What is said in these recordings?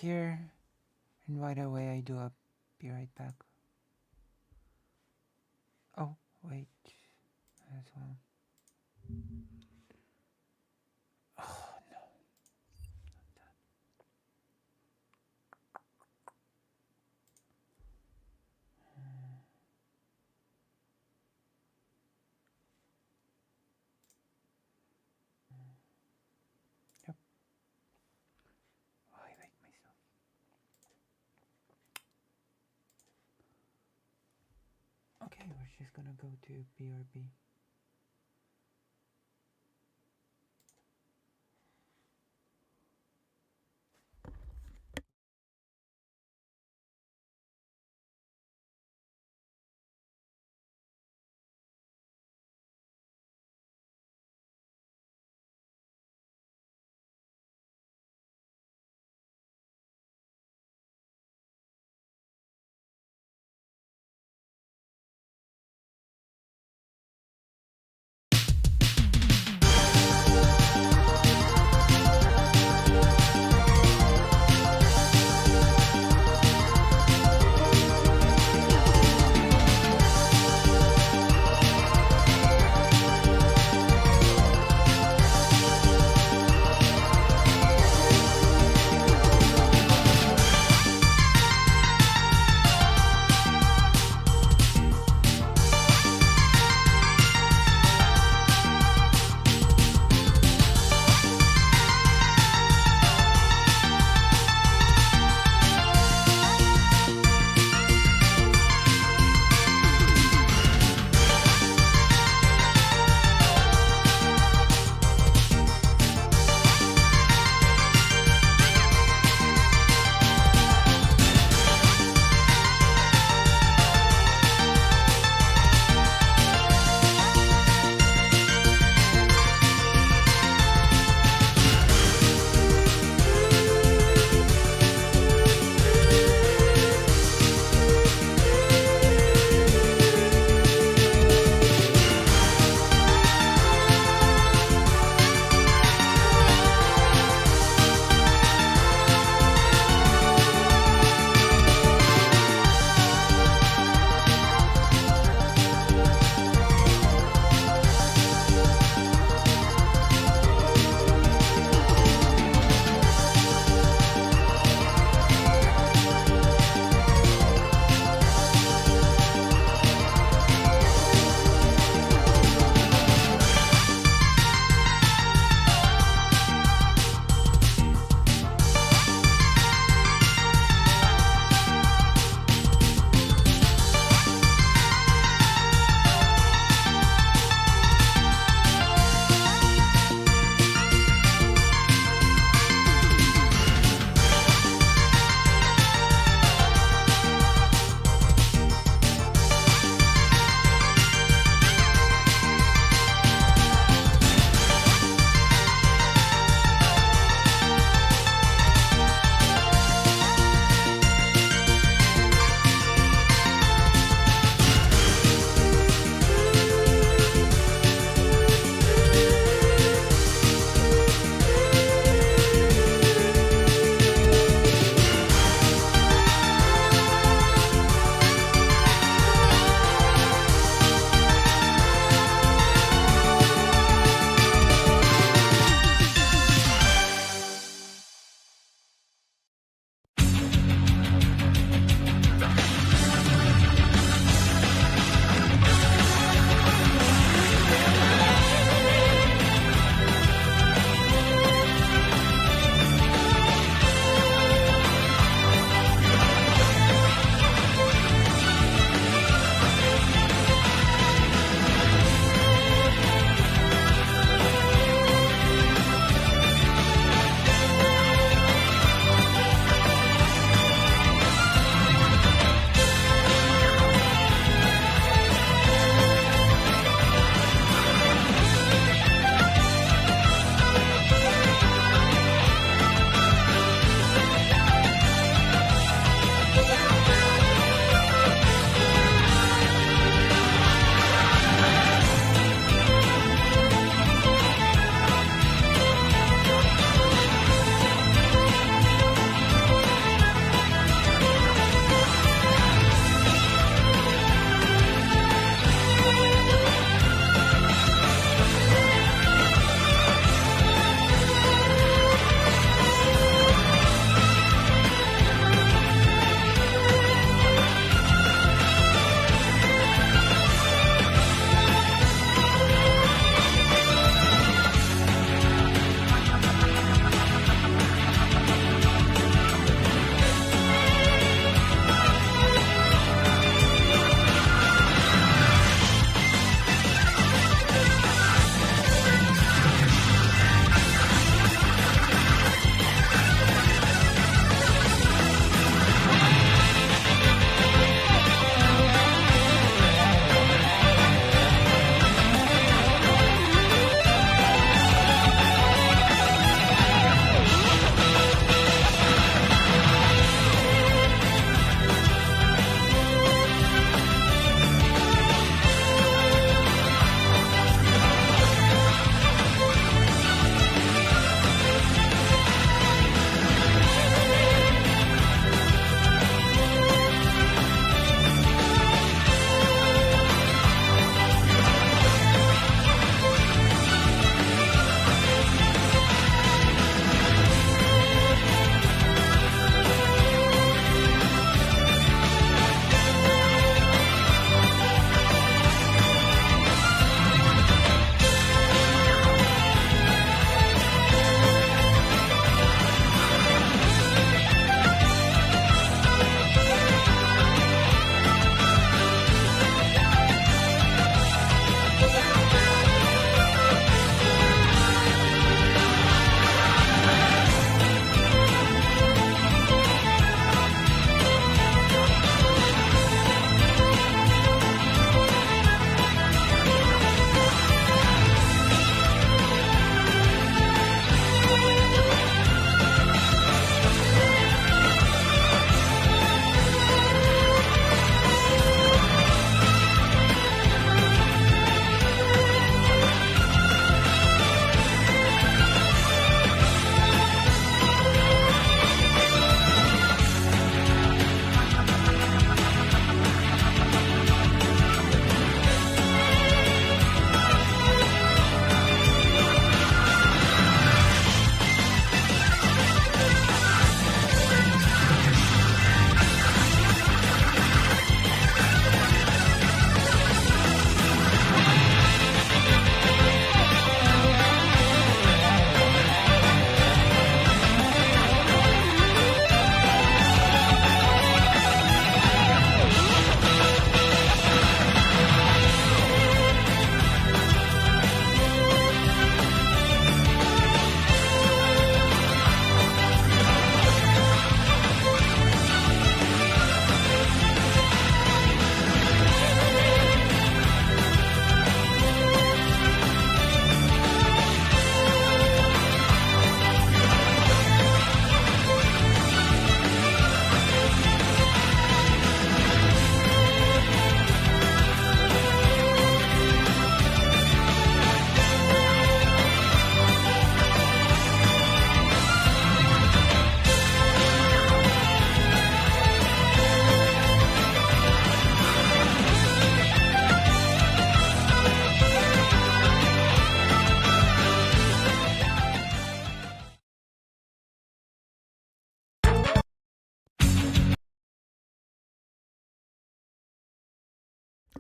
here, and right away I do a be right back. Oh, wait. As well. Oh, no. Yep. Oh, I like myself. Okay, we're just gonna go to BRB.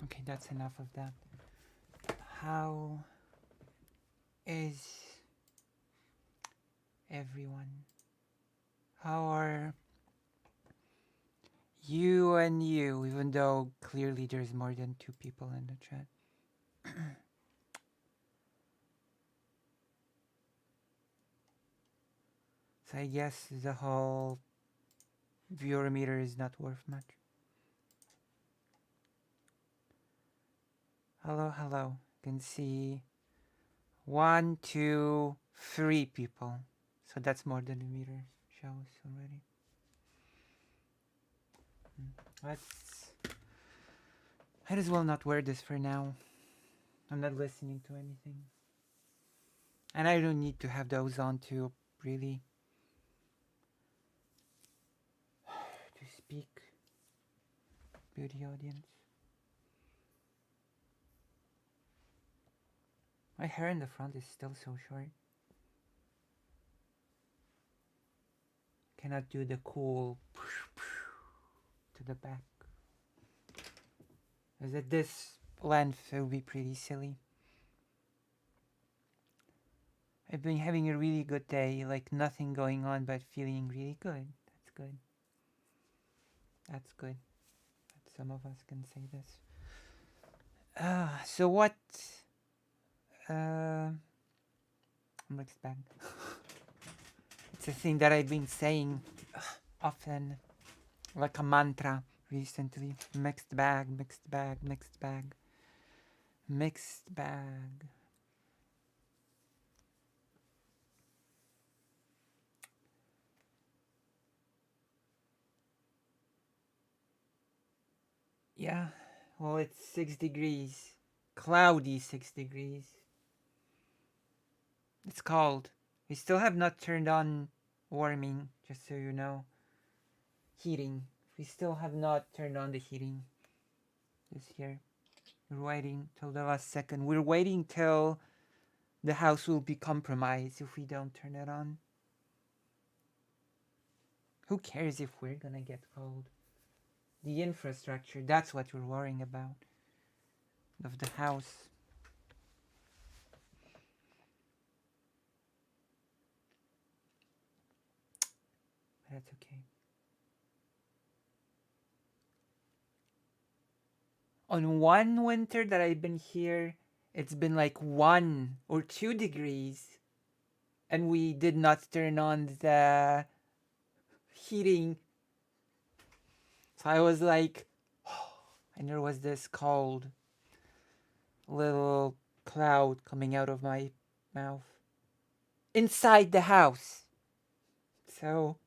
Okay, that's enough of that. How is everyone? How are you and you, even though clearly there's more than 2 people in the chat? So I guess the whole viewer meter is not worth much. Hello, hello. Can see 1, 2, 3 people. So that's more than the meter shows already. Let's. Might as well not wear this for now. I'm not listening to anything. And I don't need to have those on to really to speak to the audience. My hair in the front is still so short. Cannot do the cool to the back. As at this length, it would be pretty silly. I've been having a really good day, like nothing going on, but feeling really good. That's good. That's good. But some of us can say this. So what? Mixed bag. It's a thing that I've been saying often, like a mantra recently. Mixed bag, mixed bag, mixed bag. Mixed bag. Yeah, well, it's 6 degrees. Cloudy 6 degrees. It's cold. We still have not turned on warming, just so you know. Heating. We still have not turned on the heating this year. We're waiting till the last second. We're waiting till the house will be compromised if we don't turn it on. Who cares if we're gonna get cold? The infrastructure, that's what we're worrying about. Of the house. But that's okay. On one winter that I've been here, it's been like 1 or 2 degrees. And we did not turn on the heating. So I was like, and there was this cold little cloud coming out of my mouth inside the house. So,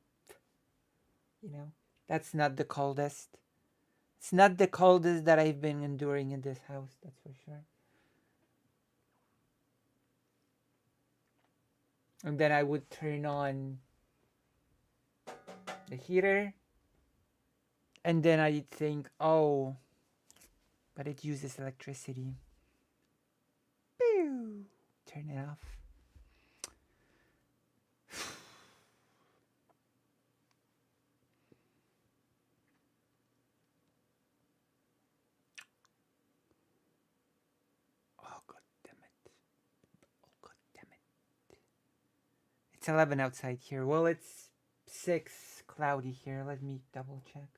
that's not the coldest. It's not the coldest that I've been enduring in this house, that's for sure. And then I would turn on the heater, and then I'd think, oh, but it uses electricity. Pew! Turn it off. Oh, god damn it. Oh, god damn it. It's 11 outside here. Well, it's 6 cloudy here. Let me double check.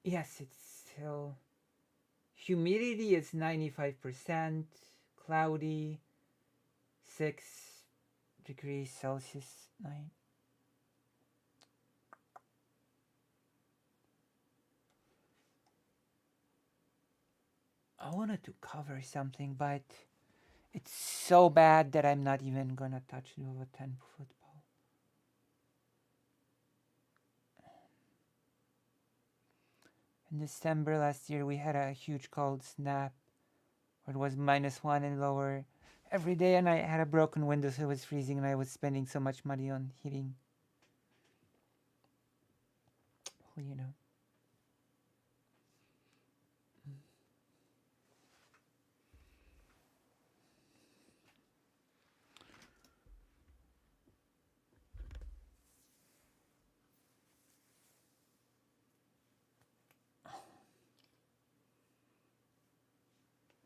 Yes, it's still... Humidity is 95%. Cloudy. 6 degrees Celsius. 9. I wanted to cover something, but it's so bad that I'm not even gonna touch the 10-foot pole. In December last year, we had a huge cold snap where it was -1 and lower every day, and I had a broken window, so it was freezing, and I was spending so much money on heating. Well,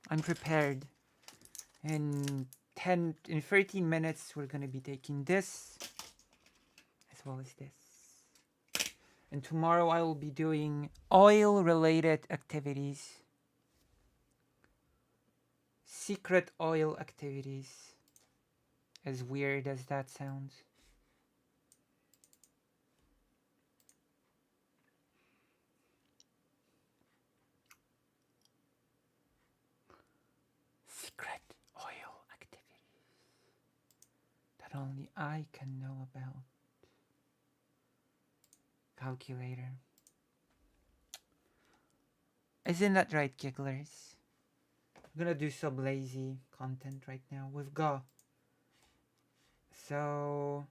unprepared. In 13 minutes, we're gonna be taking this as well as this. And tomorrow I will be doing oil-related activities. Secret oil activities. As weird as that sounds. Secret oil activities that only I can know about. Calculator. Isn't that right, gigglers? I'm gonna do some lazy content right now. We've got so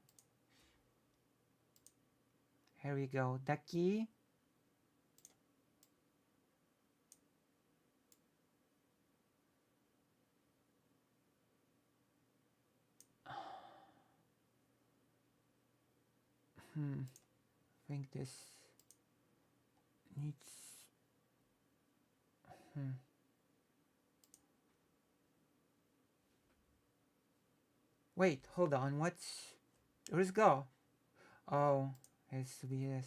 here we go. Ducky. I think this needs. Wait, hold on. Where's go? Oh, it has to be this.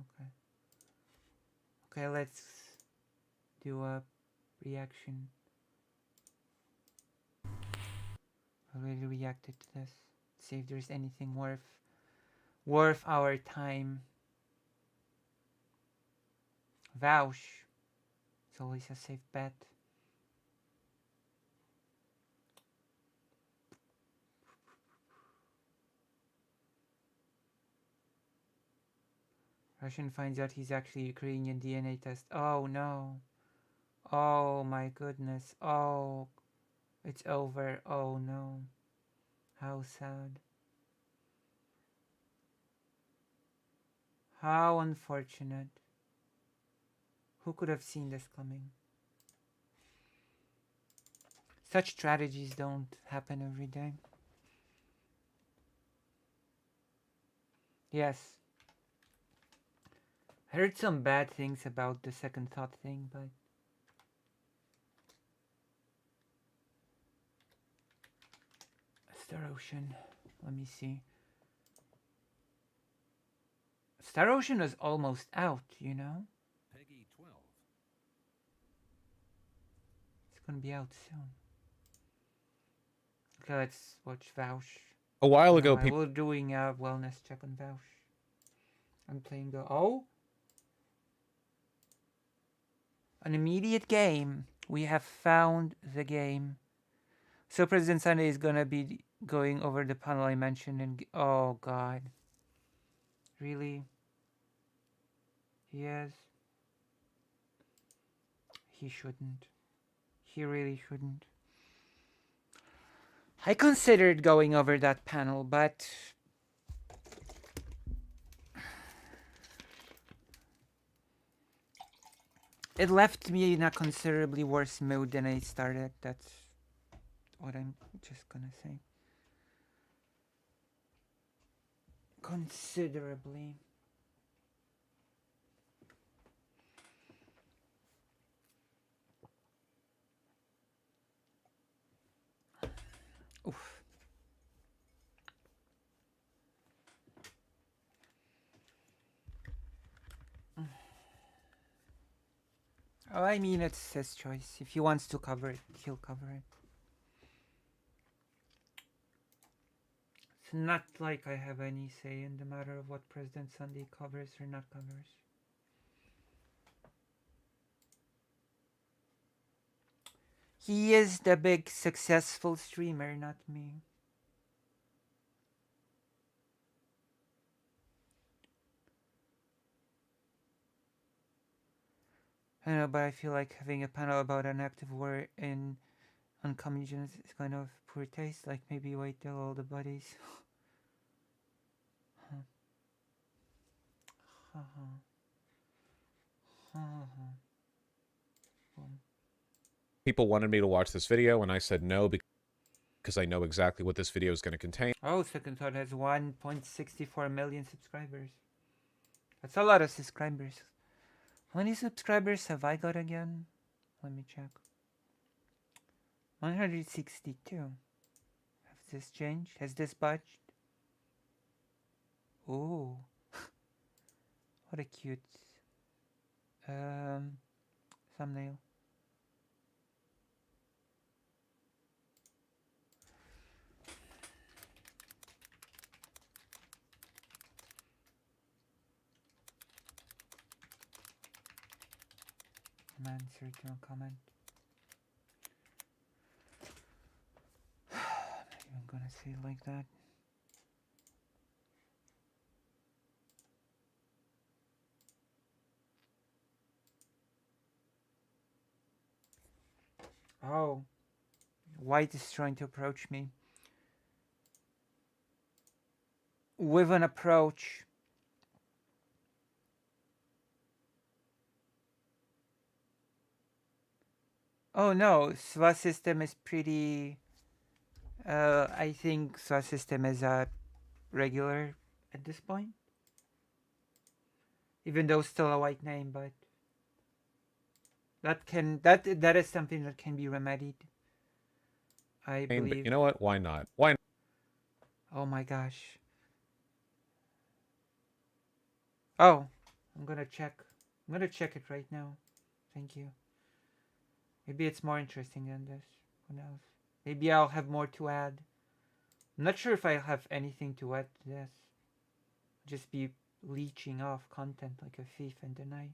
Okay. Okay, let's do a reaction. I already reacted to this. See if there's anything worth our time. Vouch. It's always a safe bet. Russian finds out he's actually Ukrainian DNA test. Oh no. Oh my goodness. Oh, it's over. Oh no. How sad. How unfortunate. Who could have seen this coming? Such tragedies don't happen every day. Yes. I heard some bad things about the second thought thing, but Star Ocean. Let me see. Star Ocean is almost out, you know? Peggy 12. It's gonna be out soon. Okay, let's watch Vouch. A while ago, I was doing a wellness check on Vouch. I'm playing the... Oh! An immediate game. We have found the game. So President Sunday is gonna be going over the panel I mentioned and... Oh, God. Really? He is? He shouldn't. He really shouldn't. I considered going over that panel, but... it left me in a considerably worse mood than I started. That's what I'm just gonna say. Considerably. Oof. Oh, I mean, it's his choice. If he wants to cover it, he'll cover it. It's not like I have any say in the matter of what President Sunday covers or not covers. He is the big successful streamer, not me. I know, but I feel like having a panel about an active war in oncoming units is kind of poor taste. Like maybe wait till all the buddies. people wanted me to watch this video, and I said no because I know exactly what this video is going to contain. Oh, Second Thought has 1.64 million subscribers. That's a lot of subscribers. How many subscribers have I got again? Let me check. 162. Has this changed? Has this budged? Oh, what a cute thumbnail. Answer to a comment. Maybe I'm gonna say it like that. Oh, White is trying to approach me with an approach. Oh no, SWA system is pretty. I think SWA system is regular at this point, even though still a white name, but that is something that can be remedied, I But believe. you know what? Why not? Why not? Oh my gosh. Oh, I'm gonna check. I'm gonna check it right now. Thank you. Maybe it's more interesting than this. Who knows? Maybe I'll have more to add. I'm not sure if I have anything to add to this. Just be leeching off content like a thief in the night.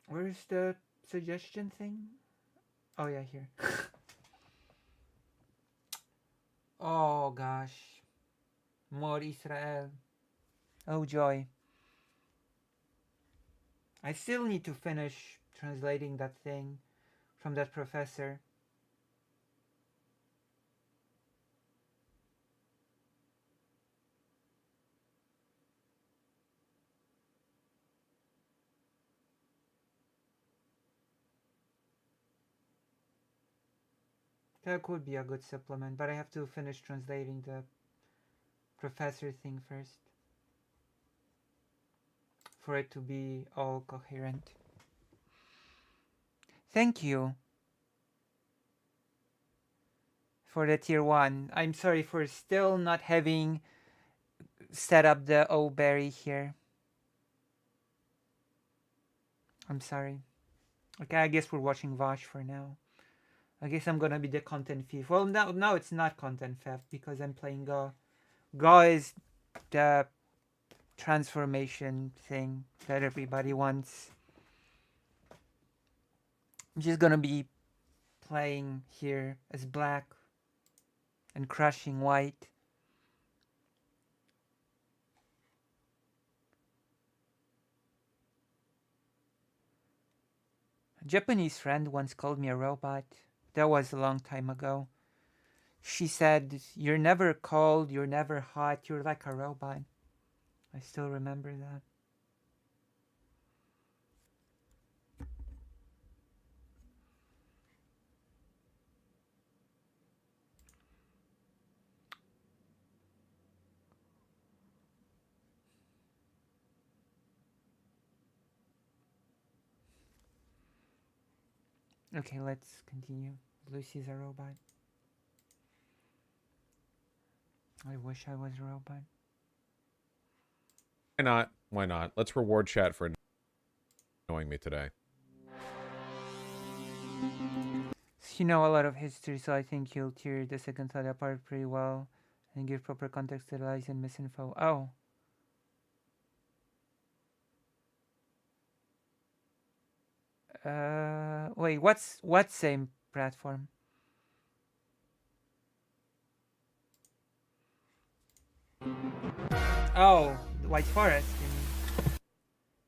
Where's the suggestion thing? Oh yeah, here. Oh gosh. More Israel. Oh joy. I still need to finish translating that thing from that professor. That could be a good supplement, but I have to finish translating the professor thing first for it to be all coherent. Thank you for the tier 1. I'm sorry for still not having set up the O-Berry here. I'm sorry. Okay, I guess we're watching Vosh for now. I guess I'm gonna be the content thief. Well, no, it's not content theft because I'm playing Go. Go is the transformation thing that everybody wants. I'm just gonna be playing here as black and crushing white. A Japanese friend once called me a robot. That was a long time ago. She said, "You're never cold, you're never hot, you're like a robot." I still remember that. Okay, let's continue. Lucy's a robot. I wish I was a robot. Why not? Why not? Let's reward chat for annoying me today. You know a lot of history, so I think you'll tear the second thought apart pretty well and give proper context to the lies and misinfo. Oh. Wait, what same platform? Oh, the White Forest.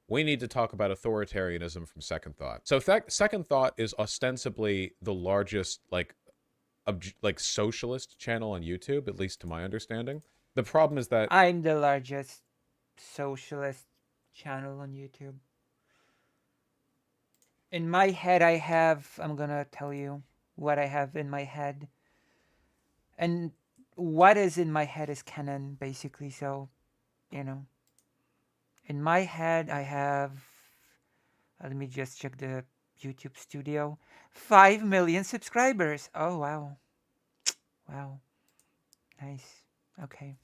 We need to talk about authoritarianism from Second Thought. So Second Thought is ostensibly the largest like socialist channel on YouTube, at least to my understanding. The problem is that I'm the largest socialist channel on YouTube. In my head, I'm gonna tell you what I have in my head. And what is in my head is canon, basically. So, you know, in my head, I have. Let me just check the YouTube studio. 5 million subscribers. Oh, wow. Wow. Nice. Okay.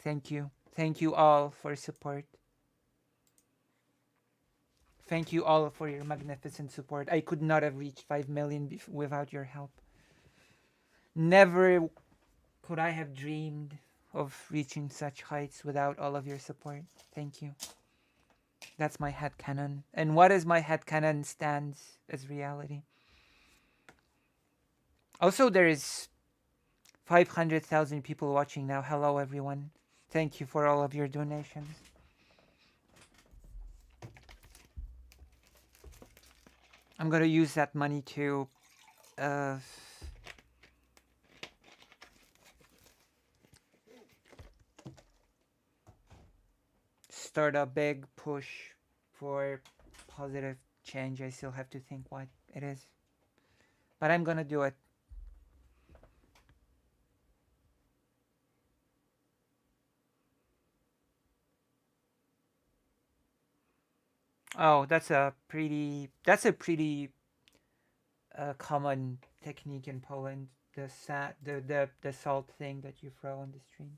Thank you. Thank you all for support. Thank you all for your magnificent support. I could not have reached 5 million without your help. Never could I have dreamed of reaching such heights without all of your support. Thank you. That's my headcanon. And what is my headcanon stands as reality. Also, there is 500,000 people watching now. Hello, everyone. Thank you for all of your donations. I'm going to use that money to start a big push for positive change. I still have to think what it is. But I'm going to do it. Oh, that's a pretty common technique in Poland. The salt thing that you throw on the stream.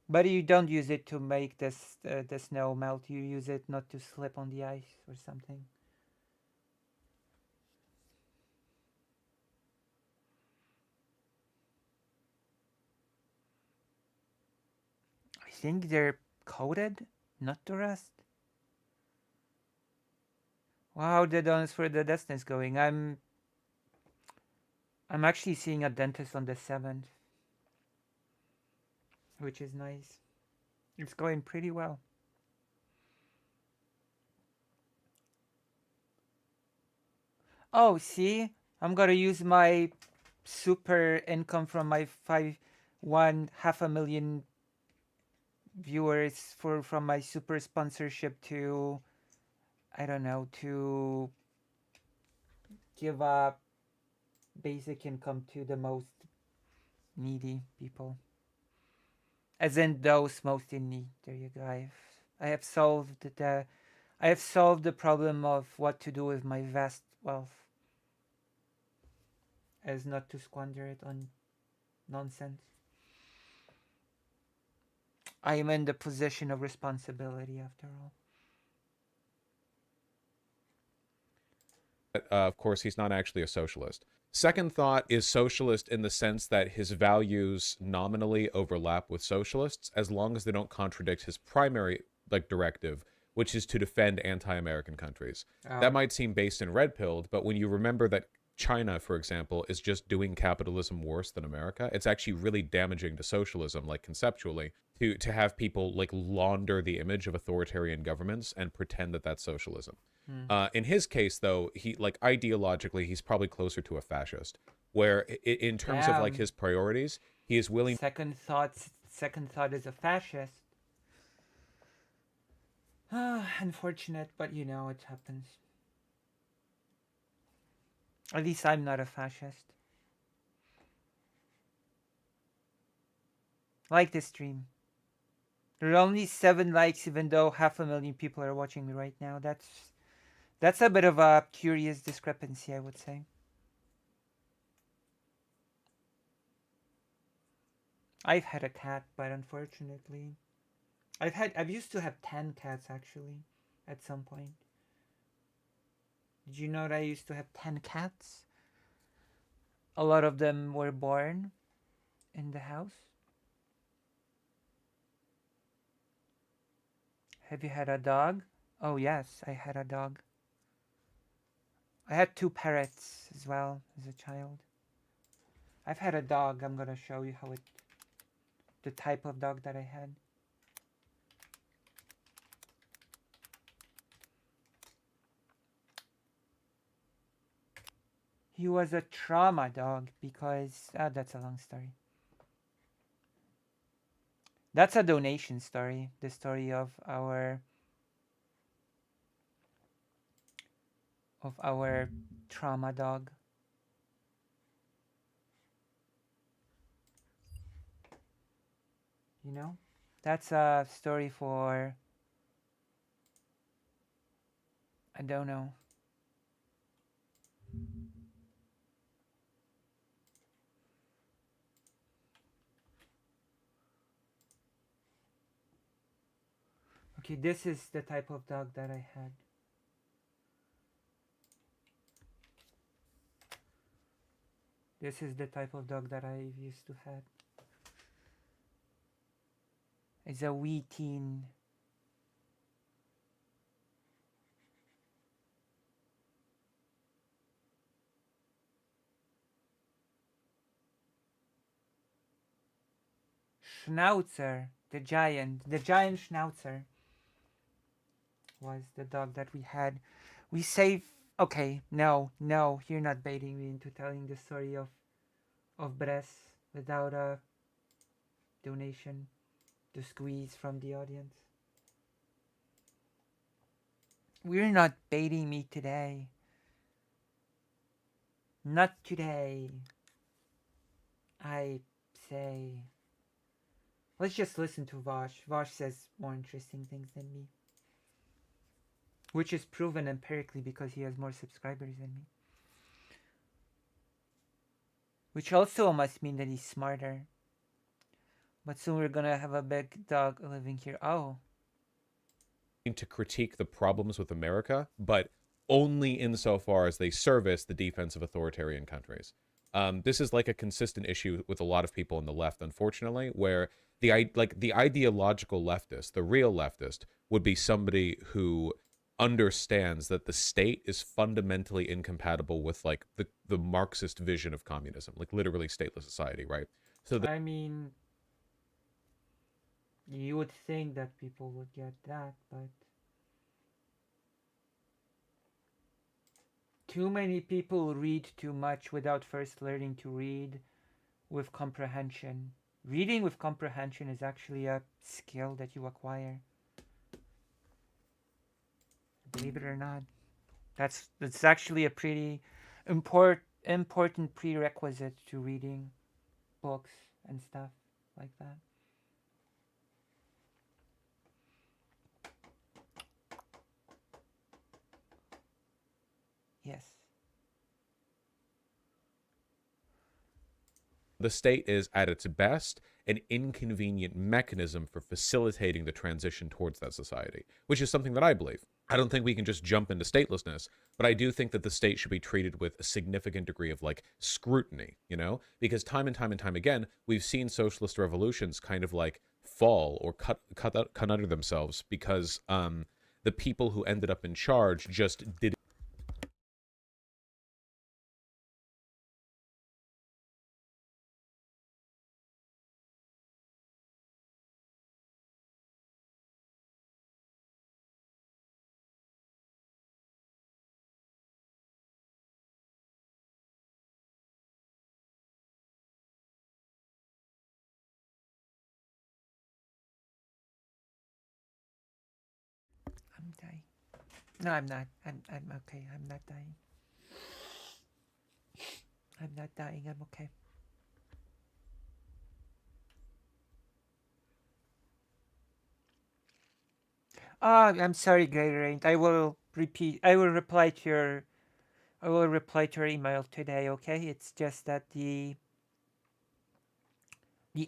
But you don't use it to make the snow melt. You use it not to slip on the ice or something. I think they're coated, not to rust. Wow, the donuts for the distance going. I'm actually seeing a dentist on the 7th, which is nice. It's going pretty well. Oh, see, I'm gonna use my super income from my 500,000 viewers from my super sponsorship to, I don't know, to give up basic income to the most needy people. As in those most in need. There you go. I have solved the problem of what to do with my vast wealth. As not to squander it on nonsense. I am in the position of responsibility after all. of course, he's not actually a socialist. Second thought is socialist in the sense that his values nominally overlap with socialists as long as they don't contradict his primary directive, which is to defend anti-American countries. That might seem based and red-pilled, but when you remember that China, for example, is just doing capitalism worse than America, it's actually really damaging to socialism, conceptually, to have people launder the image of authoritarian governments and pretend that that's socialism. In his case, though, he ideologically he's probably closer to a fascist, where in terms of his priorities, he is willing. Second thought is a fascist. Unfortunate, but it happens. At least I'm not a fascist. Like this stream. There are only 7 likes, even though 500,000 people are watching me right now. That's a bit of a curious discrepancy, I would say. I've had a cat, but unfortunately, I've used to have 10 cats actually, at some point. Did you know that I used to have 10 cats? A lot of them were born in the house. Have you had a dog? Oh yes, I had a dog. I had 2 parrots as well as a child. I've had a dog. I'm gonna show you the type of dog that I had. He was a trauma dog because that's a long story. That's a donation story. The story of our trauma dog. You know? That's a story for, I don't know. Okay, this is the type of dog that I had. This is the type of dog that I used to have. It's a wee teen. Schnauzer, the giant Schnauzer was the dog that we had. We saved. Okay, no, you're not baiting me into telling the story of Bress without a donation to squeeze from the audience. We're not baiting me today. Not today. I say. Let's just listen to Vosh. Vosh says more interesting things than me. Which is proven empirically because he has more subscribers than me. Which also must mean that he's smarter. But soon we're gonna have a big dog living here. Oh. To critique the problems with America, but only insofar as they service the defense of authoritarian countries. This is like a consistent issue with a lot of people on the left, unfortunately, where the ideological leftist, the real leftist, would be somebody who understands that the state is fundamentally incompatible with like the Marxist vision of communism, like literally stateless society, right? So I mean, you would think that people would get that, but too many people read too much without first learning to read with comprehension. Reading with comprehension is actually a skill that you acquire. Believe it or not. That's actually a pretty important prerequisite to reading books and stuff like that. Yes. The state is, at its best, an inconvenient mechanism for facilitating the transition towards that society, which is something that I believe. I don't think we can just jump into statelessness, but I do think that the state should be treated with a significant degree of like scrutiny, you know, because time and time again, we've seen socialist revolutions kind of like fall or cut under themselves because the people who ended up in charge just did. I'm dying. No, I'm not. I'm okay. I'm not dying. I'm not dying. I'm okay. I'm sorry, Great. I will reply to your email today, okay? It's just that the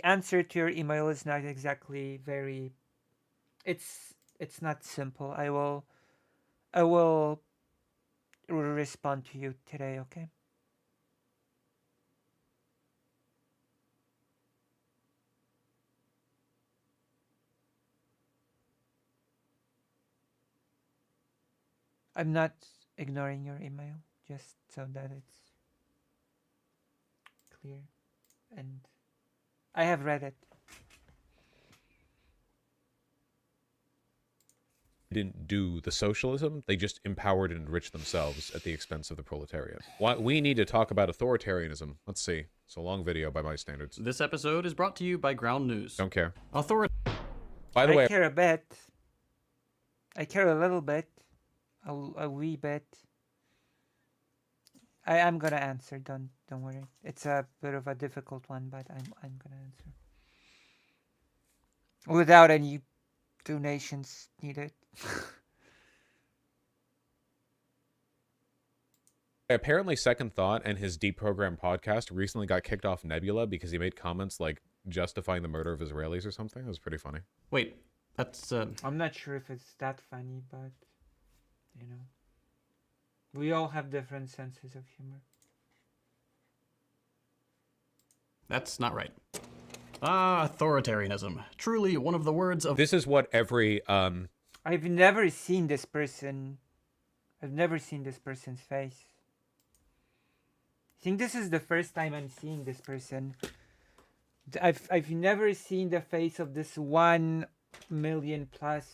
answer to your email is not exactly very it's not simple. I will respond to you today, okay? I'm not ignoring your email, just so that it's clear. And I have read it. Didn't do the socialism, they just empowered and enriched themselves at the expense of the proletariat. Why we need to talk about authoritarianism. Let's see. It's a long video by my standards. This episode is brought to you by Ground News. Don't care. Authority By the I way, care a bit. I care a little bit. A wee bit. I'm gonna answer. Don't worry. It's a bit of a difficult one, but I'm gonna answer. Without any donations needed. apparently Second Thought and his Deprogram podcast recently got kicked off Nebula because he made comments like justifying the murder of Israelis or something. It was pretty funny. Wait, that's I'm not sure if it's that funny, but you know, we all have different senses of humor. that's not right. Authoritarianism. Truly one of the words of This is what every I've never seen this person. I've never seen this person's face. I think this is the first time I'm seeing this person. I've never seen the face of this 1 million plus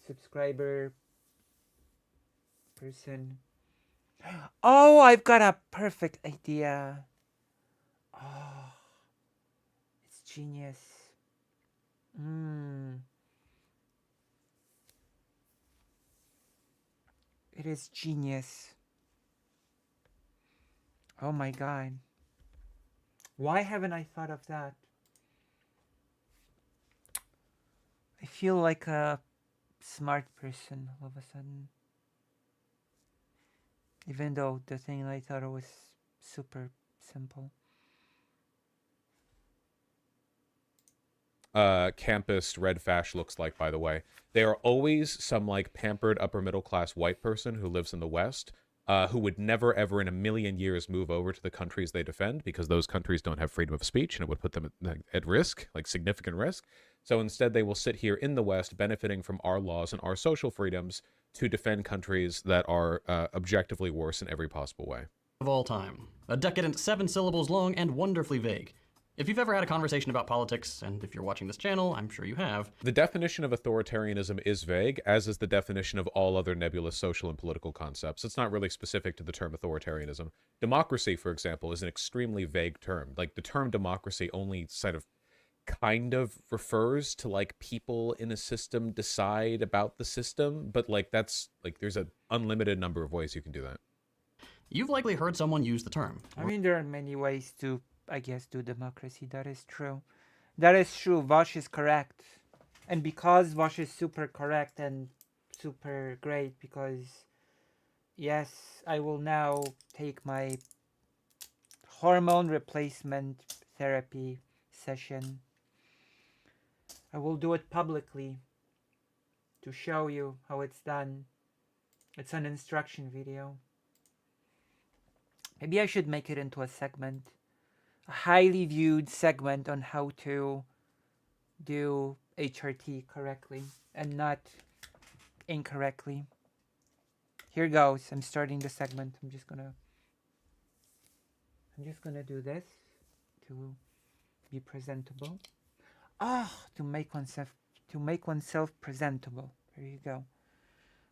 subscriber person. Oh, I've got a perfect idea. Oh, it's genius. It is genius. Oh my god. Why haven't I thought of that? I feel like a smart person all of a sudden. Even though the thing I thought was super simple. Campus Red Fash looks like, by the way. They are always some like pampered upper middle class white person who lives in the West, who would never ever in a million years move over to the countries they defend because those countries don't have freedom of speech and it would put them at risk, like significant risk. So instead, they will sit here in the West, benefiting from our laws and our social freedoms to defend countries that are objectively worse in every possible way. all time. A decadent 7 syllables long and wonderfully vague. If you've ever had a conversation about politics, and if you're watching this channel, I'm sure you have. The definition of authoritarianism is vague, as is the definition of all other nebulous social and political concepts. It's not really specific to the term authoritarianism. Democracy, for example, is an extremely vague term. Like, the term democracy only kind of refers to, like, people in a system decide about the system, but, like, that's, like, there's an unlimited number of ways you can do that. You've likely heard someone use the term. I mean, there are many ways to, I guess, do democracy. That is true. That is true. Vosh is correct. And because Vosh is super correct and super great, because, yes, I will now take my hormone replacement therapy session. I will do it publicly to show you how it's done. It's an instruction video. Maybe I should make it into a segment. A highly viewed segment on how to do HRT correctly and not incorrectly. Here goes. I'm starting the segment. I'm just gonna do this to be presentable. To make oneself presentable. There you go.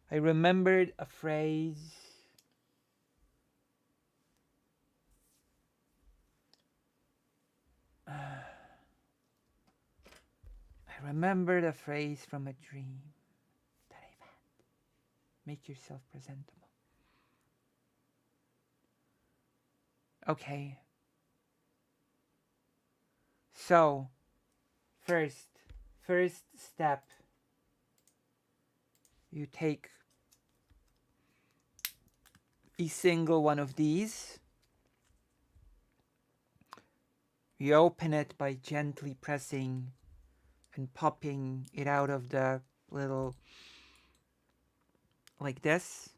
I remembered a phrase. I remembered a phrase from a dream that I've had. Make yourself presentable. Okay. So, first step, you take a single one of these. You open it by gently pressing and popping it out of the little, like this.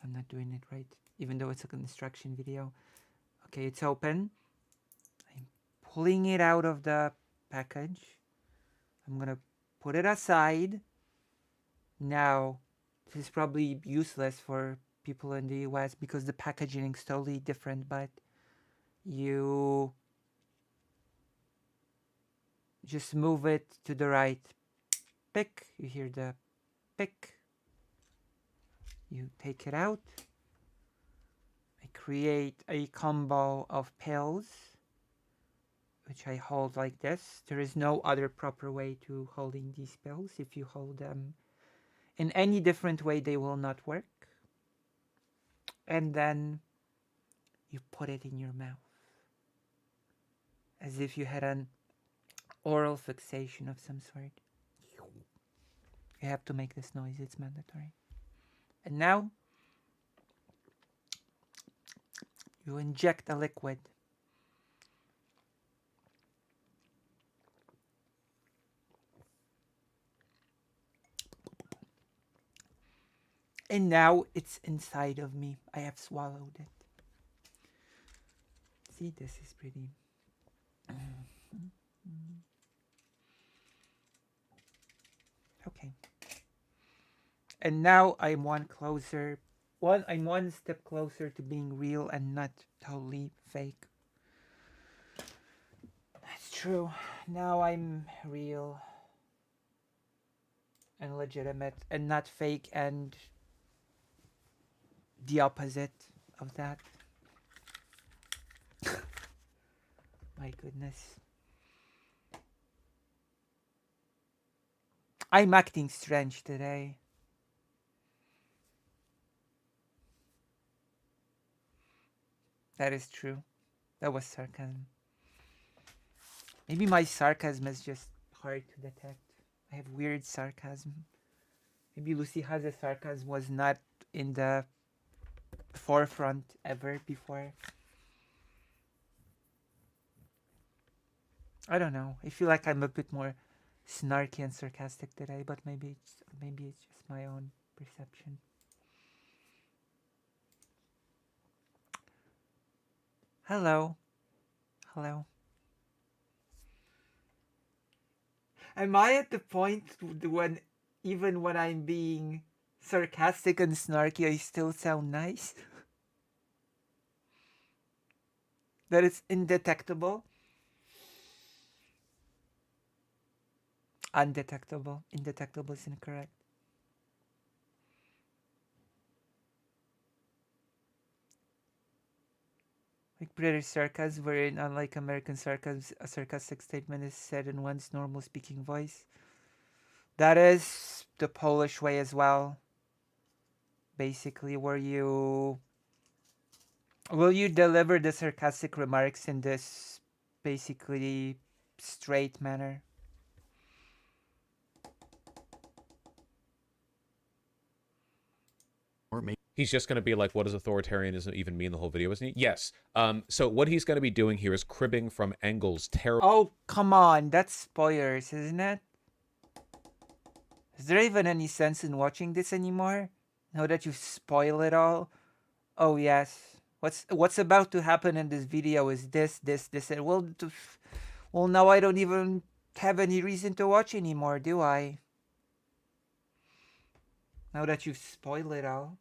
I'm not doing it right, even though it's a instruction video. Okay, it's open. I'm pulling it out of the package. I'm gonna put it aside. Now, this is probably useless for people in the US because the packaging is totally different, but you just move it to the right. Pick. You hear the pick. You take it out. I create a combo of pills which I hold like this. There is no other proper way to holding these pills. If you hold them in any different way, they will not work. And then you put it in your mouth as if you had an oral fixation of some sort. You have to make this noise, it's mandatory. And now you inject a liquid. And now it's inside of me. I have swallowed it. See, this is pretty. Okay. And now I'm one step closer to being real and not totally fake. That's true. Now I'm real and legitimate and not fake and the opposite of that. My goodness. I'm acting strange today. That is true. That was sarcasm. Maybe my sarcasm is just hard to detect. I have weird sarcasm. Maybe Lucy Haze's sarcasm was not in the forefront ever before. I don't know. I feel like I'm a bit more snarky and sarcastic today, but maybe it's just my own perception. Hello. Hello. Am I at the point when even when I'm being sarcastic and snarky, I still sound nice? That it's indetectable? Undetectable. Indetectable is incorrect. Like British sarcasm, wherein unlike American sarcasm, a sarcastic statement is said in one's normal speaking voice. That is the Polish way as well. Basically, where you deliver the sarcastic remarks in this basically straight manner. Or maybe He's just going to be like, what does authoritarianism even mean, the whole video, isn't he? Yes. So what he's going to be doing here is cribbing from Engels' terrible... Oh, come on. That's spoilers, isn't it? Is there even any sense in watching this anymore? Now that you've spoiled it all? Oh, yes. What's about to happen in this video is this, and well, now I don't even have any reason to watch anymore, do I? Now that you've spoiled it all.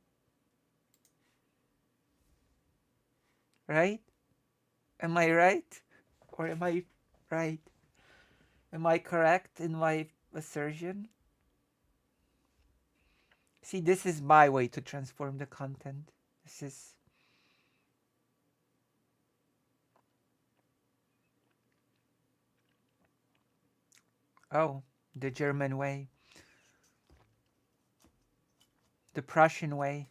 Right? Am I right? Or am I right? Am I correct in my assertion? See, this is my way to transform the content. This is... Oh, the German way. The Prussian way.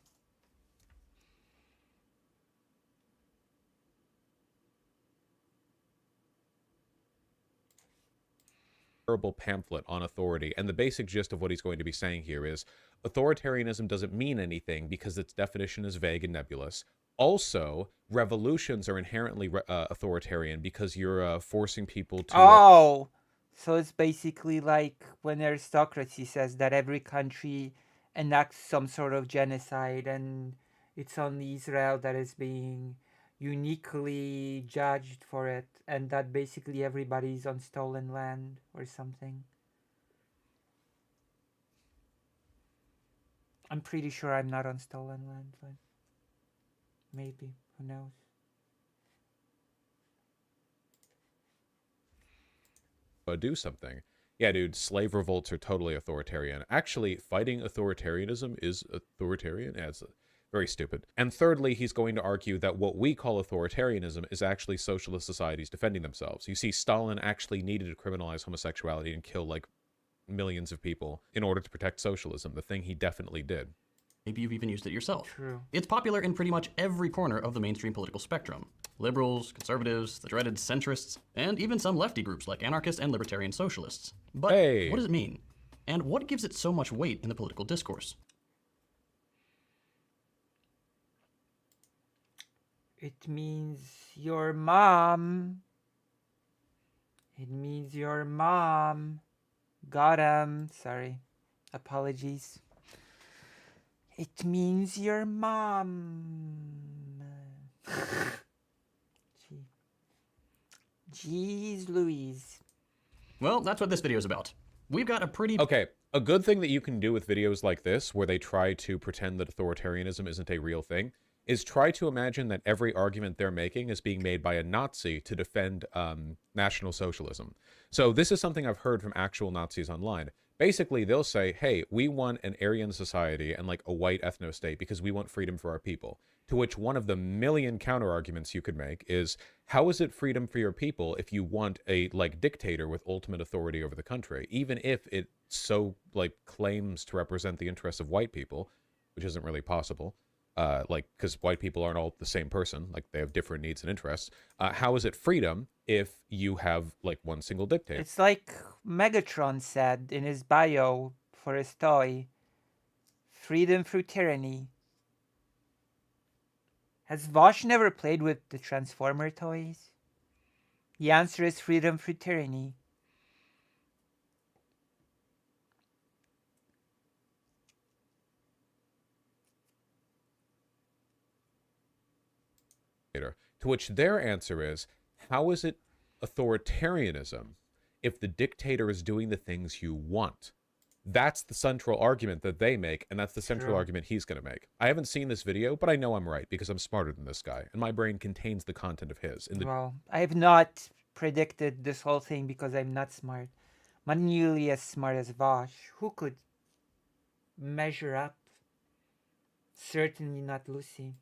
pamphlet on authority, and the basic gist of what he's going to be saying here is authoritarianism doesn't mean anything because its definition is vague and nebulous. Also, revolutions are inherently authoritarian because you're forcing people to... Oh! So it's basically like when aristocracy says that every country enacts some sort of genocide and it's only Israel that is being uniquely judged for it, and that basically everybody's on stolen land or something. I'm pretty sure I'm not on stolen land, but maybe, who knows. Do something. Yeah, dude, slave revolts are totally authoritarian. Actually, fighting authoritarianism is authoritarian. Yeah, it's Very stupid. And thirdly, he's going to argue that what we call authoritarianism is actually socialist societies defending themselves. You see, Stalin actually needed to criminalize homosexuality and kill like millions of people in order to protect socialism, the thing he definitely did. Maybe you've even used it yourself. True. It's popular in pretty much every corner of the mainstream political spectrum. Liberals, conservatives, the dreaded centrists, and even some lefty groups like anarchists and libertarian socialists. But Hey. what does it mean? And what gives it so much weight in the political discourse? It means your mom. It means your mom. Got him. Sorry. Apologies. It means your mom. Gee. Jeez Louise. Well, that's what this video is about. We've got a pretty... Okay, a good thing that you can do with videos like this, where they try to pretend that authoritarianism isn't a real thing, is try to imagine that every argument they're making is being made by a Nazi to defend National Socialism. So this is something I've heard from actual Nazis online. Basically, they'll say, hey, we want an Aryan society and like a white ethno-state because we want freedom for our people. To which one of the million counter-arguments you could make is, how is it freedom for your people if you want a like dictator with ultimate authority over the country, even if it so like claims to represent the interests of white people, which isn't really possible. Like, because white people aren't all the same person, like they have different needs and interests. How is it freedom if you have like one single dictator? It's like Megatron said in his bio for his toy. Freedom through tyranny. Has Vosh never played with the Transformer toys? The answer is freedom through tyranny. To which their answer is, how is it authoritarianism if the dictator is doing the things you want? That's the central argument that they make, and that's the central True. argument he's going to make. I haven't seen this video, but I know I'm right because I'm smarter than this guy, and my brain contains the content of his. In the Well, I have not predicted this whole thing because I'm not smart. I'm not nearly as smart as Vosh. Who could measure up? Certainly not Lucy.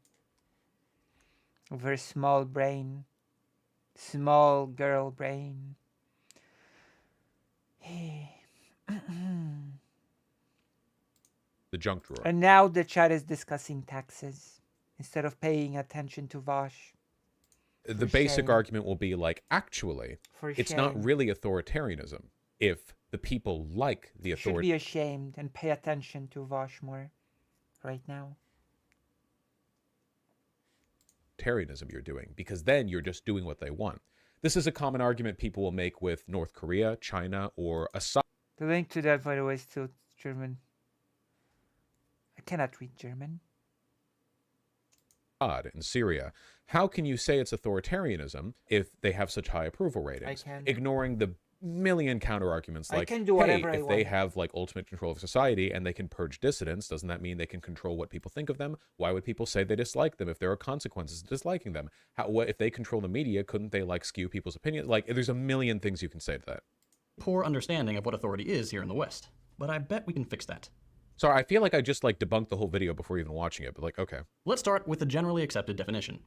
With her small brain. Small girl brain. the junk drawer. And now the chat is discussing taxes instead of paying attention to Vosh. The basic shame. argument will be like, actually, For it's shame. not really authoritarianism if the people like the You should authority. be ashamed and pay attention to Vosh more right now. Authoritarianism you're doing, because then you're just doing what they want. This is a common argument people will make with North Korea, China, or Assad The link to that, by the way, is still German. I cannot read German. in Syria. How can you say it's authoritarianism if they have such high approval ratings? can. Ignoring the million counter arguments I like, can do hey, whatever I if they want. have like ultimate control of society and they can purge dissidents, doesn't that mean they can control what people think of them? Why would people say they dislike them if there are consequences to disliking them? What if they control the media? Couldn't they like skew people's opinions? Like, there's a million things you can say to that. Poor understanding of what authority is here in the West. But I bet we can fix that. Sorry, I feel like I just like debunked the whole video before even watching it, but like, okay. Let's start with the generally accepted definition.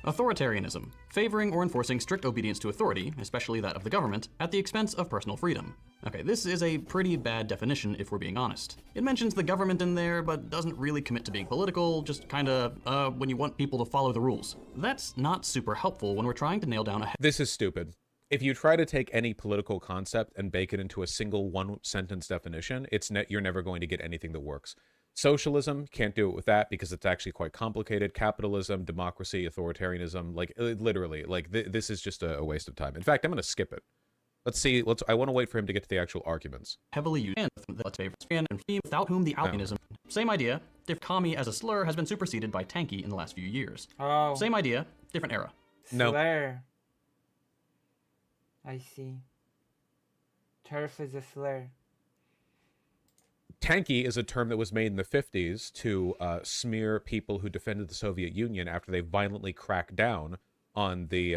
Authoritarianism, favoring or enforcing strict obedience to authority, especially that of the government, at the expense of personal freedom. Okay, this is a pretty bad definition if we're being honest. It mentions the government in there, but doesn't really commit to being political, just kinda, when you want people to follow the rules. That's not super helpful when we're trying to nail down a This is stupid. If you try to take any political concept and bake it into a single one-sentence definition, you're never going to get anything that works. Socialism, can't do it with that because it's actually quite complicated. Capitalism, democracy, authoritarianism, like literally, like this is just a waste of time. In fact, I'm going to skip it. Let's see. I want to wait for him to get to the actual arguments. heavily used and let's favor and theme without whom the albinism. Same idea, commie as a slur has been superseded by tanky in the last few years. Oh, Same idea, different era. No. slur. I see. Turf is a slur. Tanky is a term that was made in the 50s to smear people who defended the Soviet Union after they violently cracked down on the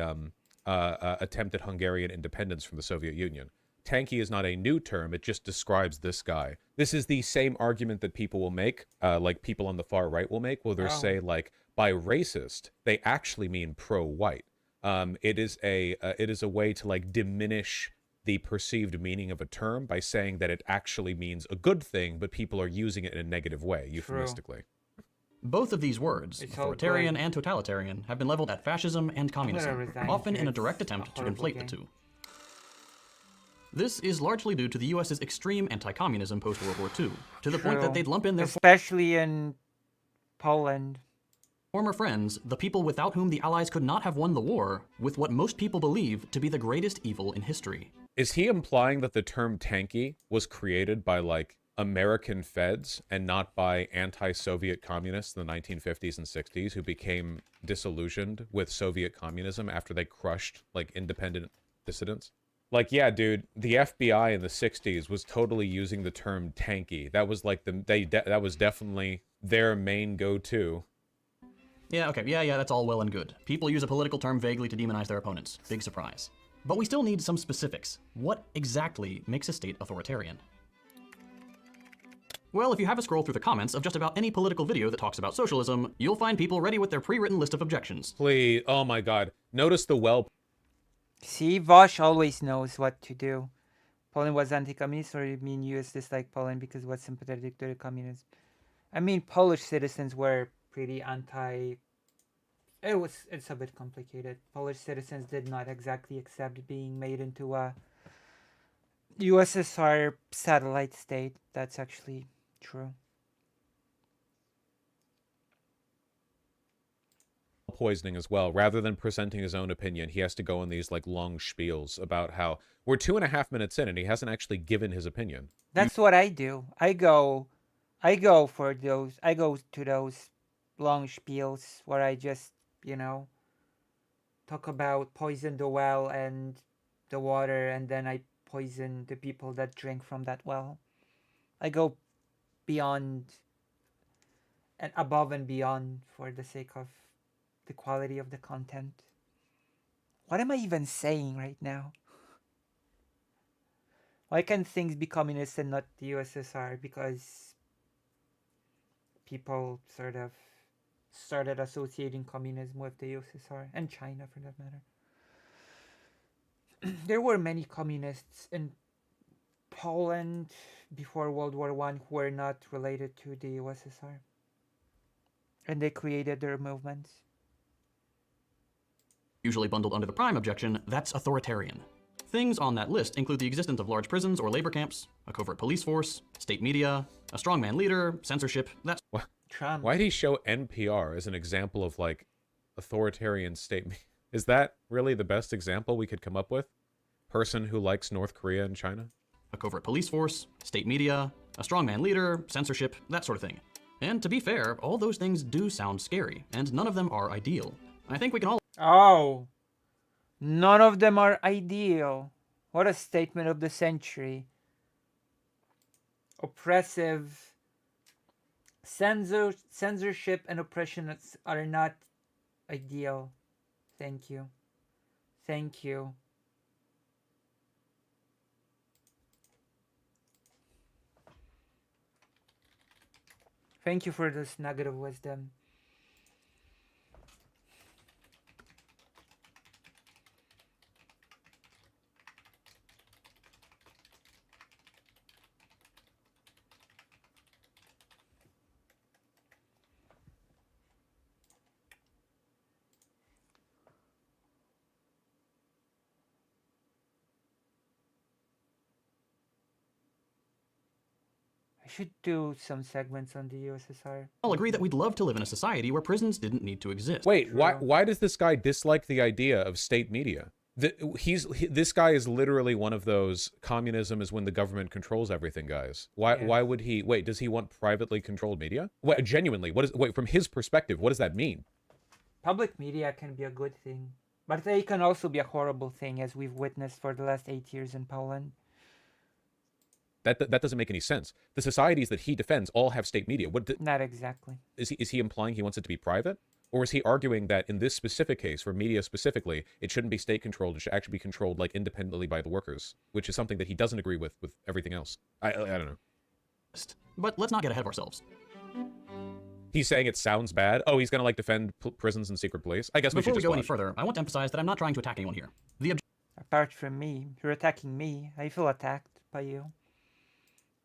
attempted Hungarian independence from the Soviet Union. tanky is not a new term. It just describes this guy. This is the same argument that people will make, like people on the far right will make, where they say, like, by racist, they actually mean pro-white. It is a way to, like, diminish the perceived meaning of a term by saying that it actually means a good thing, but people are using it in a negative way, euphemistically. Both of these words, It's all authoritarian good. and totalitarian, have been leveled at fascism and communism, resign often in a it's direct a attempt to horrible conflate game. the two. This is largely due to the US's extreme anti-communism post-World War II, to the point True. that they'd lump in their Especially in Poland. former friends, the people without whom the Allies could not have won the war, with what most people believe to be the greatest evil in history. Is he implying that the term tanky was created by, like, American feds and not by anti-Soviet communists in the 1950s and 60s who became disillusioned with Soviet communism after they crushed, like, independent dissidents? Like, yeah, dude, the FBI in the 60s was totally using the term tanky. That was, like, that was definitely their main go-to. Yeah, okay, yeah, that's all well and good. People use a political term vaguely to demonize their opponents. Big surprise. But we still need some specifics. What exactly makes a state authoritarian? Well, if you have a scroll through the comments of just about any political video that talks about socialism, you'll find people ready with their pre-written list of objections. Please, oh my god. Notice the See, Vosh always knows what to do. Poland was anti-communist, or you mean US disliked Poland because it was sympathetic to the communism? I mean, Polish citizens were pretty anti... It's a bit complicated. Polish citizens did not exactly accept being made into a USSR satellite state. That's actually true. poisoning as well. Rather than presenting his own opinion, he has to go in these, like, long spiels about how we're 2.5 minutes in and he hasn't actually given his opinion. That's what I do. I go to those long spiels where I just, talk about poison the well and the water, and then I poison the people that drink from that well. I go beyond and above and beyond for the sake of the quality of the content. What am I even saying right now? Why can things be communist and not the USSR? Because people sort of started associating communism with the USSR and China, for that matter. There were many communists in Poland before World War I who were not related to the USSR. And they created their movements. Usually bundled under the prime objection, that's authoritarian. Things on that list include the existence of large prisons or labor camps, a covert police force, state media, a strongman leader, censorship, that's... Trump. Why did he show NPR as an example of, like, authoritarian state? Is that really the best example we could come up with? Person who likes North Korea and China? A covert police force, state media, a strongman leader, censorship, that sort of thing. And to be fair, all those things do sound scary, and none of them are ideal. I think we can all Oh, none of them are ideal. What a statement of the century. Oppressive, censorship and oppression are not ideal. Thank you. Thank you. Thank you for this nugget of wisdom. I should do some segments on the USSR. agree that we'd love to live in a society where prisons didn't need to exist. Wait, why True. why does this guy dislike the idea of state media? This guy is literally one of those communism is when the government controls everything guys. Why Yeah. why would he wait, does he want privately controlled media? Wait, genuinely, from his perspective, what does that mean? Public media can be a good thing, but they can also be a horrible thing, as we've witnessed for the last 8 years in Poland. That doesn't make any sense. The societies that he defends all have state media. Not exactly. Is he implying he wants it to be private? Or is he arguing that in this specific case, for media specifically, it shouldn't be state controlled, it should actually be controlled like independently by the workers, which is something that he doesn't agree with everything else? I don't know. But let's not get ahead of ourselves. He's saying it sounds bad. Oh, he's gonna like defend prisons and secret police. I guess we should Before we just go any watch. further, I want to emphasize that I'm not trying to attack anyone here. The Apart from me, you're attacking me. I feel attacked by you.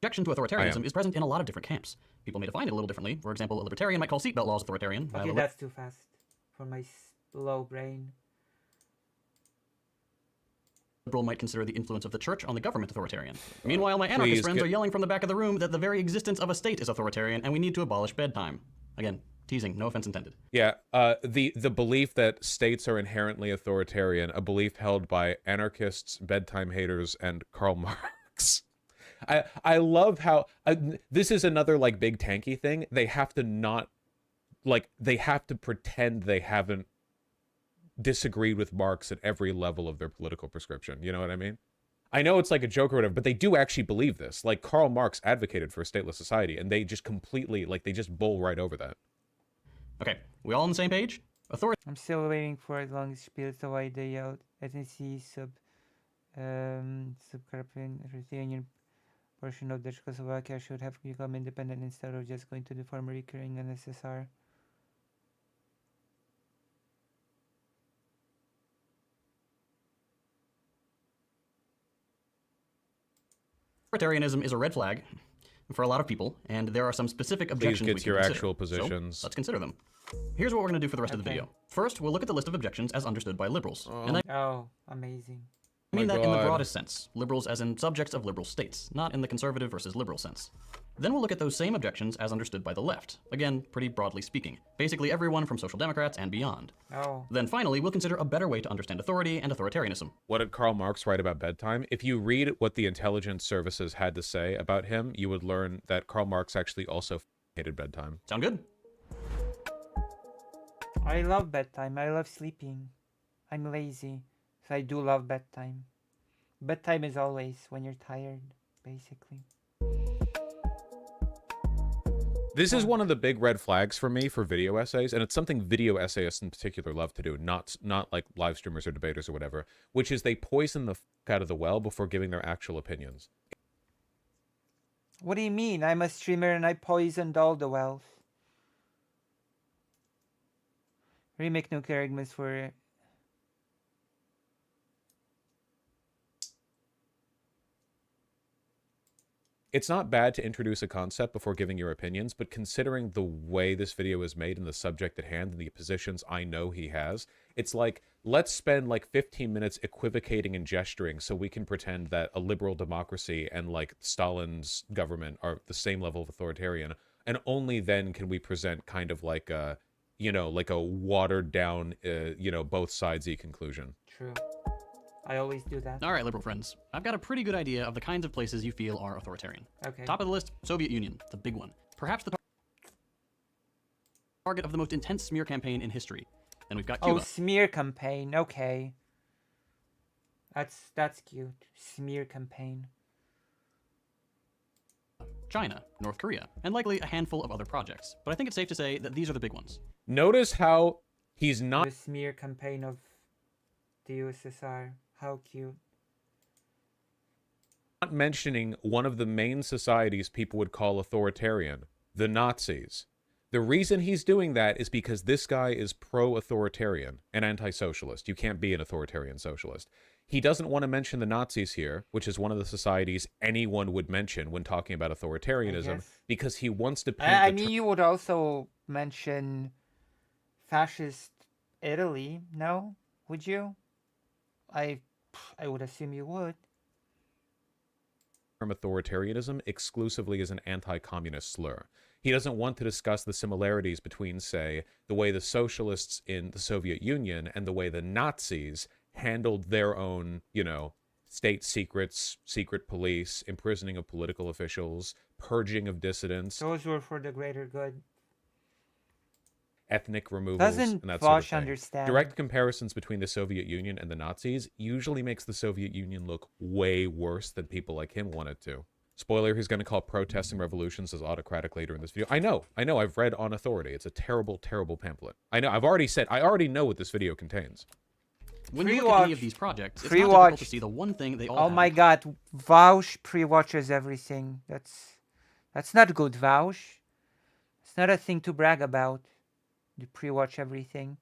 objection to authoritarianism is present in a lot of different camps. People may define it a little differently. For example, a libertarian might call seatbelt laws authoritarian, while Okay, a that's too fast for my slow brain. liberal might consider the influence of the church on the government authoritarian. Meanwhile, my anarchist friends are yelling from the back of the room that the very existence of a state is authoritarian and we need to abolish bedtime. Again, teasing, no offense intended. Yeah, the belief that states are inherently authoritarian, a belief held by anarchists, bedtime haters, and Karl Marx. I love how this is another like big tanky thing. They have to not like they have to pretend they haven't disagreed with Marx at every level of their political prescription. You know what I mean? I know it's like a joke or whatever, but they do actually believe this. Like Karl Marx advocated for a stateless society, and they just completely like they just bull right over that. Okay, we all on the same page? I'm still waiting for as long as spiel so why they out ethnicity subcarpathian Ruthenian portion of the Czechoslovakia should have become independent instead of just going to the former recurring USSR. Authoritarianism is a red flag for a lot of people, and there are some specific objections Please we get can your consider. actual positions. So, let's consider them. Here's what we're going to do for the rest of the Okay. video. First, we'll look at the list of objections as understood by liberals. And I Oh, amazing. mean My that in the God. broadest sense. Liberals as in subjects of liberal states, not in the conservative versus liberal sense. Then we'll look at those same objections as understood by the left. Again, pretty broadly speaking. Basically everyone from social democrats and beyond. Oh, Then finally, we'll consider a better way to understand authority and authoritarianism. What did Karl Marx write about bedtime? If you read what the intelligence services had to say about him, you would learn that Karl Marx actually also hated bedtime. Sound good? I love bedtime. I love sleeping. I'm lazy, so I do love bedtime. Bedtime is always when you're tired, basically. This is one of the big red flags for me for video essays, and it's something video essayists in particular love to do, not like live streamers or debaters or whatever, which is they poison the f out of the well before giving their actual opinions. What do you mean? I'm a streamer and I poisoned all the wells. Remake nuclear arguments for It's not bad to introduce a concept before giving your opinions, but considering the way this video is made and the subject at hand and the positions I know he has, it's like, let's spend like 15 minutes equivocating and gesturing so we can pretend that a liberal democracy and like Stalin's government are the same level of authoritarian, and only then can we present kind of like a, you know, like a watered down, you know, both sides-y conclusion. true. I always do that. All right, liberal friends. I've got a pretty good idea of the kinds of places you feel are authoritarian. Okay. Top of the list, Soviet Union, the big one. Perhaps the target of the most intense smear campaign in history. Then we've got Oh, Cuba. smear campaign. Okay. That's cute. Smear campaign. China, North Korea, and likely a handful of other projects. But I think it's safe to say that these are the big ones. Notice how he's not The smear campaign of the USSR. How cute. mentioning one of the main societies people would call authoritarian, the Nazis. The reason he's doing that is because this guy is pro-authoritarian and anti-socialist. You can't be an authoritarian socialist. He doesn't want to mention the Nazis here, which is one of the societies anyone would mention when talking about authoritarianism, guess. because he wants to paint I the mean, you would also mention fascist Italy, no? Would you? I would assume you would. term authoritarianism exclusively as an anti-communist slur. He doesn't want to discuss the similarities between, say, the way the socialists in the Soviet Union and the way the Nazis handled their own, you know, state secrets, secret police, imprisoning of political officials, purging of dissidents, Those were for the greater good. ethnic removals, Doesn't and that sort of Vosh thing. understand? Direct comparisons between the Soviet Union and the Nazis usually makes the Soviet Union look way worse than people like him want it to. Spoiler, he's going to call protests and revolutions as autocratic later in this video. I know, I've read On Authority. It's a terrible, terrible pamphlet. I know, I already know what this video contains. When you look at any of these projects, it's not Pre-watch. difficult to see the one thing they all Oh have. my god, Vaush pre-watches everything. That's not good, Vaush. It's not a thing to brag about. You pre-watch everything.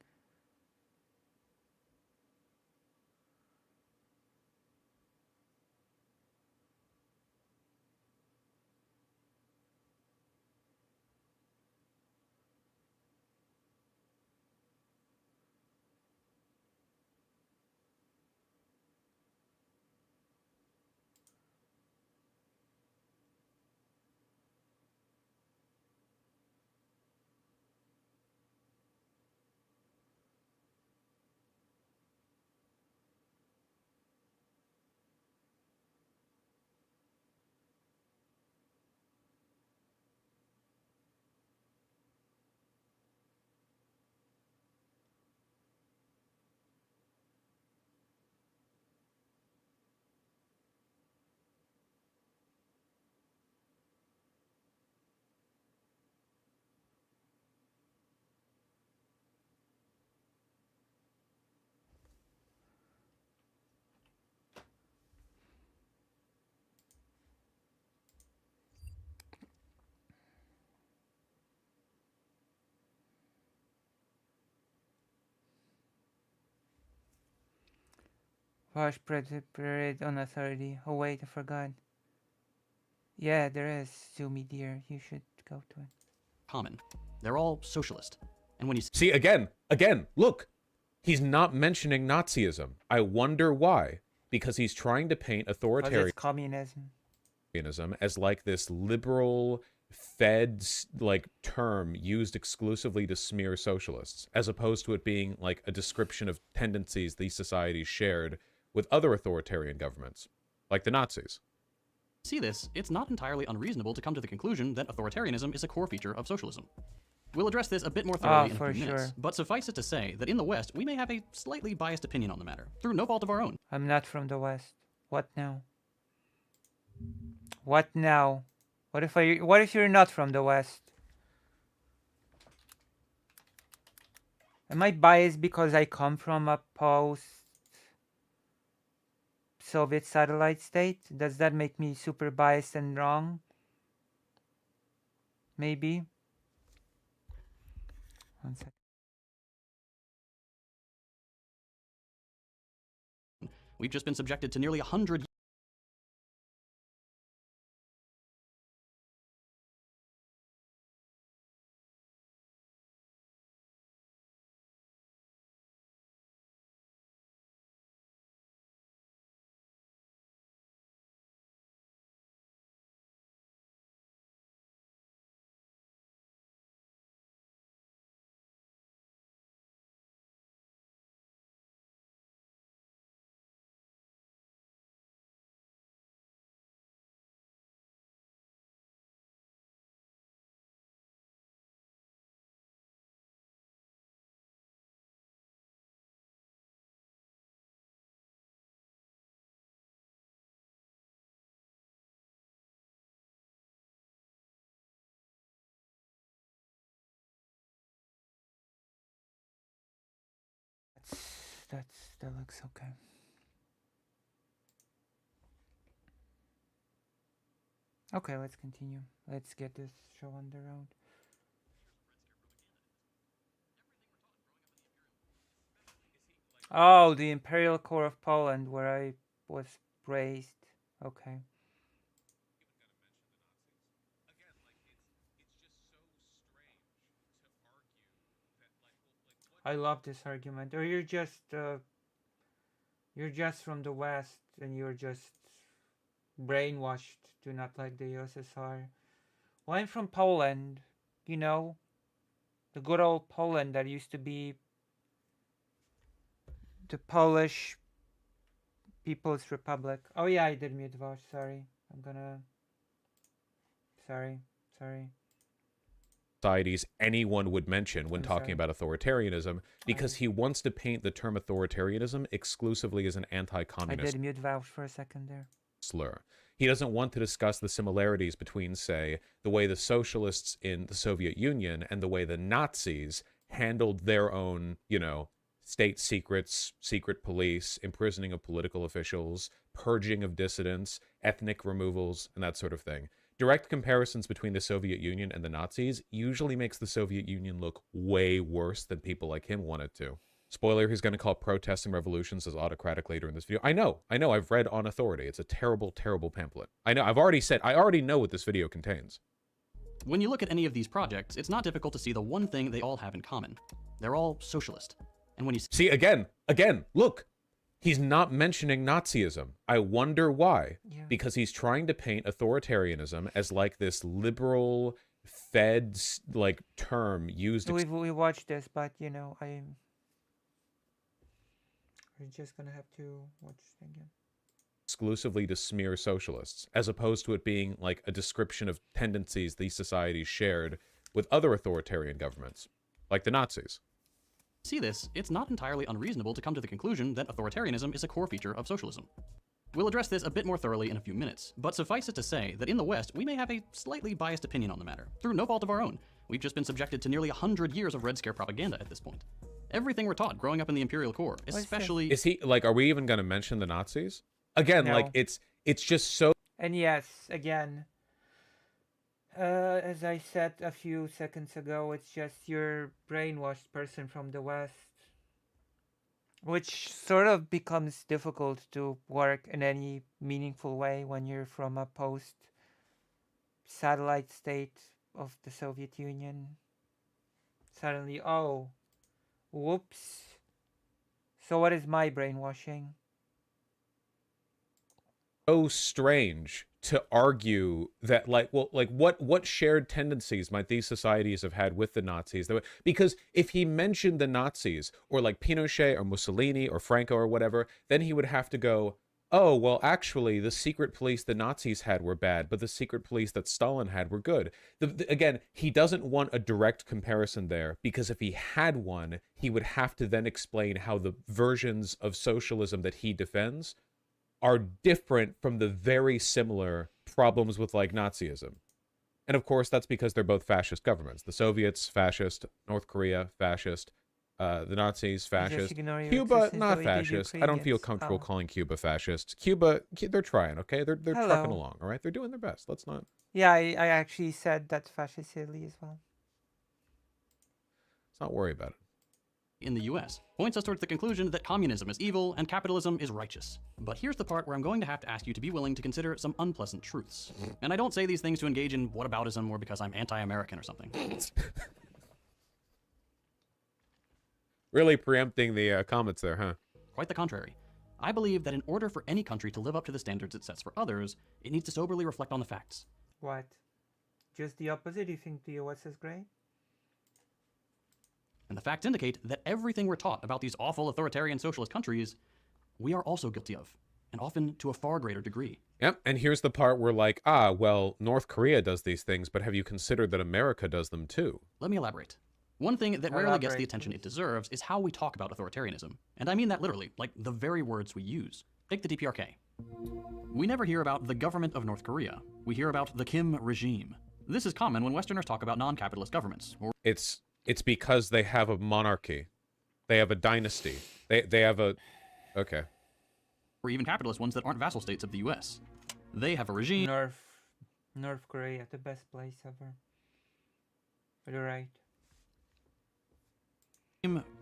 Vaush parade on authority. Oh wait, I forgot. Yeah, there is. Zoomy dear, you should go to it. Common. They're all socialist. And when you See, again, look, he's not mentioning Nazism. I wonder why. Because he's trying to paint Because authoritarianism it's communism. as like this liberal fed like term used exclusively to smear socialists, as opposed to it being like a description of tendencies these societies shared with other authoritarian governments, like the Nazis. see this, it's not entirely unreasonable to come to the conclusion that authoritarianism is a core feature of socialism. We'll address this a bit more thoroughly in a for few minutes, sure. but suffice it to say that in the West, we may have a slightly biased opinion on the matter, through no fault of our own. I'm not from the West. What now? What now? What if you're not from the West? Am I biased because I come from a post-Soviet satellite state? Does that make me super biased and wrong? Maybe. One second. We've just been subjected to nearly 100 That looks okay. Okay, let's continue. Let's get this show on the road. Oh, the Imperial Corps of Poland, where I was raised. Okay. I love this argument. Or you're just from the West and you're just brainwashed to not like the USSR. Well, I'm from Poland, you know, the good old Poland that used to be the Polish People's Republic. Oh yeah, I did mute Vosh. Sorry, Sorry. Societies anyone would mention when I'm talking sorry. about authoritarianism, because he wants to paint the term authoritarianism exclusively as an I anti-communist did mute Vosh for a second there. slur. He doesn't want to discuss the similarities between, say, the way the socialists in the Soviet Union and the way the Nazis handled their own, state secrets, secret police, imprisoning of political officials, purging of dissidents, ethnic removals, and that sort of thing. Direct comparisons between the Soviet Union and the Nazis usually makes the Soviet Union look way worse than people like him want it to. Spoiler, he's going to call protests and revolutions as autocratic later in this video. I know, I've read On Authority. It's a terrible, terrible pamphlet. I know, I already know what this video contains. When you look at any of these projects, it's not difficult to see the one thing they all have in common. They're all socialist. And when you See, again, look, he's not mentioning Nazism. I wonder why. Yeah. Because he's trying to paint authoritarianism as like this liberal, feds like term used. We watched this, but we're just gonna have to watch it again. Exclusively to smear socialists, as opposed to it being like a description of tendencies these societies shared with other authoritarian governments, like the Nazis. see this, it's not entirely unreasonable to come to the conclusion that authoritarianism is a core feature of socialism. We'll address this a bit more thoroughly in a few minutes, but suffice it to say that in the West, we may have a slightly biased opinion on the matter, through no fault of our own. We've just been subjected to nearly 100 years of Red Scare propaganda at this point. Everything we're taught growing up in the Imperial Core, especially... Is he, like, are we even going to mention the Nazis? Again, No. like, it's just so... And yes, again, as I said a few seconds ago, it's just your brainwashed person from the West, which sort of becomes difficult to work in any meaningful way when you're from a post-satellite state of the Soviet Union. Suddenly, oh, whoops. So what is my brainwashing? so strange to argue that, like, well, like what shared tendencies might these societies have had with the Nazis? Because if he mentioned the Nazis or like Pinochet or Mussolini or Franco or whatever, then he would have to go, oh, well, actually, the secret police the Nazis had were bad, but the secret police that Stalin had were good. Again, he doesn't want a direct comparison there, because if he had one, he would have to then explain how the versions of socialism that he defends are different from the very similar problems with, like, Nazism. And of course, that's because they're both fascist governments. The Soviets, fascist. North Korea, fascist. The Nazis, fascist. Cuba, not fascist. I don't feel comfortable calling Cuba fascist. Cuba, they're trying, okay? They're trucking along, all right? They're doing their best. Let's not... Yeah, I actually said that fascistly as well. Let's not worry about it. in the US, points us towards the conclusion that communism is evil and capitalism is righteous. But here's the part where I'm going to have to ask you to be willing to consider some unpleasant truths. And I don't say these things to engage in whataboutism or because I'm anti-American or something. Really preempting the comments there, huh? Quite the contrary. I believe that in order for any country to live up to the standards it sets for others, it needs to soberly reflect on the facts. What? Just the opposite? You think the US is great? And the facts indicate that everything we're taught about these awful authoritarian socialist countries, we are also guilty of, and often to a far greater degree. Yep, and here's the part where, like, well, North Korea does these things, but have you considered that America does them too? Let me elaborate. One thing that rarely gets the attention it deserves is how we talk about authoritarianism. And I mean that literally, like the very words we use. Take the DPRK. We never hear about the government of North Korea. We hear about the Kim regime. This is common when Westerners talk about non-capitalist governments. Or It's because they have a monarchy. They have a dynasty. They have a... Okay. or even capitalist ones that aren't vassal states of the US. They have a regime. North Korea, the best place ever. You're right.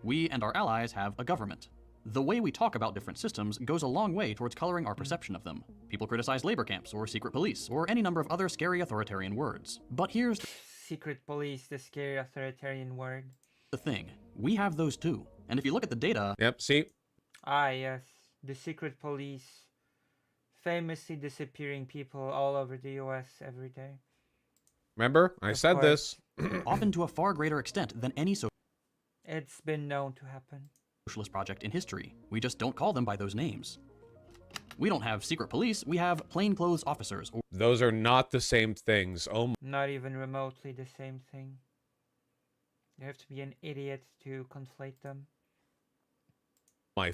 We and our allies have a government. The way we talk about different systems goes a long way towards coloring our perception of them. People criticize labor camps or secret police or any number of other scary authoritarian words. But here's Secret police, the scary authoritarian word. the thing. We have those too. And if you look at the data, Yep, see? Ah, yes. The secret police. Famously disappearing people all over the US every day. Remember? I Of said course. this. often to a far greater extent than any It's been known to happen. socialist project in history. We just don't call them by those names. We don't have secret police, we have plainclothes officers or Those are not the same things. Oh Not even remotely the same thing. You have to be an idiot to conflate them. my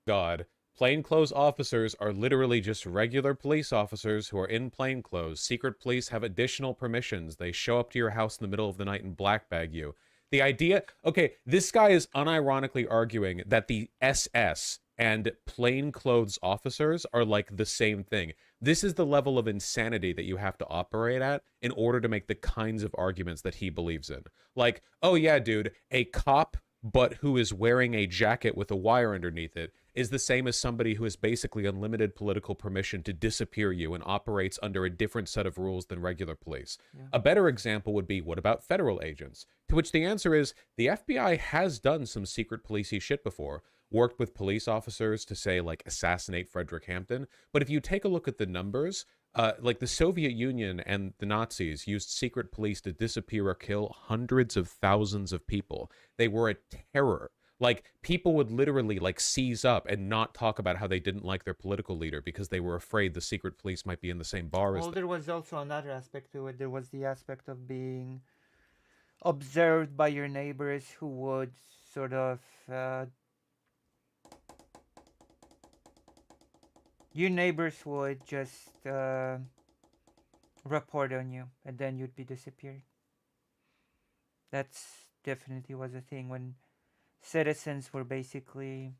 God. Plainclothes officers are literally just regular police officers who are in plainclothes. Secret police have additional permissions. They show up to your house in the middle of the night and black bag you. The idea, okay, this guy is unironically arguing that the SS and plainclothes officers are like the same thing. This is the level of insanity that you have to operate at in order to make the kinds of arguments that he believes in. Like, oh yeah, dude, a cop but who is wearing a jacket with a wire underneath it is the same as somebody who has basically unlimited political permission to disappear you and operates under a different set of rules than regular police. Yeah. A better example would be, what about federal agents? To which the answer is, the FBI has done some secret policey shit before, worked with police officers to, say, like, assassinate Frederick Hampton. But if you take a look at the numbers, like the Soviet Union and the Nazis used secret police to disappear or kill hundreds of thousands of people. They were a terror. Like, people would literally, like, seize up and not talk about how they didn't like their political leader because they were afraid the secret police might be in the same bar as Well, them. there was also another aspect to it. There was the aspect of being observed by your neighbors who would sort of your neighbors would just report on you, and then you'd be disappeared. That's definitely was a thing when citizens were basically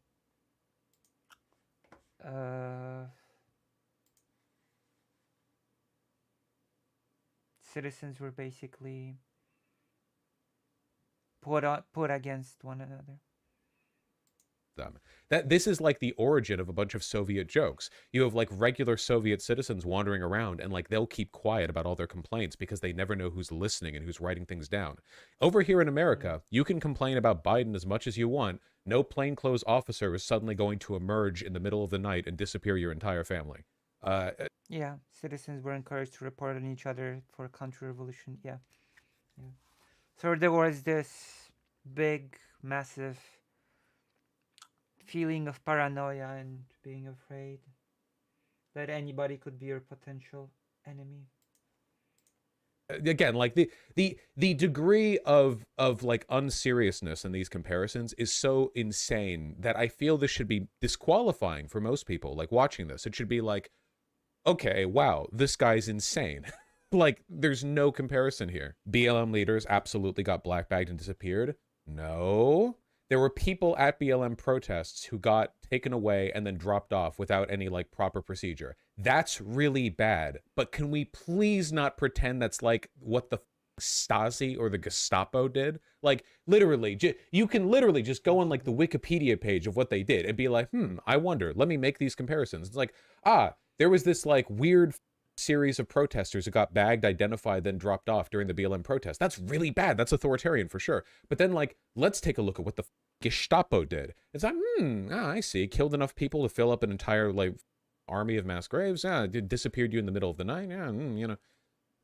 put against one another. Them. That this is like the origin of a bunch of Soviet jokes. You have like regular Soviet citizens wandering around and like they'll keep quiet about all their complaints because they never know who's listening and who's writing things down. Over here in America, you can complain about Biden as much as you want. No plainclothes officer is suddenly going to emerge in the middle of the night and disappear your entire family. Yeah, citizens were encouraged to report on each other for counter-revolution. Yeah. So there was this big, massive feeling of paranoia and being afraid that anybody could be your potential enemy. Again, like the degree of like unseriousness in these comparisons is so insane that I feel this should be disqualifying for most people. Like watching this, it should be like, okay, wow, this guy's insane. Like, there's no comparison here. BLM leaders absolutely got blackbagged and disappeared. No. There were people at BLM protests who got taken away and then dropped off without any like proper procedure. That's really bad. But can we please not pretend that's like what the Stasi or the Gestapo did? Like, literally, you can literally just go on like the Wikipedia page of what they did and be like, I wonder, let me make these comparisons. It's like, there was this like weird series of protesters who got bagged, identified, then dropped off during the BLM protest. That's really bad. That's authoritarian for sure. But then like, let's take a look at what the Gestapo did. It's like, I see. Killed enough people to fill up an entire like army of mass graves. Disappeared you in the middle of the night.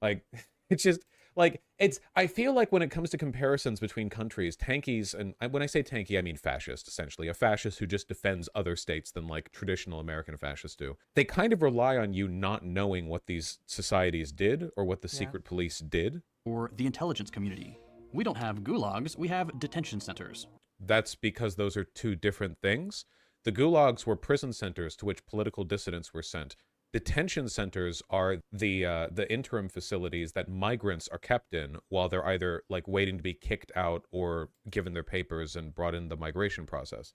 Like it's just like I feel like when it comes to comparisons between countries, tankies, and when I say tanky, I mean fascist, essentially. A fascist who just defends other states than like traditional American fascists do. They kind of rely on you not knowing what these societies did or what the secret police did. Or the intelligence community. We don't have gulags, we have detention centers. That's because those are two different things. The gulags were prison centers to which political dissidents were sent. Detention centers are the interim facilities that migrants are kept in while they're either like waiting to be kicked out or given their papers and brought in the migration process.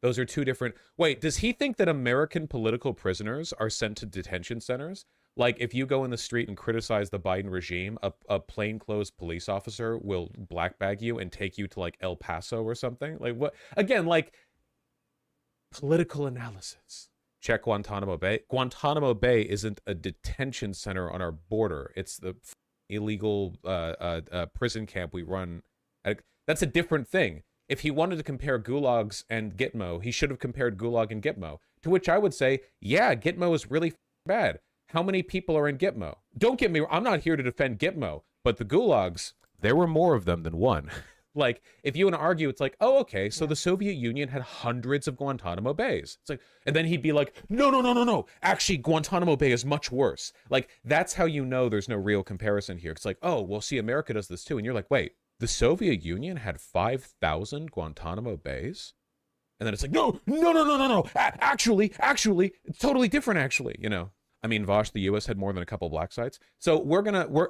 Those are two different. Wait, does he think that American political prisoners are sent to detention centers? Like, if you go in the street and criticize the Biden regime, a plainclothes police officer will blackbag you and take you to, like, El Paso or something? Like, what? Again, like, political analysis. Check Guantanamo Bay. Guantanamo Bay isn't a detention center on our border. It's the illegal prison camp we run. That's a different thing. If he wanted to compare gulags and Gitmo, he should have compared Gulag and Gitmo. To which I would say, yeah, Gitmo is really bad. How many people are in Gitmo? Don't get me wrong, I'm not here to defend Gitmo, but the gulags, there were more of them than one. Like, if you want to argue, it's like, oh, okay, so the Soviet Union had hundreds of Guantanamo Bays. It's like, and then he'd be like, no. Actually, Guantanamo Bay is much worse. Like, that's how you know there's no real comparison here. It's like, oh, well, see, America does this too. And you're like, wait, the Soviet Union had 5,000 Guantanamo Bays? And then it's like, no, actually, it's totally different, actually, you know. I mean, Vosh, the U.S. had more than a couple black sites. So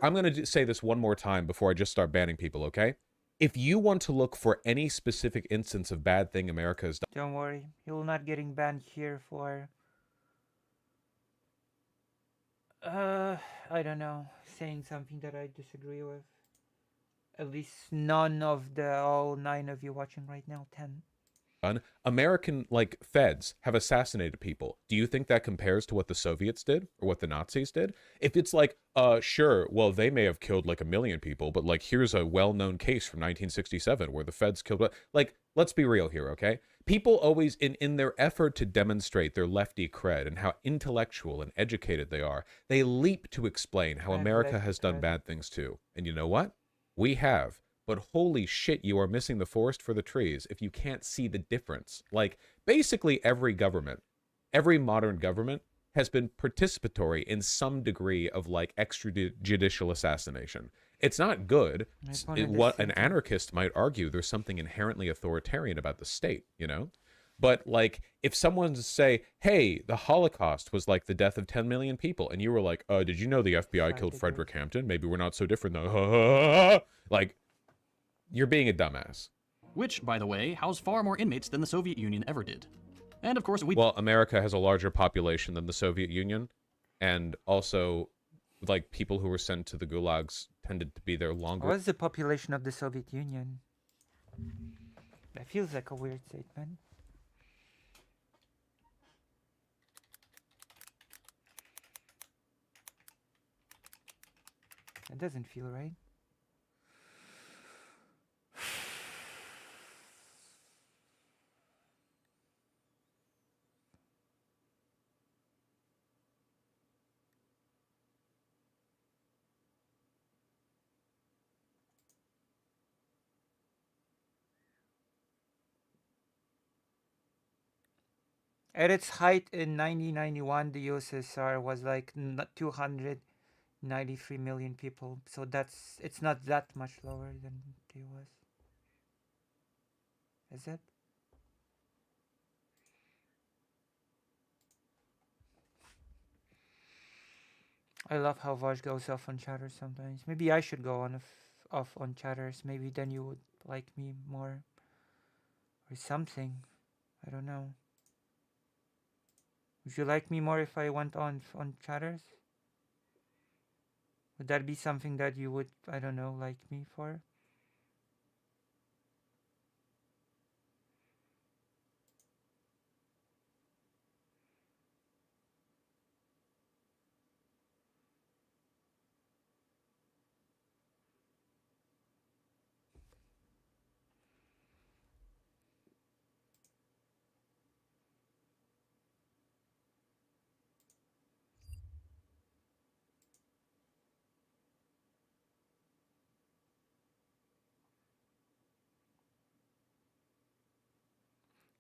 I'm gonna say this one more time before I just start banning people, okay? If you want to look for any specific instance of bad thing America has done, Don't worry, you're not getting banned here for I don't know, saying something that I disagree with. At least none of the all 9 of you watching right now, 10. American like feds have assassinated people. Do you think that compares to what the Soviets did or what the Nazis did? If it's like, sure, well, they may have killed like 1 million people, but like here's a well-known case from 1967 where the feds killed, like, let's be real here, okay? People always in their effort to demonstrate their lefty cred and how intellectual and educated they are, they leap to explain how I have America lefty has done cred. bad things too. And you know what? We have. But holy shit, you are missing the forest for the trees if you can't see the difference. Like, basically every government, every modern government has been participatory in some degree of like extrajudicial assassination. It's not good. My opponent is What an thinking. anarchist might argue, there's something inherently authoritarian about the state, you know? But like, if someone say, hey, the Holocaust was like the death of 10 million people, and you were like, did you know the FBI Sorry killed to do Frederick Hampton? Maybe we're not so different though. Like, you're being a dumbass. Which, by the way, housed far more inmates than the Soviet Union ever did. And of course, Well, America has a larger population than the Soviet Union, and also, like, people who were sent to the gulags tended to be there longer. What's the population of the Soviet Union? That feels like a weird statement. That doesn't feel right. At its height in 1991, the USSR was like 293 million people. So it's not that much lower than the US. Is it? I love how Vaj goes off on chatters sometimes. Maybe I should go off on chatters. Maybe then you would like me more. Or something. I don't know. Would you like me more if I went on chatters? Would that be something that you would, I don't know, like me for?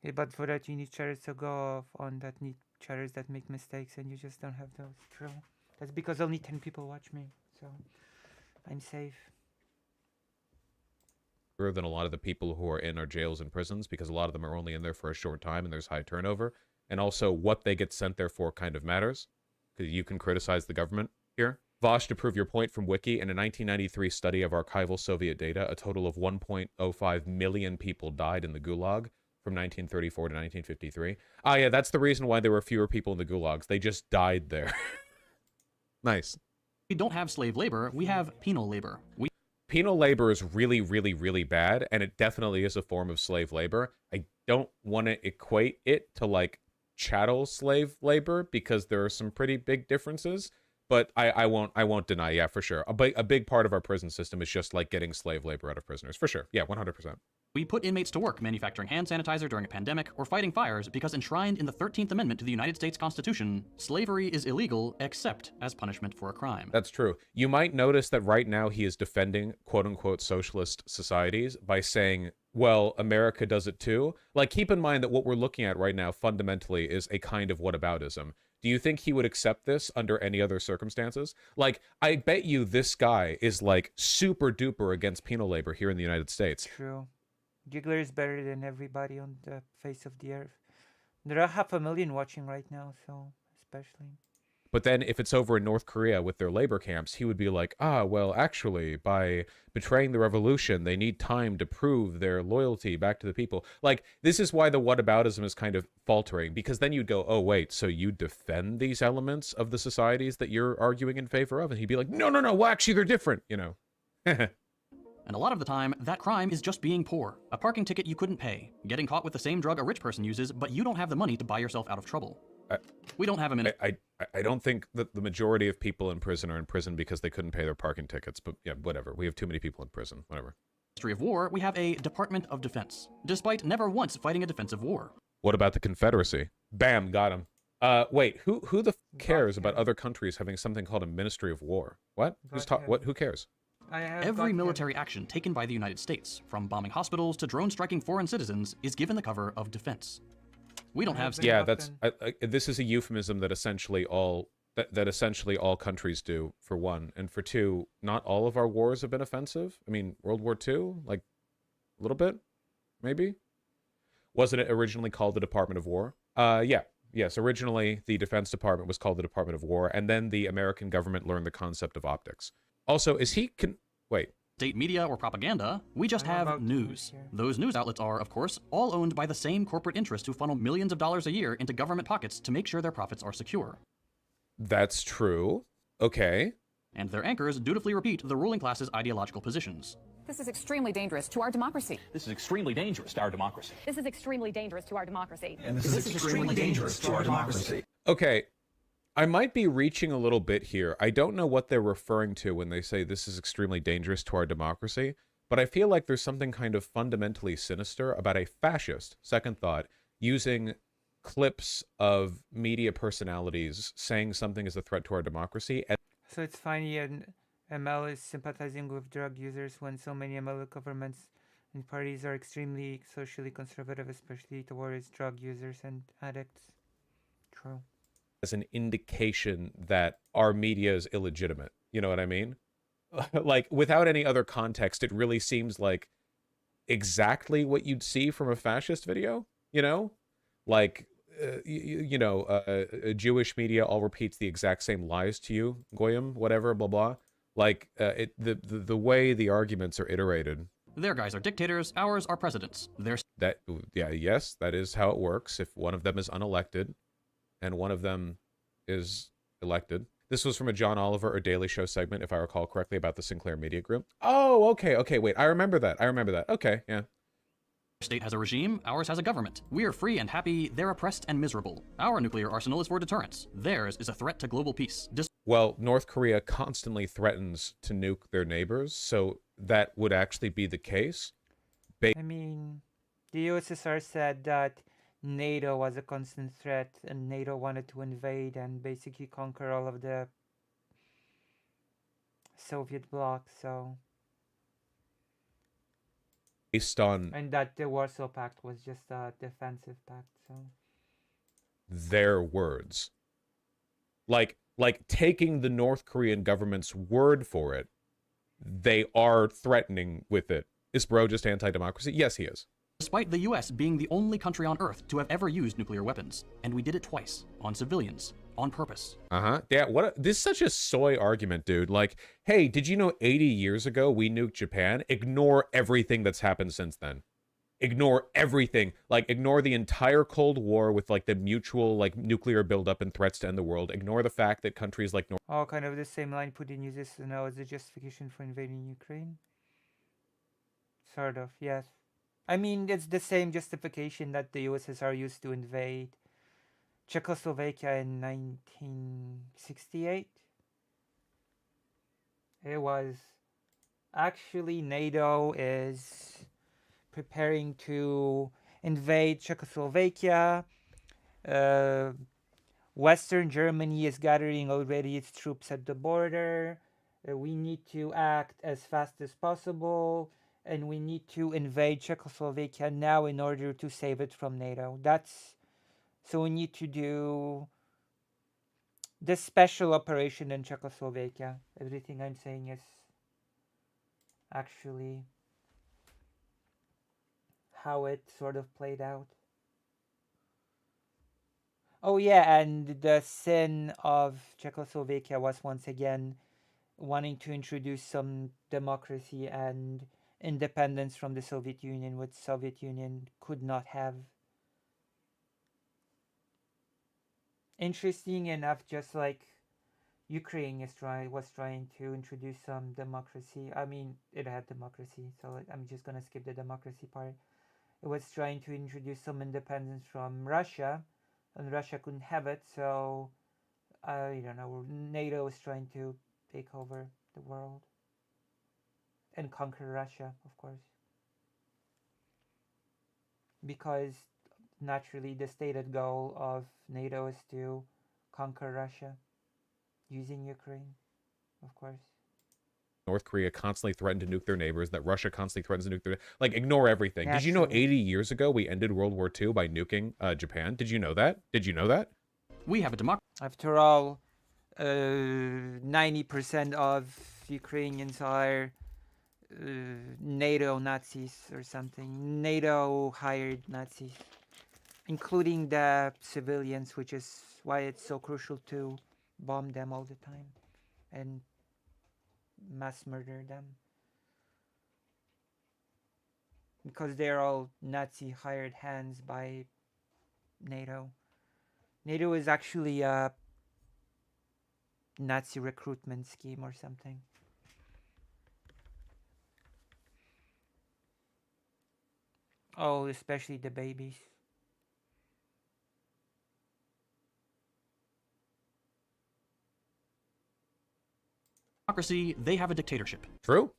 Yeah, but for that you need chatters to go off on that need chatters that make mistakes and you just don't have those. True. That's because only 10 people watch me. So I'm safe. Than a lot of the people who are in our jails and prisons, because a lot of them are only in there for a short time and there's high turnover. And also what they get sent there for kind of matters, because you can criticize the government here. Vosh, to prove your point from Wiki, in a 1993 study of archival Soviet data, a total of 1.05 million people died in the Gulag from 1934 to 1953. Ah, yeah, that's the reason why there were fewer people in the gulags. They just died there. Nice. we don't have slave labor, we have penal labor. Penal labor is really, really, really bad, and it definitely is a form of slave labor. I don't want to equate it to, like, chattel slave labor, because there are some pretty big differences, but I won't deny, yeah, for sure. A big part of our prison system is just, like, getting slave labor out of prisoners, for sure. Yeah, 100%. We put inmates to work manufacturing hand sanitizer during a pandemic or fighting fires because enshrined in the 13th Amendment to the United States Constitution, slavery is illegal except as punishment for a crime. That's true. You might notice that right now he is defending quote-unquote socialist societies by saying, well, America does it too. Like, keep in mind that what we're looking at right now fundamentally is a kind of whataboutism. Do you think he would accept this under any other circumstances? Like, I bet you this guy is, like, super duper against penal labor here in the United States. True. Giggler is better than everybody on the face of the earth. There are 500,000 watching right now, so especially. But then if it's over in North Korea with their labor camps, he would be like, well, actually, by betraying the revolution, they need time to prove their loyalty back to the people. Like, this is why the whataboutism is kind of faltering, because then you'd go, oh, wait, so you defend these elements of the societies that you're arguing in favor of? And he'd be like, no, well, actually, they're different, you know. And a lot of the time, that crime is just being poor. A parking ticket you couldn't pay, getting caught with the same drug a rich person uses, but you don't have the money to buy yourself out of trouble. We don't have a minute. I don't think that the majority of people in prison are in prison because they couldn't pay their parking tickets, but yeah, whatever. We have too many people in prison, whatever. History of war, we have a Department of Defense, despite never once fighting a defensive war. What about the Confederacy? Bam, got him. Wait, who the cares about other countries having something called a Ministry of War? What? Who cares? Every military action taken by the United States, from bombing hospitals to drone striking foreign citizens, is given the cover of defense. We don't have... Yeah, that's this is a euphemism that essentially all countries do, for one, and for two, not all of our wars have been offensive. I mean, World War II, like a little bit, maybe. Wasn't it originally called the Department of War? Yes. Originally, the Defense Department was called the Department of War, and then the American government learned the concept of optics. Also, wait. State media or propaganda, we just have news. Those news outlets are, of course, all owned by the same corporate interests who funnel millions of dollars a year into government pockets to make sure their profits are secure. That's true. Okay. And their anchors dutifully repeat the ruling class's ideological positions. This is extremely dangerous to our democracy. This is extremely dangerous to our democracy. This is extremely dangerous to our democracy. And this is extremely dangerous to our democracy. Okay. I might be reaching a little bit here. I don't know what they're referring to when they say this is extremely dangerous to our democracy, but I feel like there's something kind of fundamentally sinister about a fascist, second thought, using clips of media personalities saying something is a threat to our democracy. So it's funny, and ML is sympathizing with drug users when so many ML governments and parties are extremely socially conservative, especially towards drug users and addicts. True. As an indication that our media is illegitimate. You know what I mean? Like, without any other context, it really seems like exactly what you'd see from a fascist video, you know? Like, Jewish media all repeats the exact same lies to you, goyim, whatever, blah, blah. Like, the way the arguments are iterated. Their guys are dictators, ours are presidents. Yes, that is how it works. If one of them is unelected, and one of them is elected. This was from a John Oliver or Daily Show segment, if I recall correctly, about the Sinclair Media Group. Oh, okay, wait, I remember that. Okay, yeah. State has a regime, ours has a government. We are free and happy, they're oppressed and miserable. Our nuclear arsenal is for deterrence. Theirs is a threat to global peace. Well, North Korea constantly threatens to nuke their neighbors, so that would actually be the case. I mean, the USSR said that NATO was a constant threat, and NATO wanted to invade and basically conquer all of the Soviet bloc, so... Based on... And that the Warsaw Pact was just a defensive pact, so... Their words. Like taking the North Korean government's word for it, they are threatening with it. Is bro just anti-democracy? Yes, he is. Despite the US being the only country on Earth to have ever used nuclear weapons. And we did it twice, on civilians, on purpose. Yeah, this is such a soy argument, dude. Like, hey, did you know 80 years ago we nuked Japan? Ignore everything that's happened since then. Ignore everything. Like, ignore the entire Cold War with, like, the mutual, like, nuclear buildup and threats to end the world. Ignore the fact that countries like North... Oh, kind of the same line Putin uses now as a justification for invading Ukraine? Sort of, yes. I mean, it's the same justification that the USSR used to invade Czechoslovakia in 1968. It was actually NATO is preparing to invade Czechoslovakia. Western Germany is gathering already its troops at the border. We need to act as fast as possible. And we need to invade Czechoslovakia now in order to save it from NATO. So we need to do this special operation in Czechoslovakia. Everything I'm saying is actually how it sort of played out. Oh yeah, and the sin of Czechoslovakia was once again wanting to introduce some democracy and independence from the Soviet Union, which Soviet Union could not have. Interesting enough, just like Ukraine was trying to introduce some democracy. I mean, it had democracy, so I'm just gonna skip the democracy part. It was trying to introduce some independence from Russia, and Russia couldn't have it, so I don't know. NATO was trying to take over the world and conquer Russia, of course, because naturally the stated goal of NATO is to conquer Russia using Ukraine, of course. North Korea constantly threatened to nuke their neighbors, that Russia constantly threatens to nuke their... Like, ignore everything. Did you know Naturally. 80 years ago we ended World War II by nuking Japan? Did you know that? Did you know that? We have a democracy. After all, 90% of Ukrainians are NATO Nazis or something. NATO hired Nazis, including the civilians, which is why it's so crucial to bomb them all the time and mass murder them. Because they're all Nazi hired hands by NATO. NATO is actually a Nazi recruitment scheme or something. Oh, especially the babies. They have a dictatorship. True.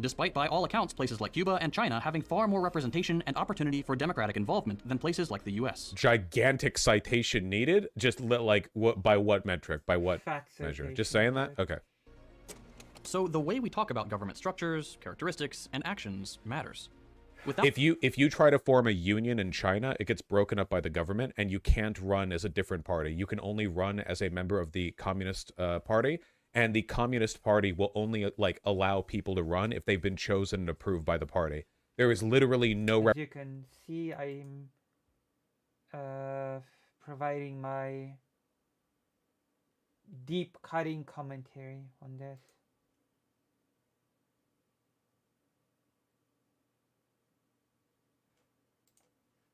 Despite, by all accounts, places like Cuba and China having far more representation and opportunity for democratic involvement than places like the US. Gigantic citation needed. Just like what? By what metric? By what Fact measure? citation, Just saying that? right. Okay. So the way we talk about government structures, characteristics, and actions matters. Without If you try to form a union in China, it gets broken up by the government, and you can't run as a different party. You can only run as a member of the Communist Party, and the Communist Party will only like allow people to run if they've been chosen and approved by the party. There is literally no As you can see, I'm providing my deep cutting commentary on this.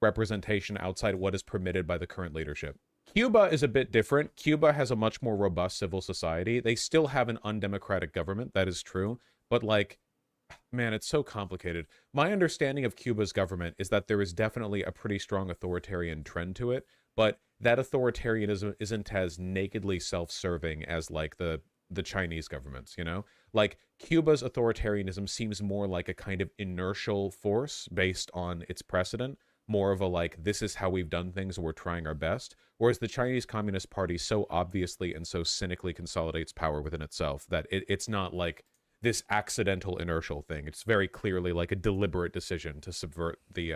representation outside what is permitted by the current leadership. Cuba is a bit different. Cuba has a much more robust civil society. They still have an undemocratic government, that is true, but like, man, it's so complicated. My understanding of Cuba's government is that there is definitely a pretty strong authoritarian trend to it, but that authoritarianism isn't as nakedly self-serving as like the Chinese governments, you know? Like, Cuba's authoritarianism seems more like a kind of inertial force based on its precedent, more of a like, this is how we've done things and we're trying our best, whereas the Chinese Communist Party so obviously and so cynically consolidates power within itself that it's not like this accidental inertial thing. It's very clearly like a deliberate decision to subvert the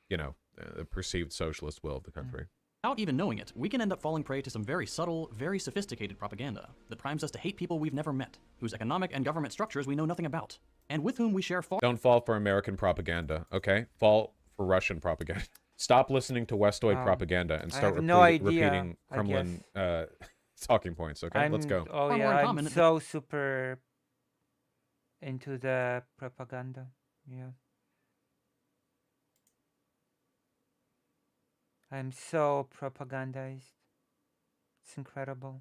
the perceived socialist will of the country. Without even knowing it, we can end up falling prey to some very subtle, very sophisticated propaganda that primes us to hate people we've never met, whose economic and government structures we know nothing about, and with whom we share far... Don't fall for American propaganda, okay? Fall for Russian propaganda. Stop listening to Westoid propaganda and start have no idea, repeating Kremlin talking points, okay? Let's go. Oh Far more yeah, in I'm common- so super into the propaganda. Yeah. I'm so propagandized. It's incredible.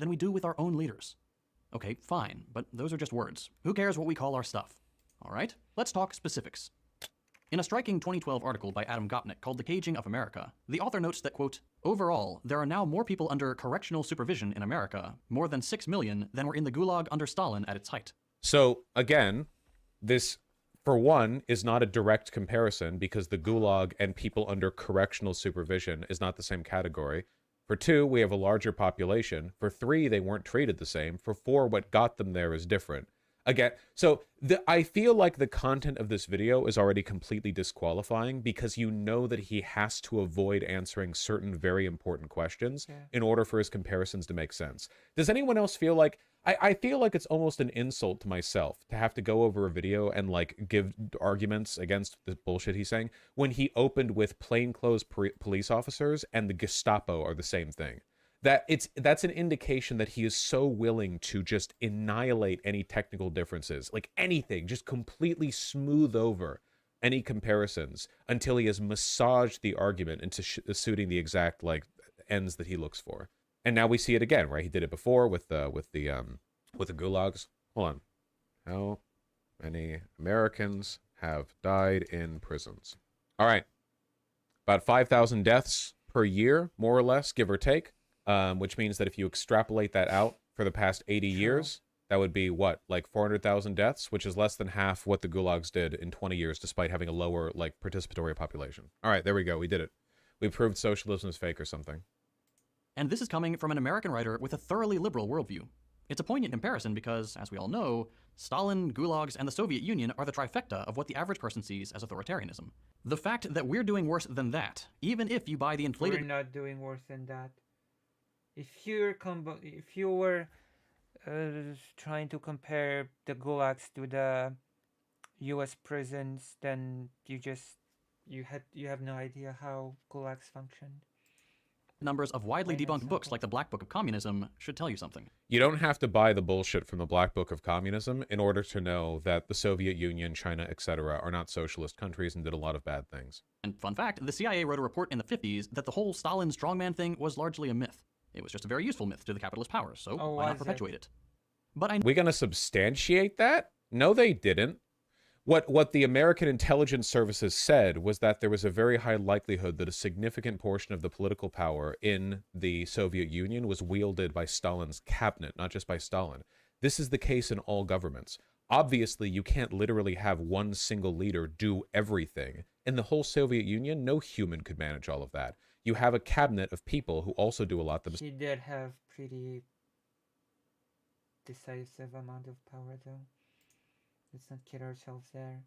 than we do with our own leaders. Okay, fine, but those are just words. Who cares what we call our stuff? All right, let's talk specifics. In a striking 2012 article by Adam Gopnik called The Caging of America, the author notes that, quote, overall, there are now more people under correctional supervision in America, more than 6 million, than were in the Gulag under Stalin at its height. So, again, this, for one, is not a direct comparison because the Gulag and people under correctional supervision is not the same category. For two, we have a larger population. For three, they weren't treated the same. For four, what got them there is different. Again, so I feel like the content of this video is already completely disqualifying because you know that he has to avoid answering certain very important questions in order for his comparisons to make sense. Does anyone else feel like... I feel like it's almost an insult to myself to have to go over a video and like give arguments against the bullshit he's saying when he opened with plainclothes police officers and the Gestapo are the same thing. That's an indication that he is so willing to just annihilate any technical differences, like anything, just completely smooth over any comparisons until he has massaged the argument into suiting the exact like ends that he looks for. And now we see it again, right? He did it before with the gulags. Hold on. How many Americans have died in prisons? All right. About 5,000 deaths per year, more or less, give or take. Which means that if you extrapolate that out for the past 80 years, that would be what, like 400,000 deaths, which is less than half what the gulags did in 20 years, despite having a lower like participatory population. All right, there we go. We did it. We proved socialism is fake or something. And this is coming from an American writer with a thoroughly liberal worldview. It's a poignant comparison because, as we all know, Stalin, gulags, and the Soviet Union are the trifecta of what the average person sees as authoritarianism. The fact that we're doing worse than that, even if you buy the inflated... We're not doing worse than that. If you were trying to compare the gulags to the U.S. prisons, then you have no idea how gulags functioned. Numbers of widely debunked books like the Black Book of Communism should tell you something. You don't have to buy the bullshit from the Black Book of Communism in order to know that the Soviet Union, China, etc. are not socialist countries and did a lot of bad things. And fun fact, the CIA wrote a report in the 50s that the whole Stalin strongman thing was largely a myth. It was just a very useful myth to the capitalist powers, so why not perpetuate it? But We're gonna substantiate that? No, they didn't. What the American intelligence services said was that there was a very high likelihood that a significant portion of the political power in the Soviet Union was wielded by Stalin's cabinet, not just by Stalin. This is the case in all governments. Obviously, you can't literally have one single leader do everything. In the whole Soviet Union, no human could manage all of that. You have a cabinet of people who also do a lot themselves. He did have pretty decisive amount of power, though. Let's not kid ourselves there.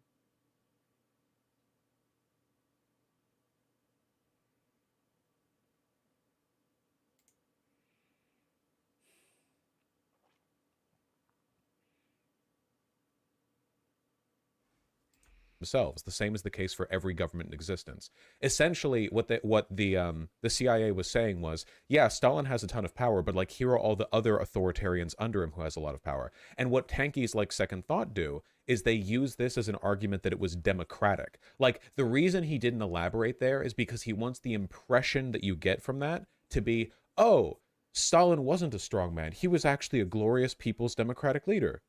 Themselves. The same is the case for every government in existence. Essentially, what the CIA was saying was, yeah, Stalin has a ton of power, but like here are all the other authoritarians under him who has a lot of power. And what tankies like Second Thought do is they use this as an argument that it was democratic. Like the reason he didn't elaborate there is because he wants the impression that you get from that to be, oh, Stalin wasn't a strongman. He was actually a glorious people's democratic leader.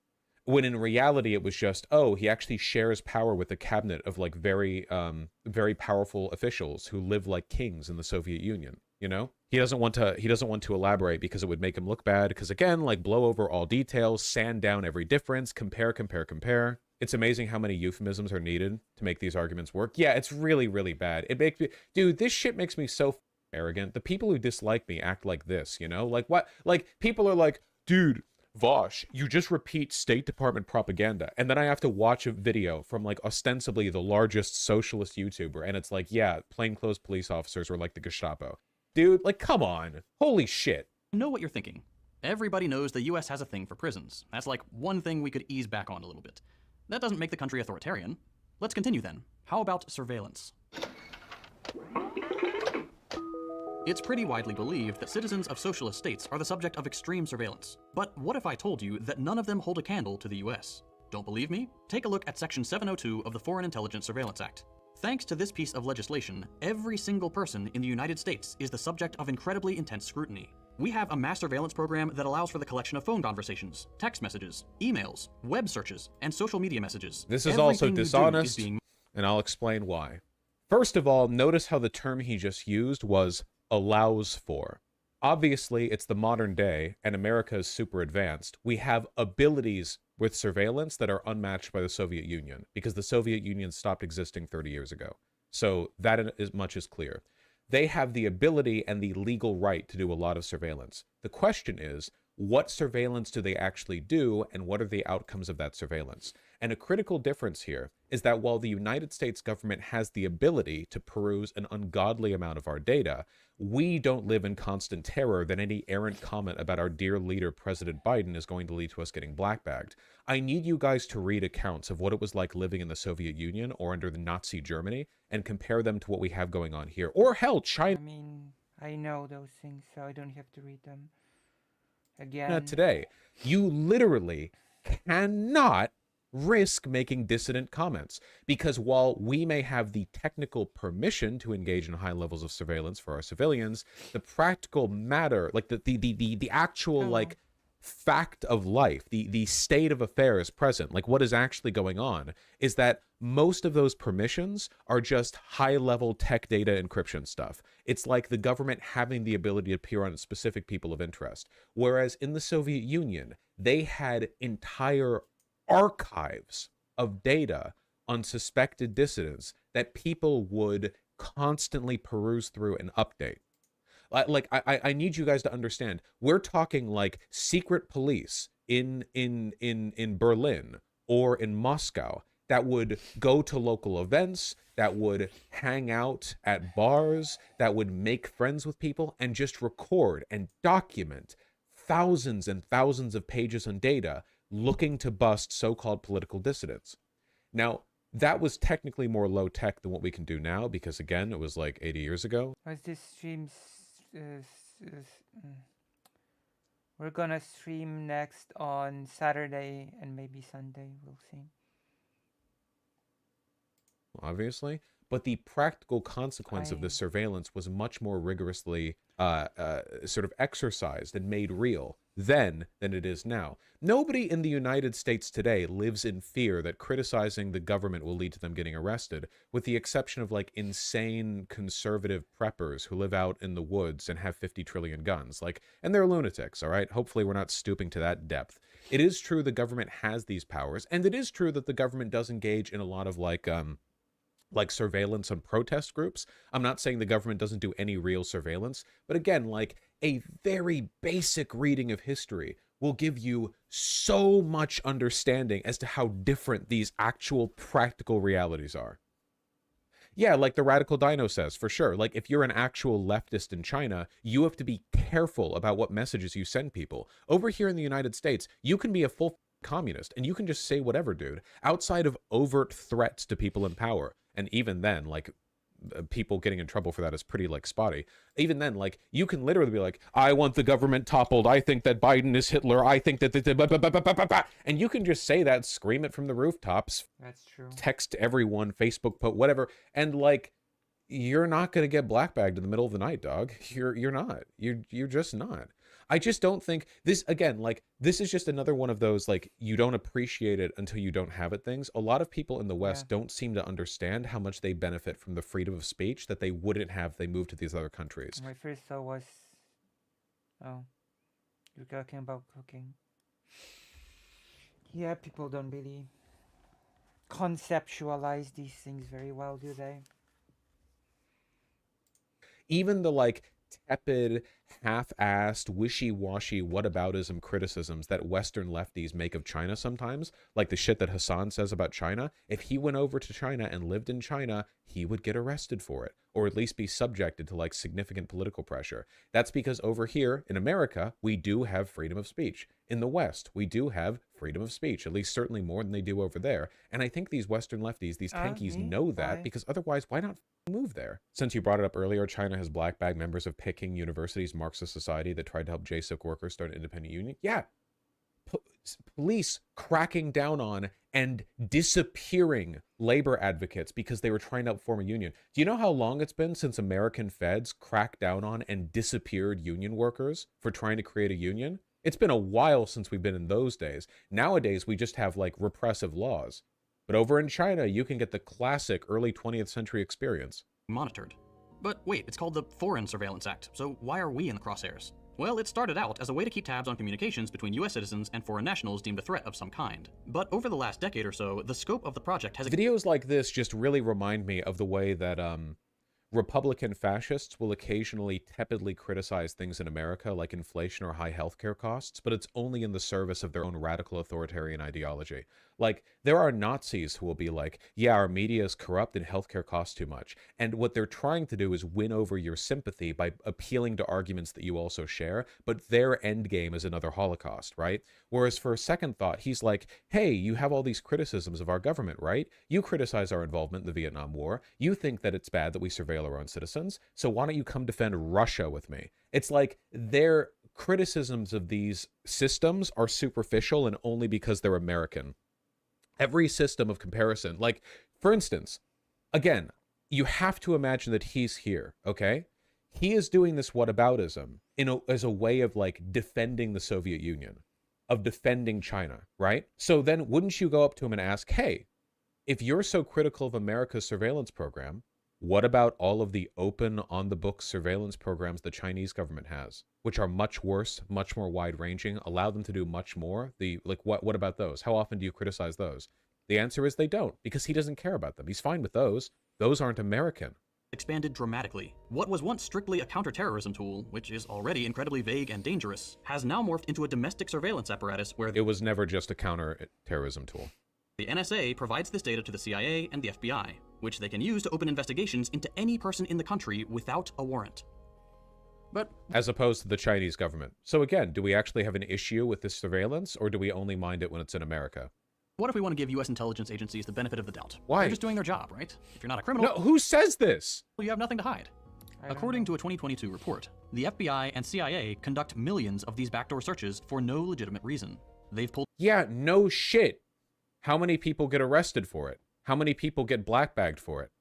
When in reality, it was just, oh, he actually shares power with a cabinet of like very powerful officials who live like kings in the Soviet Union. You know, he doesn't want to elaborate because it would make him look bad. Because again, like blow over all details, sand down every difference, compare. It's amazing how many euphemisms are needed to make these arguments work. Yeah, it's really, really bad. It makes me, dude, this shit makes me so arrogant. The people who dislike me act like this, you know, like what? Like people are like, dude, Vosh, you just repeat State Department propaganda. And then I have to watch a video from like ostensibly the largest socialist YouTuber. And it's like, yeah, plainclothes police officers are like the Gestapo. Dude, like, come on. Holy shit. I know what you're thinking. Everybody knows the US has a thing for prisons. That's like one thing we could ease back on a little bit. That doesn't make the country authoritarian. Let's continue then. How about surveillance? It's pretty widely believed that citizens of socialist states are the subject of extreme surveillance. But what if I told you that none of them hold a candle to the US? Don't believe me? Take a look at Section 702 of the Foreign Intelligence Surveillance Act. Thanks to this piece of legislation, every single person in the United States is the subject of incredibly intense scrutiny. We have a mass surveillance program that allows for the collection of phone conversations, text messages, emails, web searches, and social media messages. This is also dishonest. and I'll explain why. First of all, notice how the term he just used was allows for. Obviously, it's the modern day, and America is super advanced. We have abilities with surveillance that are unmatched by the Soviet Union, because the Soviet Union stopped existing 30 years ago. So that is much is clear. They have the ability and the legal right to do a lot of surveillance. The question is, what surveillance do they actually do, and what are the outcomes of that surveillance? And a critical difference here is that while the United States government has the ability to peruse an ungodly amount of our data, we don't live in constant terror that any errant comment about our dear leader, President Biden, is going to lead to us getting blackbagged. I need you guys to read accounts of what it was like living in the Soviet Union or under the Nazi Germany and compare them to what we have going on here. Or hell, China I mean, I know those things, so I don't have to read them again. today. You literally cannot risk making dissident comments, because while we may have the technical permission to engage in high levels of surveillance for our civilians, the practical matter, like the actual like fact of life, the state of affairs present, like what is actually going on, is that most of those permissions are just high level tech data encryption stuff. It's like the government having the ability to peer on specific people of interest. Whereas in the Soviet Union, they had entire archives of data on suspected dissidents that people would constantly peruse through and update. Like I need you guys to understand, we're talking like secret police in Berlin or in Moscow that would go to local events, that would hang out at bars, that would make friends with people and just record and document thousands and thousands of pages on data looking to bust so-called political dissidents. Now, that was technically more low-tech than what we can do now, because again, it was like 80 years ago. Was this stream? We're gonna stream next on Saturday and maybe Sunday. We'll see. Obviously, but the practical consequence of this surveillance was much more rigorously sort of exercised and made real then than it is now. Nobody in the United States today lives in fear that criticizing the government will lead to them getting arrested, with the exception of like insane conservative preppers who live out in the woods and have 50 trillion guns. Like, and they're lunatics, all right? Hopefully we're not stooping to that depth. It is true the government has these powers, and it is true that the government does engage in a lot of like surveillance on protest groups. I'm not saying the government doesn't do any real surveillance, but again, like a very basic reading of history will give you so much understanding as to how different these actual practical realities are. Yeah, like the Radical Dino says, for sure. Like, if you're an actual leftist in China, you have to be careful about what messages you send people. Over here in the United States, you can be a full communist, and you can just say whatever, dude, outside of overt threats to people in power. And even then, like, people getting in trouble for that is pretty, like, spotty. Even then, like, you can literally be like, I want the government toppled. I think that Biden is Hitler. I think that... And you can just say that, scream it from the rooftops. That's true. Text everyone, Facebook post, whatever. And, like, you're not going to get blackbagged in the middle of the night, dog. You're not. You're just not. I just don't think this, again, like, this is just another one of those, like, you don't appreciate it until you don't have it things. A lot of people in the West don't seem to understand how much they benefit from the freedom of speech that they wouldn't have if they moved to these other countries. My first thought was, oh, you're talking about cooking. Yeah, people don't really conceptualize these things very well, do they? Even the, like, tepid, half-assed, wishy-washy whataboutism criticisms that Western lefties make of China sometimes, like the shit that Hassan says about China, if he went over to China and lived in China, he would get arrested for it, or at least be subjected to, like, significant political pressure. That's because over here in America, we do have freedom of speech. In the West, we do have freedom of speech, at least certainly more than they do over there. And I think these Western lefties, these tankies, know that, because otherwise, why not move there? Since you brought it up earlier, China has black bag members of Peking University's Marxist Society that tried to help JSIC workers start an independent union. Yeah. Police cracking down on and disappearing labor advocates because they were trying to form a union. Do you know how long it's been since American feds cracked down on and disappeared union workers for trying to create a union? It's been a while since we've been in those days. Nowadays, we just have, like, repressive laws. But over in China, you can get the classic early 20th century experience. monitored. But wait, it's called the Foreign Surveillance Act, so why are we in the crosshairs? Well, it started out as a way to keep tabs on communications between US citizens and foreign nationals deemed a threat of some kind. But over the last decade or so, the scope of the project has... Videos like this just really remind me of the way that Republican fascists will occasionally tepidly criticize things in America like inflation or high healthcare costs, but it's only in the service of their own radical authoritarian ideology. Like, there are Nazis who will be like, yeah, our media is corrupt and healthcare costs too much. And what they're trying to do is win over your sympathy by appealing to arguments that you also share, but their end game is another Holocaust, right? Whereas for a second thought, he's like, hey, you have all these criticisms of our government, right? You criticize our involvement in the Vietnam War. You think that it's bad that we surveil our own citizens. So why don't you come defend Russia with me? It's like their criticisms of these systems are superficial and only because they're American. Every system of comparison, like, for instance, again, you have to imagine that he's here, okay? He is doing this whataboutism as a way of, like, defending the Soviet Union, of defending China, right? So then wouldn't you go up to him and ask, hey, if you're so critical of America's surveillance program, what about all of the open, on-the-books surveillance programs the Chinese government has, which are much worse, much more wide-ranging, allow them to do much more? What about those? How often do you criticize those? The answer is they don't, because he doesn't care about them. He's fine with those. Those aren't American. expanded dramatically. What was once strictly a counterterrorism tool, which is already incredibly vague and dangerous, has now morphed into a domestic surveillance apparatus where It was never just a counter-terrorism tool. the NSA provides this data to the CIA and the FBI, which they can use to open investigations into any person in the country without a warrant. But As opposed to the Chinese government. So again, do we actually have an issue with this surveillance, or do we only mind it when it's in America? what if we want to give US intelligence agencies the benefit of the doubt? Why? They're just doing their job, right? If you're not a criminal, No, who says this? you have nothing to hide. According to a 2022 report, the FBI and CIA conduct millions of these backdoor searches for no legitimate reason. They've pulled Yeah, no shit. How many people get arrested for it? How many people get blackbagged for it?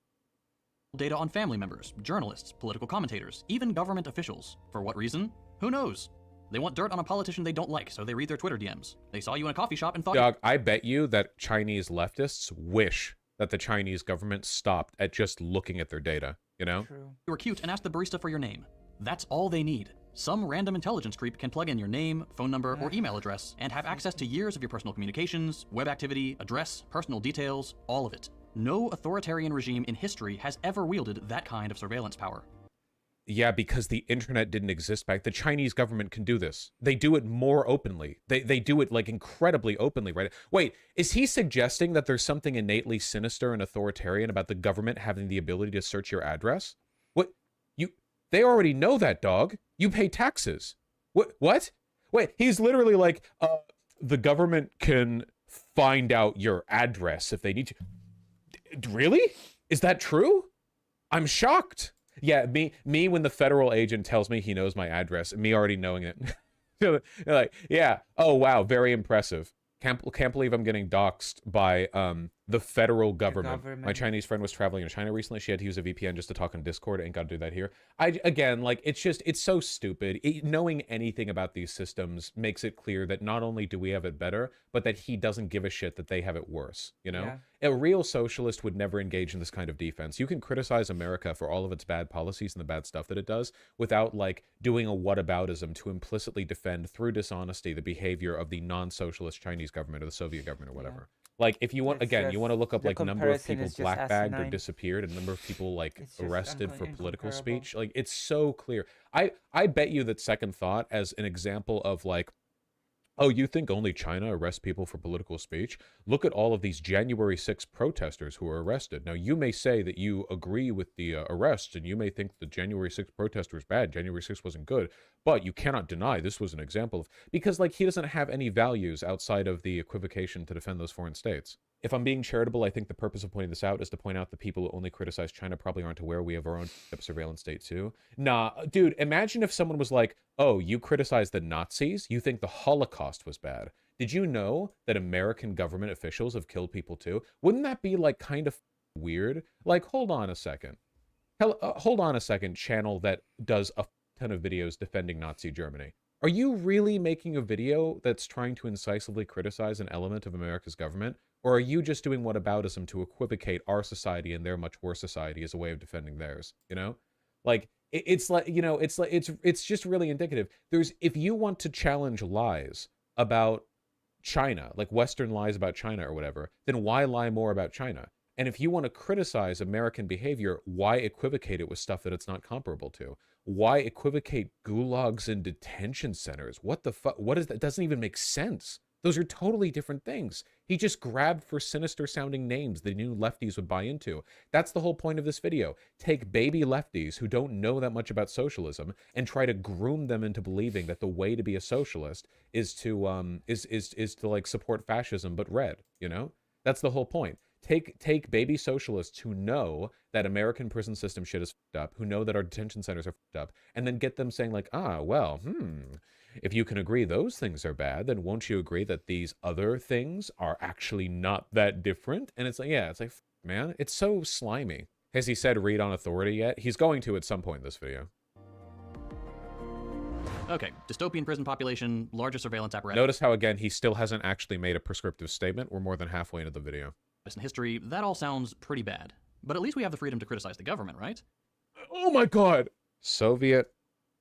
data on family members, journalists, political commentators, even government officials. For what reason? Who knows? They want dirt on a politician they don't like, so they read their Twitter DMs. They saw you in a coffee shop and thought Doug, I bet you that Chinese leftists wish that the Chinese government stopped at just looking at their data, you know? True. you were cute and asked the barista for your name. That's all they need. Some random intelligence creep can plug in your name, phone number, or email address and have access to years of your personal communications, web activity, address, personal details, all of it. No authoritarian regime in history has ever wielded that kind of surveillance power. Yeah, because the internet didn't exist back. The Chinese government can do this. They do it more openly. They do it like incredibly openly, right? Wait, is he suggesting that there's something innately sinister and authoritarian about the government having the ability to search your address? What? They already know that, dog. You pay taxes. What? Wait, he's literally like, the government can find out your address if they need to. Really? Is that true? I'm shocked. Yeah, me when the federal agent tells me he knows my address, me already knowing it. They're like, yeah, oh wow, very impressive. Can't believe I'm getting doxxed by the federal government. My Chinese friend was traveling in China recently. She had to use a VPN just to talk on Discord. Ain't got to do that here. Again, like, it's so stupid. Knowing anything about these systems makes it clear that not only do we have it better, but that he doesn't give a shit that they have it worse, you know? Yeah. A real socialist would never engage in this kind of defense. You can criticize America for all of its bad policies and the bad stuff that it does without, like, doing a whataboutism to implicitly defend through dishonesty the behavior of the non-socialist Chinese government or the Soviet government or whatever. Like, if you want, It's again, you just- want to look up, the like, number of comparison people is just blackbagged or asinine. disappeared and number of people, like, It's just arrested for political incomparable. speech. Like, it's so clear. I bet you that second thought as an example of, like, oh, you think only China arrests people for political speech? Look at all of these January 6th protesters who are arrested. Now, you may say that you agree with the arrests, and you may think the January 6th protesters bad. January 6th wasn't good. But you cannot deny this was an example of... Because, like, he doesn't have any values outside of the equivocation to defend those foreign states. If I'm being charitable, I think the purpose of pointing this out is to point out that people who only criticize China probably aren't aware we have our own surveillance state too. Nah, dude, imagine if someone was like, oh, you criticize the Nazis? You think the Holocaust was bad. Did you know that American government officials have killed people too? Wouldn't that be, like, kind of weird? Like, hold on a second. Hold on a second, channel that does a ton of videos defending Nazi Germany. Are you really making a video that's trying to incisively criticize an element of America's government? Or are you just doing whataboutism to equivocate our society and their much worse society as a way of defending theirs? You know? Like, it's like, you know, it's like, it's just really indicative. If you want to challenge lies about China, like Western lies about China or whatever, then why lie more about China? And if you want to criticize American behavior, why equivocate it with stuff that it's not comparable to? Why equivocate gulags and detention centers? What the fuck? What is that? Doesn't even make sense. Those are totally different things. He just grabbed for sinister sounding names the new lefties would buy into. That's the whole point of this video. Take baby lefties who don't know that much about socialism and try to groom them into believing that the way to be a socialist is to like support fascism but red, you know? That's the whole point. Take baby socialists who know that American prison system shit is fucked up, who know that our detention centers are fucked up, and then get them saying like, if you can agree those things are bad, then won't you agree that these other things are actually not that different? And it's like, yeah, it's like, man, it's so slimy. Has he said read on authority yet? He's going to at some point in this video. Okay, dystopian prison population, larger surveillance apparatus Notice how, again, he still hasn't actually made a prescriptive statement. We're more than halfway into the video. in history, that all sounds pretty bad. But at least we have the freedom to criticize the government, right? Oh my god! Soviet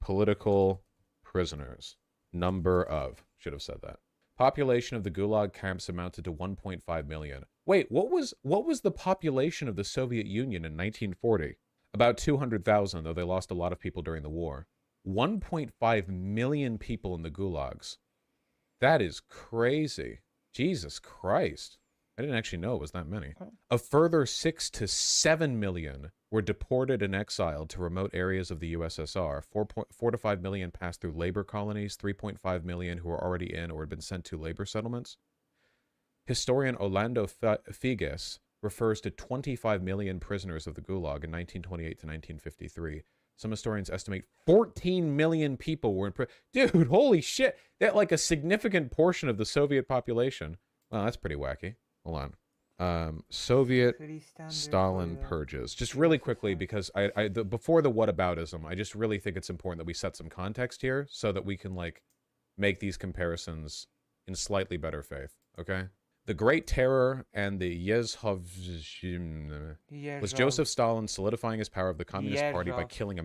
political prisoners. Number of. Should have said that. Population of the Gulag camps amounted to 1.5 million. Wait, what was the population of the Soviet Union in 1940? About 200,000, though they lost a lot of people during the war. 1.5 million people in the gulags. That is crazy. Jesus Christ. I didn't actually know it was that many. A further 6 to 7 million were deported and exiled to remote areas of the USSR. 4 to 5 million passed through labor colonies, 3.5 million who were already in or had been sent to labor settlements. Historian Orlando Figes refers to 25 million prisoners of the Gulag in 1928 to 1953. Some historians estimate 14 million people were in prison. Dude, holy shit. That like a significant portion of the Soviet population. Well, that's pretty wacky. Hold on. Soviet Stalin purges. Just really quickly, because before the whataboutism, I just really think it's important that we set some context here so that we can like make these comparisons in slightly better faith. Okay. The Great Terror and the Yezhovzhim was Joseph Stalin solidifying his power of the Communist Party by killing a...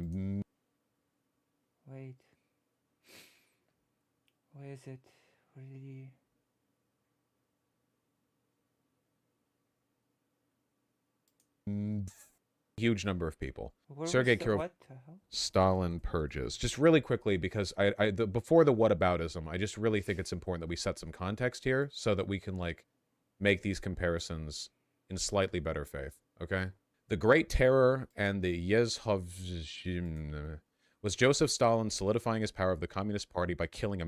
Wait. Where is it? Where did he... huge number of people. Where Sergei was the Kirov. what the hell? Stalin purges. Just really quickly, because before the whataboutism, I just really think it's important that we set some context here so that we can like make these comparisons in slightly better faith. Okay. The Great Terror and the Yezhovzhim was Joseph Stalin solidifying his power of the Communist Party by killing a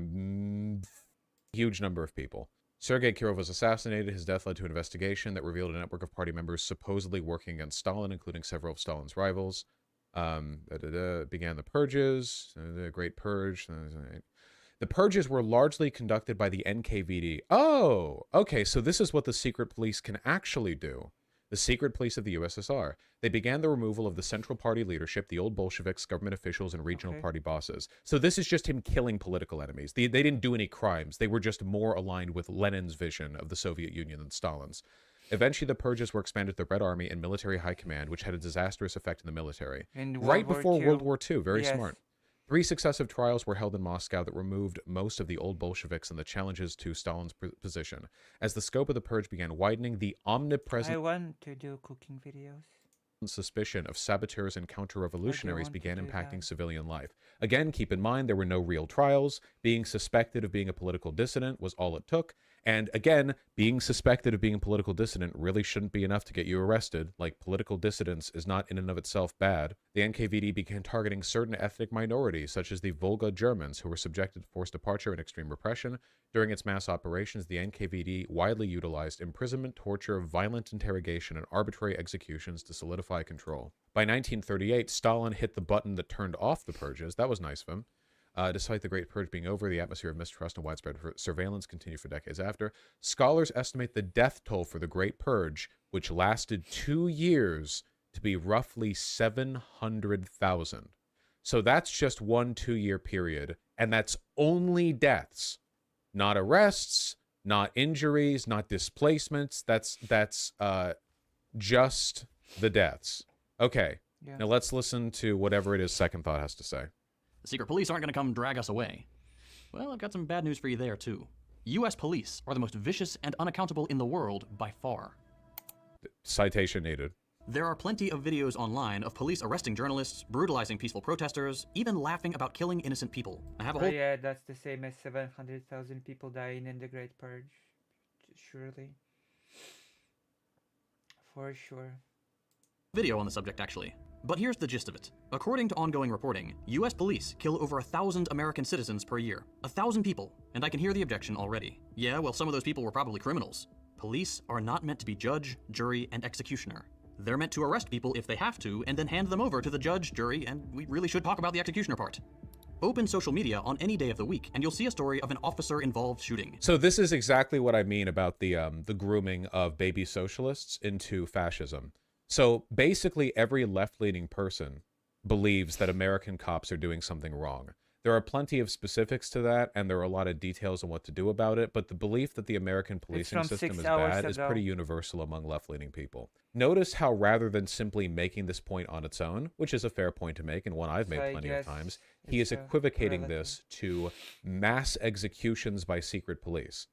huge number of people. Sergei Kirov was assassinated. His death led to an investigation that revealed a network of party members supposedly working against Stalin, including several of Stalin's rivals. Began the purges, the Great Purge. The purges were largely conducted by the NKVD. Oh, okay, so this is what the secret police can actually do. The secret police of the USSR. They began the removal of the Central Party leadership, the old Bolsheviks, government officials, and regional party bosses. So this is just him killing political enemies. They didn't do any crimes. They were just more aligned with Lenin's vision of the Soviet Union than Stalin's. Eventually, the purges were expanded to the Red Army and military high command, which had a disastrous effect in the military. Right before World War II. Very smart. 3 successive trials were held in Moscow that removed most of the old Bolsheviks and the challenges to Stalin's position. As the scope of the purge began widening, the omnipresent... I want to do cooking videos. Suspicion of saboteurs and counter-revolutionaries began impacting civilian life. Again, keep in mind there were no real trials. Being suspected of being a political dissident was all it took. And again, being suspected of being a political dissident really shouldn't be enough to get you arrested. Like, political dissidence is not in and of itself bad. The NKVD began targeting certain ethnic minorities, such as the Volga Germans, who were subjected to forced departure and extreme repression. During its mass operations, the NKVD widely utilized imprisonment, torture, violent interrogation, and arbitrary executions to solidify control. By 1938, Stalin hit the button that turned off the purges. That was nice of him. Despite the Great Purge being over, the atmosphere of mistrust and widespread surveillance continued for decades after. Scholars estimate the death toll for the Great Purge, which lasted 2 years, to be roughly 700,000. So that's just 1 2-year period, And that's only deaths, not arrests, not injuries, not displacements. That's just the deaths. Okay. Yeah. Now let's listen to whatever it is Second Thought has to say. The secret police aren't going to come drag us away. Well, I've got some bad news for you there, too. U.S. police are the most vicious and unaccountable in the world by far. Citation needed. There are plenty of videos online of police arresting journalists, brutalizing peaceful protesters, even laughing about killing innocent people. I have a Oh whole yeah, that's the same as 700,000 people dying in the Great Purge. Surely. For sure. video on the subject, actually. But here's the gist of it. According to ongoing reporting, US police kill over 1,000 American citizens per year. 1,000 people. And I can hear the objection already. Yeah, well, some of those people were probably criminals. Police are not meant to be judge, jury, and executioner. They're meant to arrest people if they have to, and then hand them over to the judge, jury, and we really should talk about the executioner part. Open social media on any day of the week, and you'll see a story of an officer-involved shooting. So this is exactly what I mean about the grooming of baby socialists into fascism. So basically every left-leaning person believes that American cops are doing something wrong. There are plenty of specifics to that, and there are a lot of details on what to do about it, but the belief that the American policing system is bad is pretty universal among left-leaning people. Notice how rather than simply making this point on its own, which is a fair point to make and one I've made plenty of times, he is equivocating this to mass executions by secret police.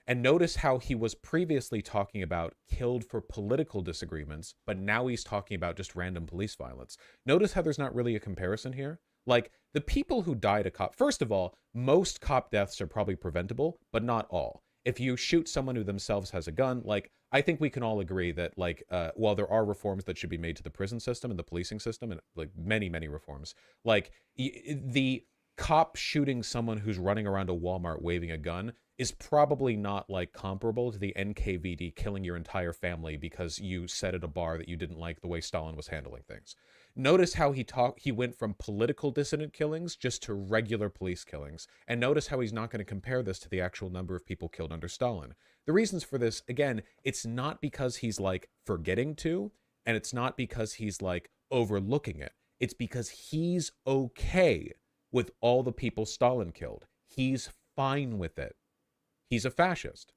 And notice how he was previously talking about killed for political disagreements, but now he's talking about just random police violence. Notice how there's not really a comparison here. Like, the people who died a cop, first of all, most cop deaths are probably preventable, but not all. If you shoot someone who themselves has a gun, like, I think we can all agree that, like, while there are reforms that should be made to the prison system and the policing system, and, like, many, many reforms, like, the cop shooting someone who's running around a Walmart waving a gun is probably not, like, comparable to the NKVD killing your entire family because you said at a bar that you didn't like the way Stalin was handling things. Notice how he went from political dissident killings just to regular police killings. And notice how he's not going to compare this to the actual number of people killed under Stalin. The reasons for this, again, it's not because he's, like, forgetting to, and it's not because he's, like, overlooking it. It's because he's okay with all the people Stalin killed. He's fine with it. He's a fascist.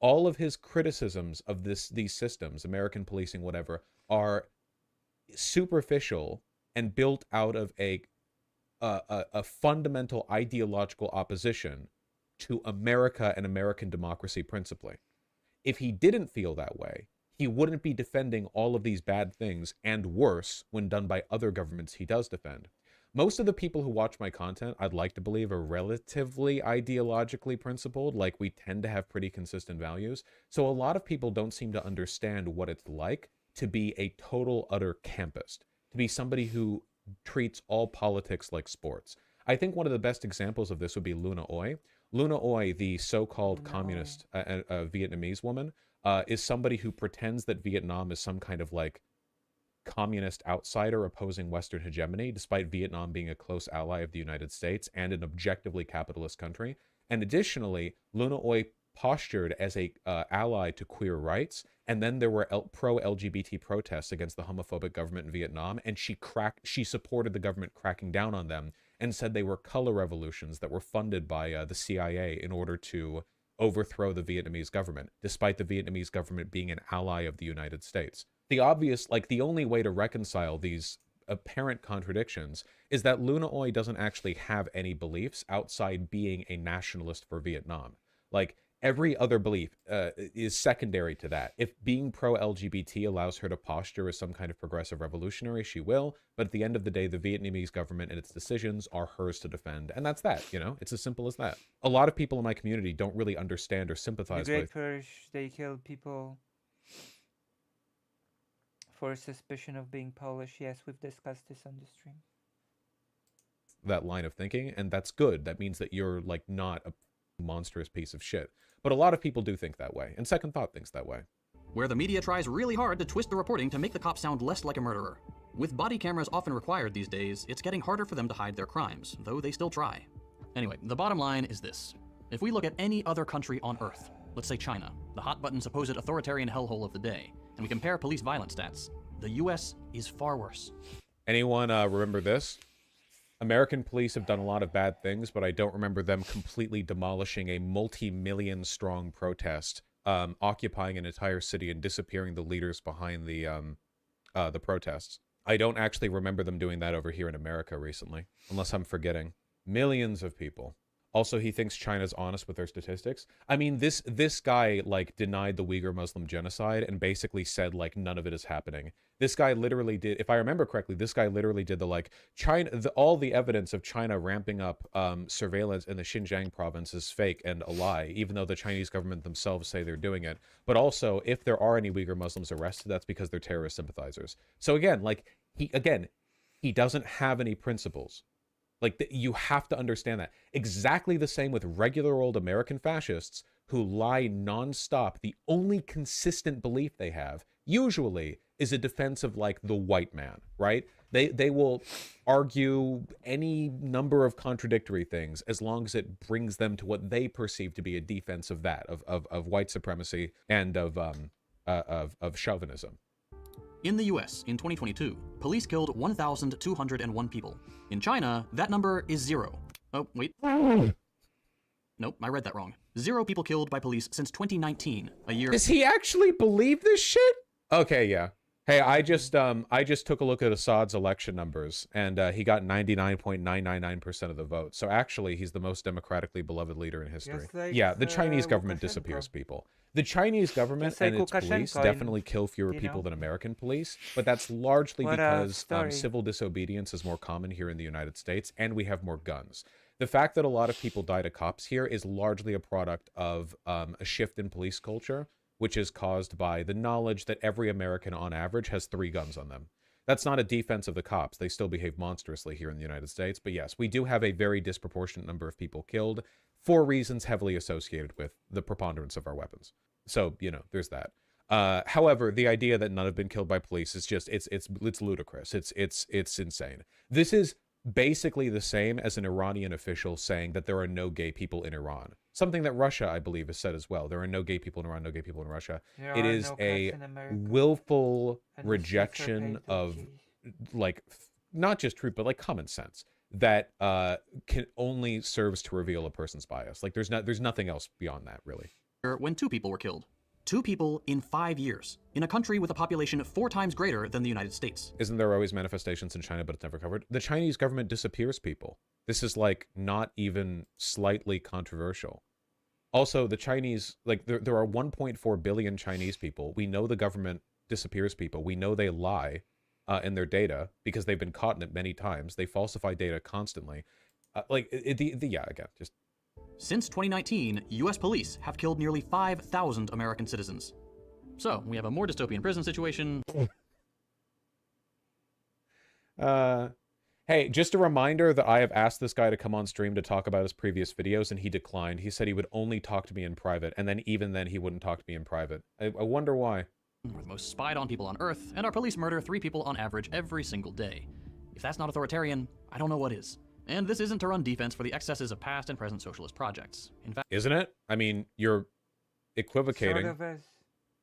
All of his criticisms of these systems, American policing, whatever, are superficial and built out of a fundamental ideological opposition to America and American democracy principally. If he didn't feel that way, he wouldn't be defending all of these bad things and worse when done by other governments he does defend. Most of the people who watch my content, I'd like to believe, are relatively ideologically principled, like we tend to have pretty consistent values. So a lot of people don't seem to understand what it's like to be a total, utter campist, to be somebody who treats all politics like sports. I think one of the best examples of this would be Luna Oi. Luna Oi, the so-called communist Vietnamese woman, is somebody who pretends that Vietnam is some kind of, like, communist outsider opposing Western hegemony, despite Vietnam being a close ally of the United States and an objectively capitalist country. And additionally, Luna Oi postured as a ally to queer rights, and then there were pro-LGBT protests against the homophobic government in Vietnam, and she supported the government cracking down on them and said they were color revolutions that were funded by the CIA in order to overthrow the Vietnamese government, despite the Vietnamese government being an ally of the United States. The only way to reconcile these apparent contradictions is that Luna Oi doesn't actually have any beliefs outside being a nationalist for Vietnam. Like, every other belief is secondary to that. If being pro-LGBT allows her to posture as some kind of progressive revolutionary, she will. But at the end of the day, the Vietnamese government and its decisions are hers to defend. And that's that, you know? It's as simple as that. A lot of people in my community don't really understand or sympathize the Great with... Purge, they killed people for suspicion of being Polish. Yes, we've discussed this on the stream. That line of thinking, and that's good. That means that you're, like, not a monstrous piece of shit. But a lot of people do think that way, and Second Thought thinks that way. Where the media tries really hard to twist the reporting to make the cop sound less like a murderer. With body cameras often required these days, it's getting harder for them to hide their crimes, though they still try. Anyway, the bottom line is this. If we look at any other country on Earth, let's say China, the hot-button supposed authoritarian hellhole of the day, and we compare police violence stats, the US is far worse. Anyone remember this? American police have done a lot of bad things, but I don't remember them completely demolishing a multi-million strong protest, occupying an entire city and disappearing the leaders behind the protests. I don't actually remember them doing that over here in America recently, unless I'm forgetting. Millions of people. Also, he thinks China's honest with their statistics. I mean, this guy, like, denied the Uyghur Muslim genocide and basically said, like, none of it is happening. This guy literally did, if I remember correctly, this guy literally did the, like, China, all the evidence of China ramping up surveillance in the Xinjiang province is fake and a lie, even though the Chinese government themselves say they're doing it. But also, if there are any Uyghur Muslims arrested, that's because they're terrorist sympathizers. So again, like, he doesn't have any principles. Like, you have to understand that. Exactly the same with regular old American fascists who lie nonstop. The only consistent belief they have, usually, is a defense of, like, the white man, right? They will argue any number of contradictory things as long as it brings them to what they perceive to be a defense of that, of white supremacy and of chauvinism. In the US, in 2022, police killed 1,201 people. In China, that number is 0. Oh, wait. Nope, I read that wrong. 0 people killed by police since 2019, a year... Does he actually believe this shit? Okay, yeah. Hey, I just took a look at Assad's election numbers, and he got 99.999% of the vote. So actually, he's the most democratically beloved leader in history. Just like, yeah, the Chinese government Lukashenko. disappears people. The Chinese government Just like and its police Lukashenko in, definitely kill fewer you people know? than American police, but that's largely What a because story. civil disobedience is more common here in the United States, and we have more guns. The fact that a lot of people die to cops here is largely a product of a shift in police culture, which is caused by the knowledge that every American on average has 3 guns on them. That's not a defense of the cops. They still behave monstrously here in the United States. But yes, we do have a very disproportionate number of people killed for reasons heavily associated with the preponderance of our weapons. So, you know, there's that. However, the idea that none have been killed by police is just, it's ludicrous. It's insane. This is basically the same as an Iranian official saying that there are no gay people in Iran. Something that Russia, I believe, has said as well. There are no gay people in Iran, no gay people in Russia. There It are is no a cats in America, willful and the rejection streets are of, paid to like, not just truth, but like common sense that can only serves to reveal a person's bias. Like, there's nothing else beyond that, really. when 2 people were killed. 2 people in 5 years, in a country with a population 4 times greater than the United States. Isn't there always manifestations in China, but it's never covered? The Chinese government disappears people. This is, like, not even slightly controversial. Also, the Chinese, like, there are 1.4 billion Chinese people. We know the government disappears people. We know they lie in their data because they've been caught in it many times. They falsify data constantly. Yeah, again, just... Since 2019, US police have killed nearly 5,000 American citizens. So, we have a more dystopian prison situation. Hey, just a reminder that I have asked this guy to come on stream to talk about his previous videos, and he declined. He said he would only talk to me in private, and then even then he wouldn't talk to me in private. I wonder why. We're the most spied on people on Earth, and our police murder 3 people on average every single day. If that's not authoritarian, I don't know what is. And this isn't to run defense for the excesses of past and present socialist projects. In Isn't it? I mean, you're equivocating. Sort of as...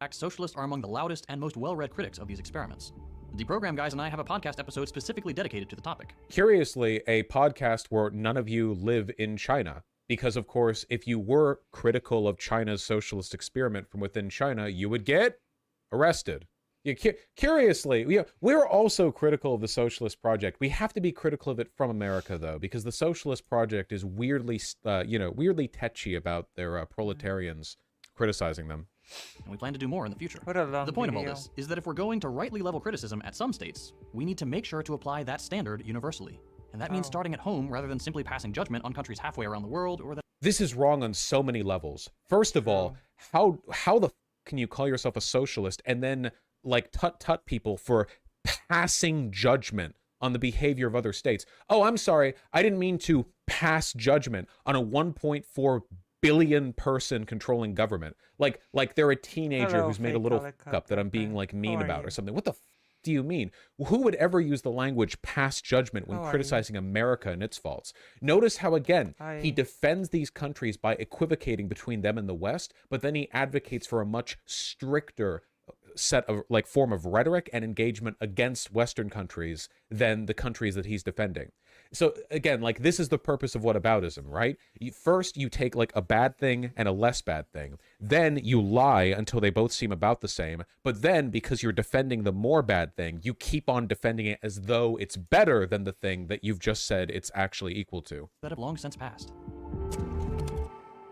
fact, socialists are among the loudest and most well-read critics of these experiments. The Deprogram Guys and I have a podcast episode specifically dedicated to the topic. Curiously, a podcast where none of you live in China. Because, of course, if you were critical of China's socialist experiment from within China, you would get arrested. Curiously, we're also critical of the socialist project. We have to be critical of it from America, though, because the socialist project is weirdly, weirdly tetchy about their proletarians criticizing them. And we plan to do more in the future. What a long The point of all video. this is that if we're going to rightly level criticism at some states, we need to make sure to apply that standard universally. And that means Oh. starting at home rather than simply passing judgment on countries halfway around the world or that This is wrong on so many levels. First of all, how the can you call yourself a socialist and then, like, tut people for passing judgment on the behavior of other states? Oh, I'm sorry, I didn't mean to pass judgment on a 1.4 billion person controlling government. Like they're a teenager Hello, who's made a fake little helicopter fuck up that I'm being, man. like, mean How are about you? or something. What the do you mean? Who would ever use the language pass judgment when How are you? criticizing America and its faults? Notice how, again, Hi. he defends these countries by equivocating between them and the West, but then he advocates for a much stricter set of, like, form of rhetoric and engagement against Western countries than the countries that he's defending. So again, like this is the purpose of whataboutism, right? First, you take like a bad thing and a less bad thing. Then you lie until they both seem about the same. But then, because you're defending the more bad thing, you keep on defending it as though it's better than the thing that you've just said it's actually equal to. that have long since passed.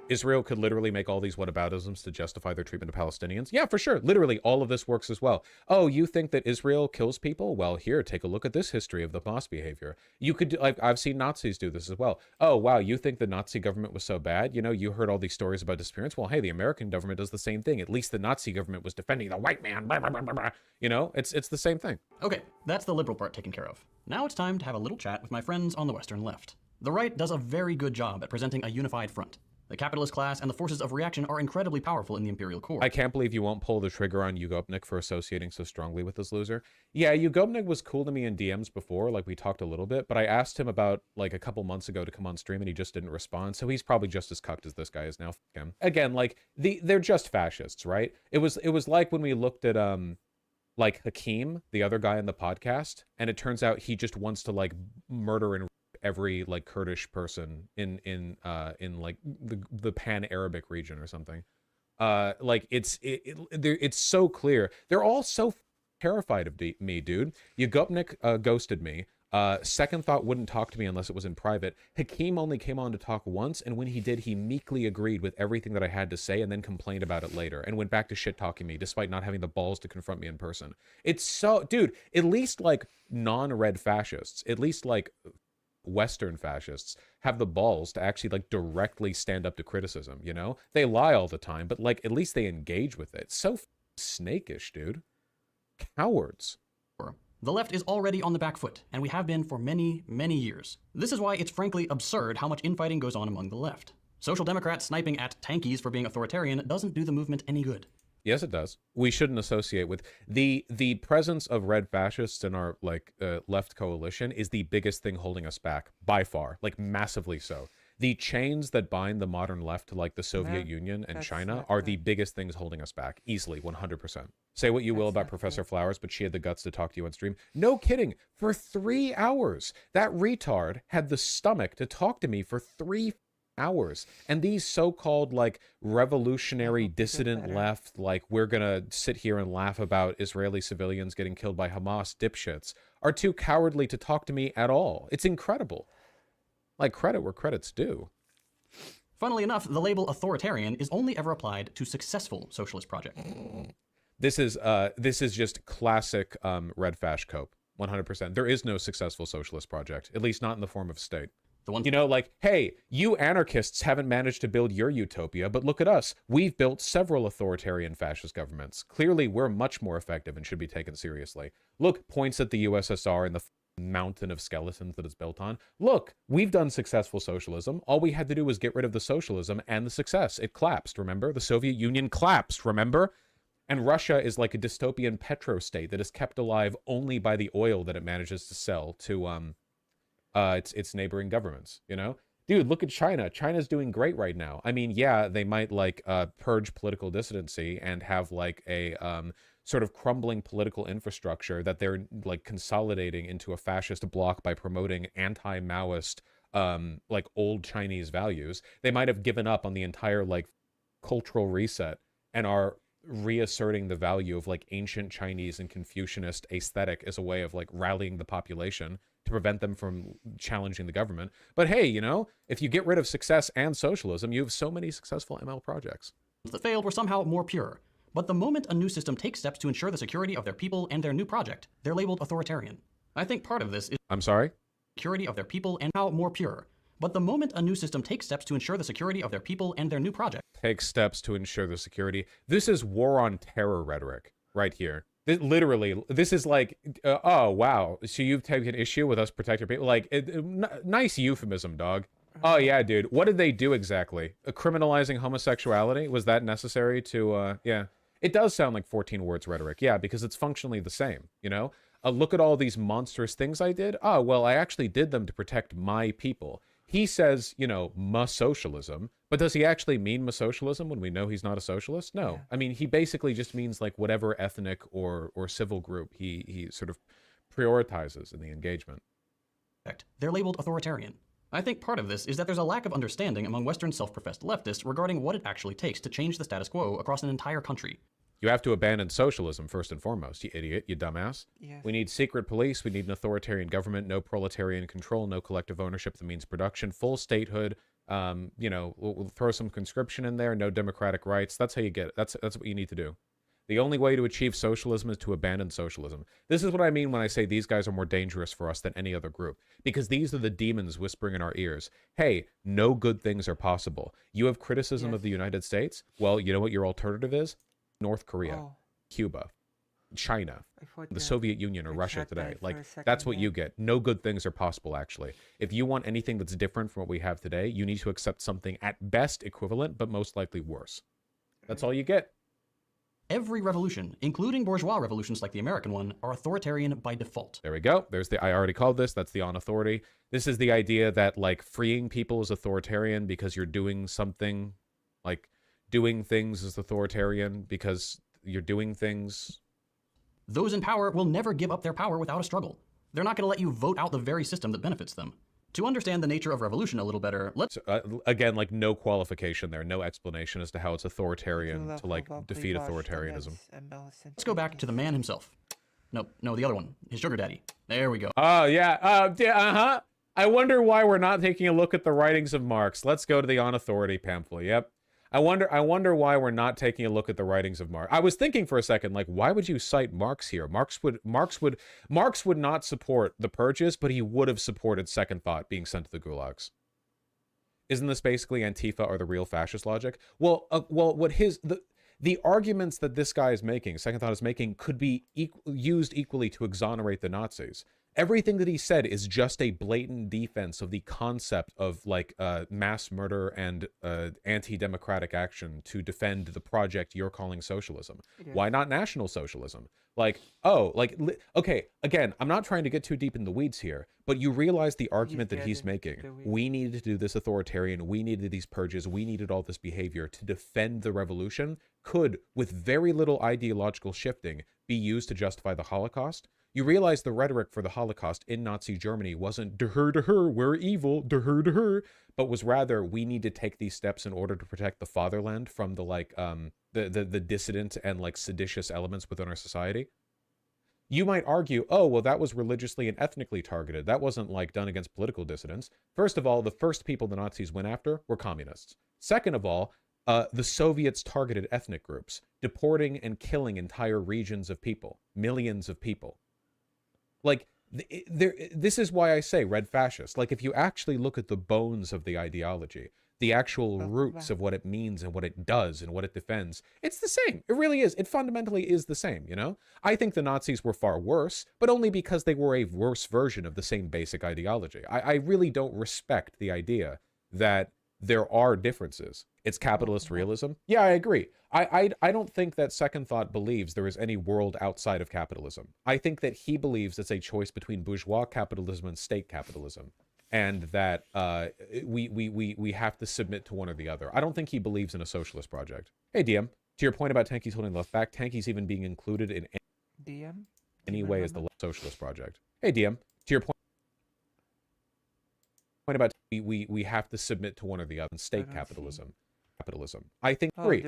Israel could literally make all these whataboutisms to justify their treatment of Palestinians. Yeah, for sure. Literally, all of this works as well. Oh, you think that Israel kills people? Well, here, take a look at this history of the Hamas behavior. You could, like, I've seen Nazis do this as well. Oh, wow, you think the Nazi government was so bad? You know, you heard all these stories about disappearance. Well, hey, the American government does the same thing. At least the Nazi government was defending the white man. Blah, blah, blah, blah, blah. You know, it's the same thing. Okay, that's the liberal part taken care of. Now it's time to have a little chat with my friends on the Western left. The right does a very good job at presenting a unified front. The capitalist class and the forces of reaction are incredibly powerful in the imperial core. I can't believe you won't pull the trigger on Ugopnik for associating so strongly with this loser. Yeah, Ugopnik was cool to me in DMs before, like we talked a little bit, but I asked him about like a couple months ago to come on stream and he just didn't respond, so he's probably just as cucked as this guy is now. F him. Again, like they're just fascists, right? It was like when we looked at like Hakeem, the other guy in the podcast, and it turns out he just wants to like murder and every like Kurdish person in like the pan-Arabic region or something. Like it's so clear. They're all so terrified of me, dude. Ugopnik ghosted me. Second Thought wouldn't talk to me unless it was in private. Hakeem only came on to talk once, and when he did, he meekly agreed with everything that I had to say and then complained about it later and went back to shit-talking me despite not having the balls to confront me in person. It's so... Dude, at least, like, non-red fascists, at least, like, Western fascists have the balls to actually, like, directly stand up to criticism, you know? They lie all the time, but, like, at least they engage with it. So snakish, dude. Cowards. The left is already on the back foot, and we have been for many, many years. This is why it's frankly absurd how much infighting goes on among the left. Social Democrats sniping at tankies for being authoritarian doesn't do the movement any good. Yes, it does. We shouldn't associate with the presence of red fascists in our like left coalition is the biggest thing holding us back by far, like massively so. The chains that bind the modern left to like the Soviet Union and China are the biggest things holding us back, easily, 100%. Say what you will about Professor Flowers, but she had the guts to talk to you on stream. No kidding, for 3 hours. That retard had the stomach to talk to me for 3 hours. And these so-called like revolutionary dissident left, like we're gonna sit here and laugh about Israeli civilians getting killed by Hamas dipshits, are too cowardly to talk to me at all. It's incredible. Like, credit where credit's due. Funnily enough, the label authoritarian is only ever applied to successful socialist projects. This is just classic red fash cope, 100%. There is no successful socialist project, at least not in the form of state. You know, like, hey, you anarchists haven't managed to build your utopia, but look at us. We've built several authoritarian fascist governments. Clearly, we're much more effective and should be taken seriously. Look, points at the USSR and the mountain of skeletons that it's built on. Look, we've done successful socialism. All we had to do was get rid of the socialism and the success. It collapsed, remember? The Soviet Union collapsed, remember? And Russia is like a dystopian petrostate that is kept alive only by the oil that it manages to sell to its neighboring governments, you know? Dude, look at China. China's doing great right now. I mean, yeah, they might like purge political dissidency and have like a sort of crumbling political infrastructure that they're like consolidating into a fascist bloc by promoting anti-Maoist like old Chinese values. They might have given up on the entire like cultural reset and are reasserting the value of like ancient Chinese and Confucianist aesthetic as a way of like rallying the population to prevent them from challenging the government. But hey, you know, if you get rid of success and socialism, you have so many successful ML projects that failed were somehow more pure. But the moment a new system takes steps to ensure the security of their people and their new project, they're labeled authoritarian. I think part of this is I'm sorry? Security of their people and how more pure. But the moment a new system takes steps to ensure the security of their people and their new project. Takes steps to ensure the security. This is war on terror rhetoric right here. Literally, this is like, oh, wow. So you've taken issue with us protecting people? Like, nice euphemism, dog. Oh, yeah, dude. What did they do exactly? Criminalizing homosexuality? Was that necessary to, yeah. It does sound like 14 words rhetoric, yeah, because it's functionally the same, you know? Look at all these monstrous things I did. Oh, well, I actually did them to protect my people. He says, you know, socialism, but does he actually mean socialism when we know he's not a socialist? No. Yeah. I mean, he basically just means like whatever ethnic or civil group he sort of prioritizes in the engagement. they're labeled authoritarian. I think part of this is that there's a lack of understanding among Western self-professed leftists regarding what it actually takes to change the status quo across an entire country. You have to abandon socialism first and foremost, you idiot, you dumbass. Yes. We need secret police, we need an authoritarian government, no proletarian control, no collective ownership that means production, full statehood, we'll throw some conscription in there, no democratic rights. That's how you get it. That's what you need to do. The only way to achieve socialism is to abandon socialism. This is what I mean when I say these guys are more dangerous for us than any other group. Because these are the demons whispering in our ears. Hey, no good things are possible. You have criticism of the United States? Well, you know what your alternative is? North Korea, Cuba, China, the Soviet Union, or Russia today. Like, that's what you get. No good things are possible, actually. If you want anything that's different from what we have today, you need to accept something at best equivalent, but most likely worse. That's all you get. Every revolution, including bourgeois revolutions like the American one, are authoritarian by default. There we go. I already called this. That's the on authority. This is the idea that, like, freeing people is authoritarian because you're doing something. Like, doing things is authoritarian because you're doing things. Those in power will never give up their power without a struggle. They're not going to let you vote out the very system that benefits them. To understand the nature of revolution a little better, let's... again, like, no qualification there, no explanation as to how it's authoritarian to, like, defeat authoritarianism. Let's go back to the man himself. No, the other one. His sugar daddy. There we go. Oh, yeah. I wonder why we're not taking a look at the writings of Marx. Let's go to the On Authority pamphlet. Yep. I wonder why we're not taking a look at the writings of Marx. I was thinking for a second, like, why would you cite Marx here? Marx would not support the purges, but he would have supported Second Thought being sent to the gulags. Isn't this basically Antifa or the real fascist logic? Well, what the arguments that this guy is making, Second Thought is making, could be used equally to exonerate the Nazis. Everything that he said is just a blatant defense of the concept of, like, mass murder and anti-democratic action to defend the project you're calling socialism. Yeah. Why not National Socialism? Like, okay, again, I'm not trying to get too deep in the weeds here, but you realize the argument that he's making. We needed to do this authoritarian, we needed these purges, we needed all this behavior to defend the revolution could, with very little ideological shifting, be used to justify the Holocaust. You realize the rhetoric for the Holocaust in Nazi Germany wasn't "de-her, we're evil, de-her," but was rather, we need to take these steps in order to protect the fatherland from the, like, the dissident and, like, seditious elements within our society. You might argue, oh, well, that was religiously and ethnically targeted. That wasn't, like, done against political dissidents. First of all, the first people the Nazis went after were communists. Second of all, the Soviets targeted ethnic groups, deporting and killing entire regions of people, millions of people. Like, this is why I say red fascist. Like, if you actually look at the bones of the ideology, the actual roots of what it means and what it does and what it defends, it's the same. It really is. It fundamentally is the same, you know? I think the Nazis were far worse, but only because they were a worse version of the same basic ideology. I really don't respect the idea that there are differences. It's capitalist realism. Yeah, I agree. I don't think that Second Thought believes there is any world outside of capitalism. I think that he believes it's a choice between bourgeois capitalism and state capitalism, and that we have to submit to one or the other. I don't think he believes in a socialist project. Hey, DM, to your point about Tankies holding the left back, Tankies even being included in any way as the socialist project. Hey, DM, to your point about we have to submit to one or the other. State capitalism. I think agree.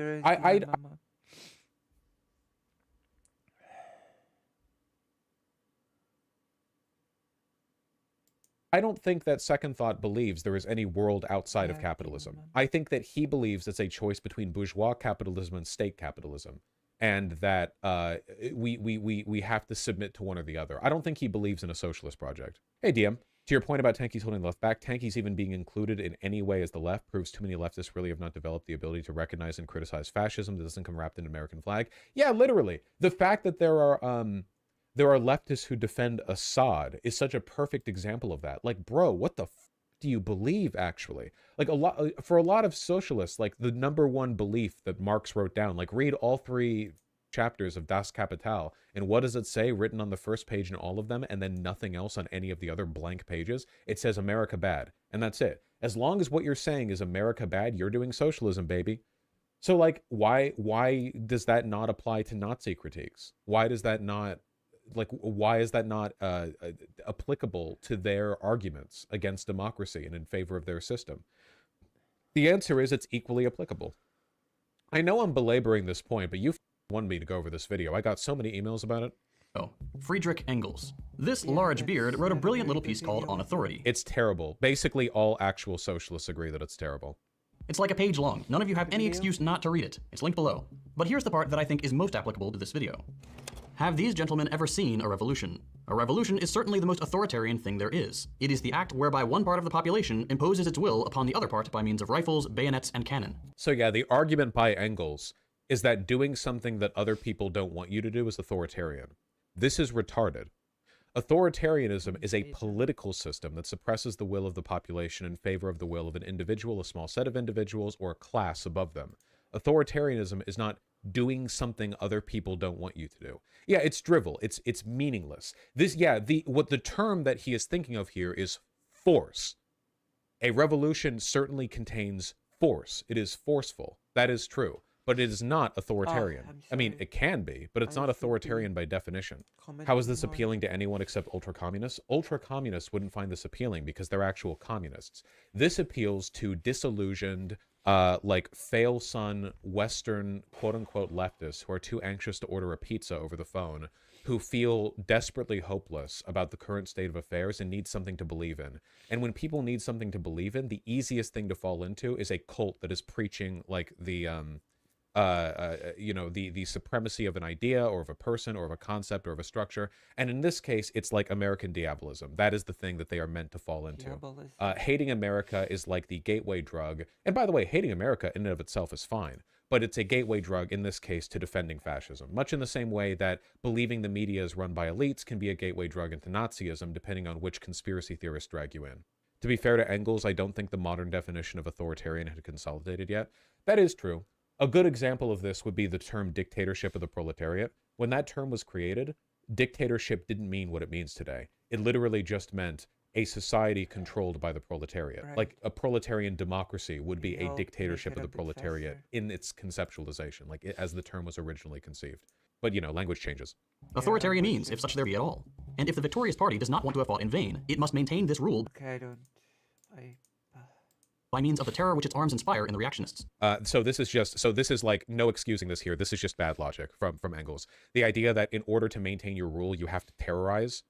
I don't think that Second Thought believes there is any world outside of capitalism. I think that he believes it's a choice between bourgeois capitalism and state capitalism, and that we have to submit to one or the other. I don't think he believes in a socialist project. Hey, DM, to your point about Tankies holding the left back, Tankies even being included in any way as the left proves too many leftists really have not developed the ability to recognize and criticize fascism that doesn't come wrapped in an American flag. Yeah, literally. The fact that there are leftists who defend Assad is such a perfect example of that. Like, bro, what the do you believe, actually? Like, for a lot of socialists, like, the number one belief that Marx wrote down, like, read all 3 chapters of Das Kapital, and what does it say written on the first page in all of them, and then nothing else on any of the other blank pages? It says America bad, and that's it. As long as what you're saying is America bad, you're doing socialism, baby. So, like, why does that not apply to Nazi critiques? Why does that not like, why is that not applicable to their arguments against democracy and in favor of their system? The answer is it's equally applicable. I know I'm belaboring this point, but you wanted me to go over this video. I got so many emails about it. Oh, Friedrich Engels. This large beard wrote a brilliant little piece called On Authority. It's terrible. Basically, all actual socialists agree that it's terrible. It's like a page long. None of you have any excuse not to read it. It's linked below. But here's the part that I think is most applicable to this video. Have these gentlemen ever seen a revolution? A revolution is certainly the most authoritarian thing there is. It is the act whereby one part of the population imposes its will upon the other part by means of rifles, bayonets, and cannon. So yeah, the argument by Engels is that doing something that other people don't want you to do is authoritarian. This is retarded. Authoritarianism is a political system that suppresses the will of the population in favor of the will of an individual, a small set of individuals, or a class above them. Authoritarianism is not doing something other people don't want you to do. Yeah, it's drivel. It's meaningless. What the term that he is thinking of here is force. A revolution certainly contains force. It is forceful. That is true. But it is not authoritarian. I mean, it can be, but it's not authoritarian by definition. How is this appealing to anyone except ultra-communists? Ultra-communists wouldn't find this appealing because they're actual communists. This appeals to disillusioned, like fail-son Western quote-unquote leftists who are too anxious to order a pizza over the phone, who feel desperately hopeless about the current state of affairs and need something to believe in. And when people need something to believe in, the easiest thing to fall into is a cult that is preaching like the supremacy of an idea or of a person or of a concept or of a structure. And in this case, it's like American diabolism. That is the thing that they are meant to fall into. Hating America is like the gateway drug. And by the way, hating America in and of itself is fine, but it's a gateway drug in this case to defending fascism. Much in the same way that believing the media is run by elites can be a gateway drug into Nazism, depending on which conspiracy theorists drag you in. To be fair to Engels, I don't think the modern definition of authoritarian had consolidated yet. That is true. A good example of this would be the term dictatorship of the proletariat. When that term was created, dictatorship didn't mean what it means today. It literally just meant a society controlled by the proletariat. Right. Like a proletarian democracy would be a dictatorship of the proletariat in its conceptualization, like as the term was originally conceived. But, you know, language changes. Authoritarian means, if such there be at all. And if the victorious party does not want to have fought in vain, it must maintain this rule by means of the terror which its arms inspire in the reactionists. So this is like no excusing this here. This is just bad logic from Engels. The idea that in order to maintain your rule, you have to terrorize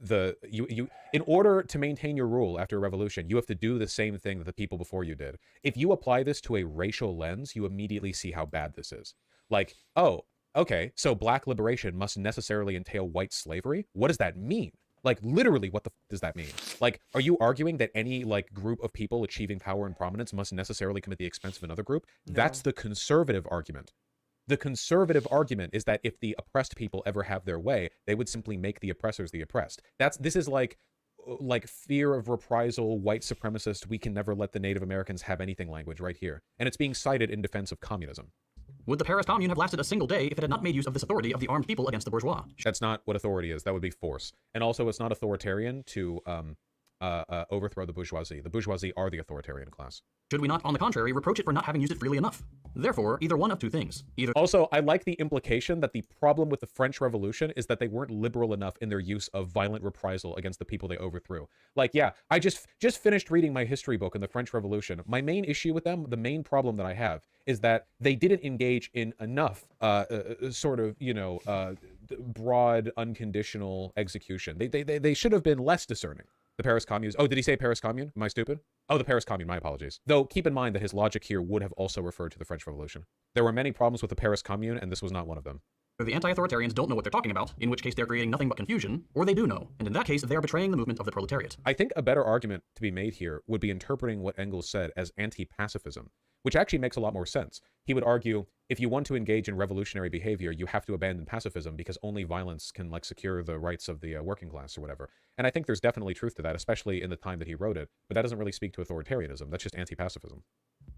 in order to maintain your rule after a revolution, you have to do the same thing that the people before you did. If you apply this to a racial lens, you immediately see how bad this is. Like, oh, okay, so black liberation must necessarily entail white slavery? What does that mean? Like, literally, what the f does that mean? Like, are you arguing that any, like, group of people achieving power and prominence must necessarily come at the expense of another group? No. That's the conservative argument. The conservative argument is that if the oppressed people ever have their way, they would simply make the oppressors the oppressed. This is like fear of reprisal, white supremacist, we can never let the Native Americans have anything language right here. And it's being cited in defense of communism. Would the Paris Commune have lasted a single day if it had not made use of this authority of the armed people against the bourgeois? That's not what authority is. That would be force. And also, it's not authoritarian to overthrow the bourgeoisie. The bourgeoisie are the authoritarian class. Should we not, on the contrary, reproach it for not having used it freely enough? Therefore, either one of two things. Also, I like the implication that the problem with the French Revolution is that they weren't liberal enough in their use of violent reprisal against the people they overthrew. Like, yeah, I just finished reading my history book on the French Revolution. My main issue with them, the main problem that I have, is that they didn't engage in enough broad, unconditional execution. They should have been less discerning. The Paris Commune. Oh, did he say Paris Commune? Am I stupid? Oh, the Paris Commune. My apologies. Though, keep in mind that his logic here would have also referred to the French Revolution. There were many problems with the Paris Commune, and this was not one of them. The anti-authoritarians don't know what they're talking about, in which case they're creating nothing but confusion, or they do know, and in that case, they are betraying the movement of the proletariat. I think a better argument to be made here would be interpreting what Engels said as anti-pacifism, which actually makes a lot more sense. He would argue, if you want to engage in revolutionary behavior, you have to abandon pacifism because only violence can, like, secure the rights of the working class or whatever. And I think there's definitely truth to that, especially in the time that he wrote it, but that doesn't really speak to authoritarianism. That's just anti-pacifism.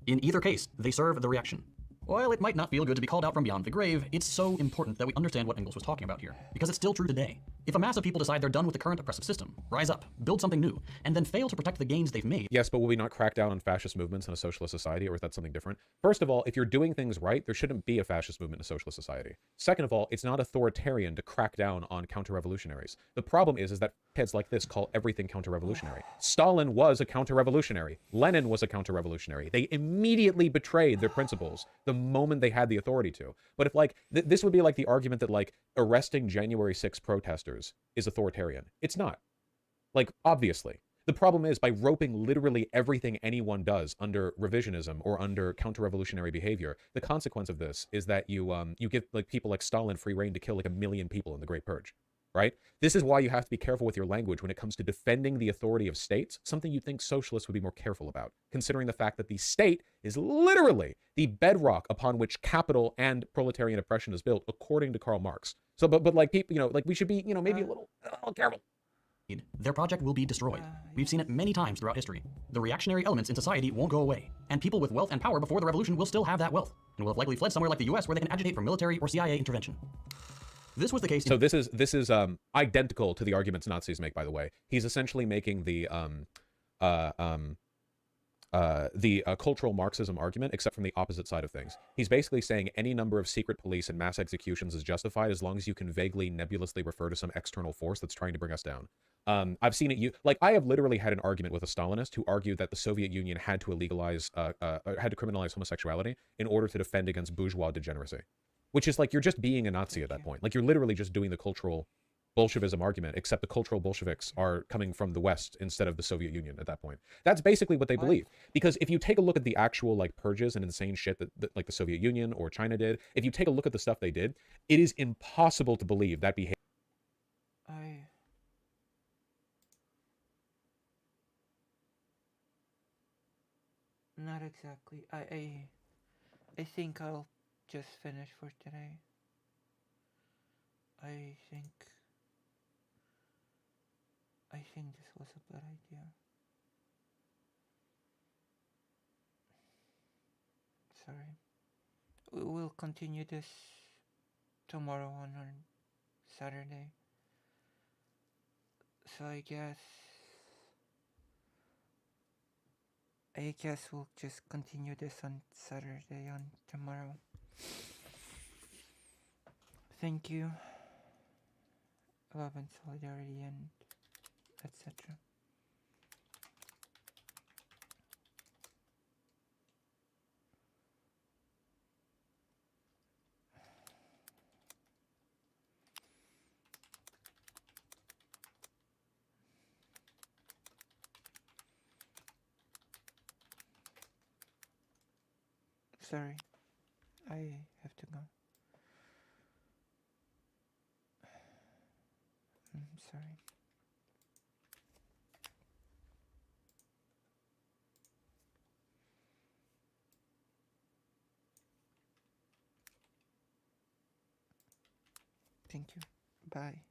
In either case, they serve the reaction. While it might not feel good to be called out from beyond the grave, it's so important that we understand what Engels was talking about here, because it's still true today. If a mass of people decide they're done with the current oppressive system, rise up, build something new, and then fail to protect the gains they've made. Yes, but will we not crack down on fascist movements in a socialist society, or is that something different? First of all, if you're doing things right, there shouldn't be a fascist movement in a socialist society. Second of all, it's not authoritarian to crack down on counter-revolutionaries. The problem is that heads like this call everything counter-revolutionary. Stalin was a counter-revolutionary. Lenin was a counter-revolutionary. They immediately betrayed their principles the moment they had the authority to. But if like, this would be like the argument that like arresting January 6 protesters is authoritarian. It's not. Like, obviously. The problem is, by roping literally everything anyone does under revisionism or under counter-revolutionary behavior, the consequence of this is that you give like people like Stalin free reign to kill like 1 million people in the Great Purge, right? This is why you have to be careful with your language when it comes to defending the authority of states, something you'd think socialists would be more careful about, considering the fact that the state is literally the bedrock upon which capital and proletarian oppression is built, according to Karl Marx. So, but like people, like we should be, maybe a little careful. Their project will be destroyed. We've seen it many times throughout history. The reactionary elements in society won't go away, and people with wealth and power before the revolution will still have that wealth, and will have likely fled somewhere like the US where they can agitate for military or CIA intervention. This was the case. So this is identical to the arguments Nazis make, by the way. He's essentially making the cultural Marxism argument, except from the opposite side of things. He's basically saying any number of secret police and mass executions is justified as long as you can vaguely, nebulously refer to some external force that's trying to bring us down. I've seen it. I have literally had an argument with a Stalinist who argued that the Soviet Union had to legalize, had to criminalize homosexuality in order to defend against bourgeois degeneracy, which is like you're just being a Nazi at that point. Like you're literally just doing the cultural Bolshevism argument, except the cultural Bolsheviks are coming from the West instead of the Soviet Union at that point. That's basically what they believe. Because if you take a look at the actual like purges and insane shit that like the Soviet Union or China did, if you take a look at the stuff they did, it is impossible to believe that behavior. Not exactly. I think I'll just finish for today. I think this was a bad idea. Sorry. We will continue this tomorrow on Saturday. So I guess we'll just continue this on Saturday on tomorrow. Thank you. Love and solidarity and etc. Sorry, I have to go. I'm sorry. Thank you. Bye.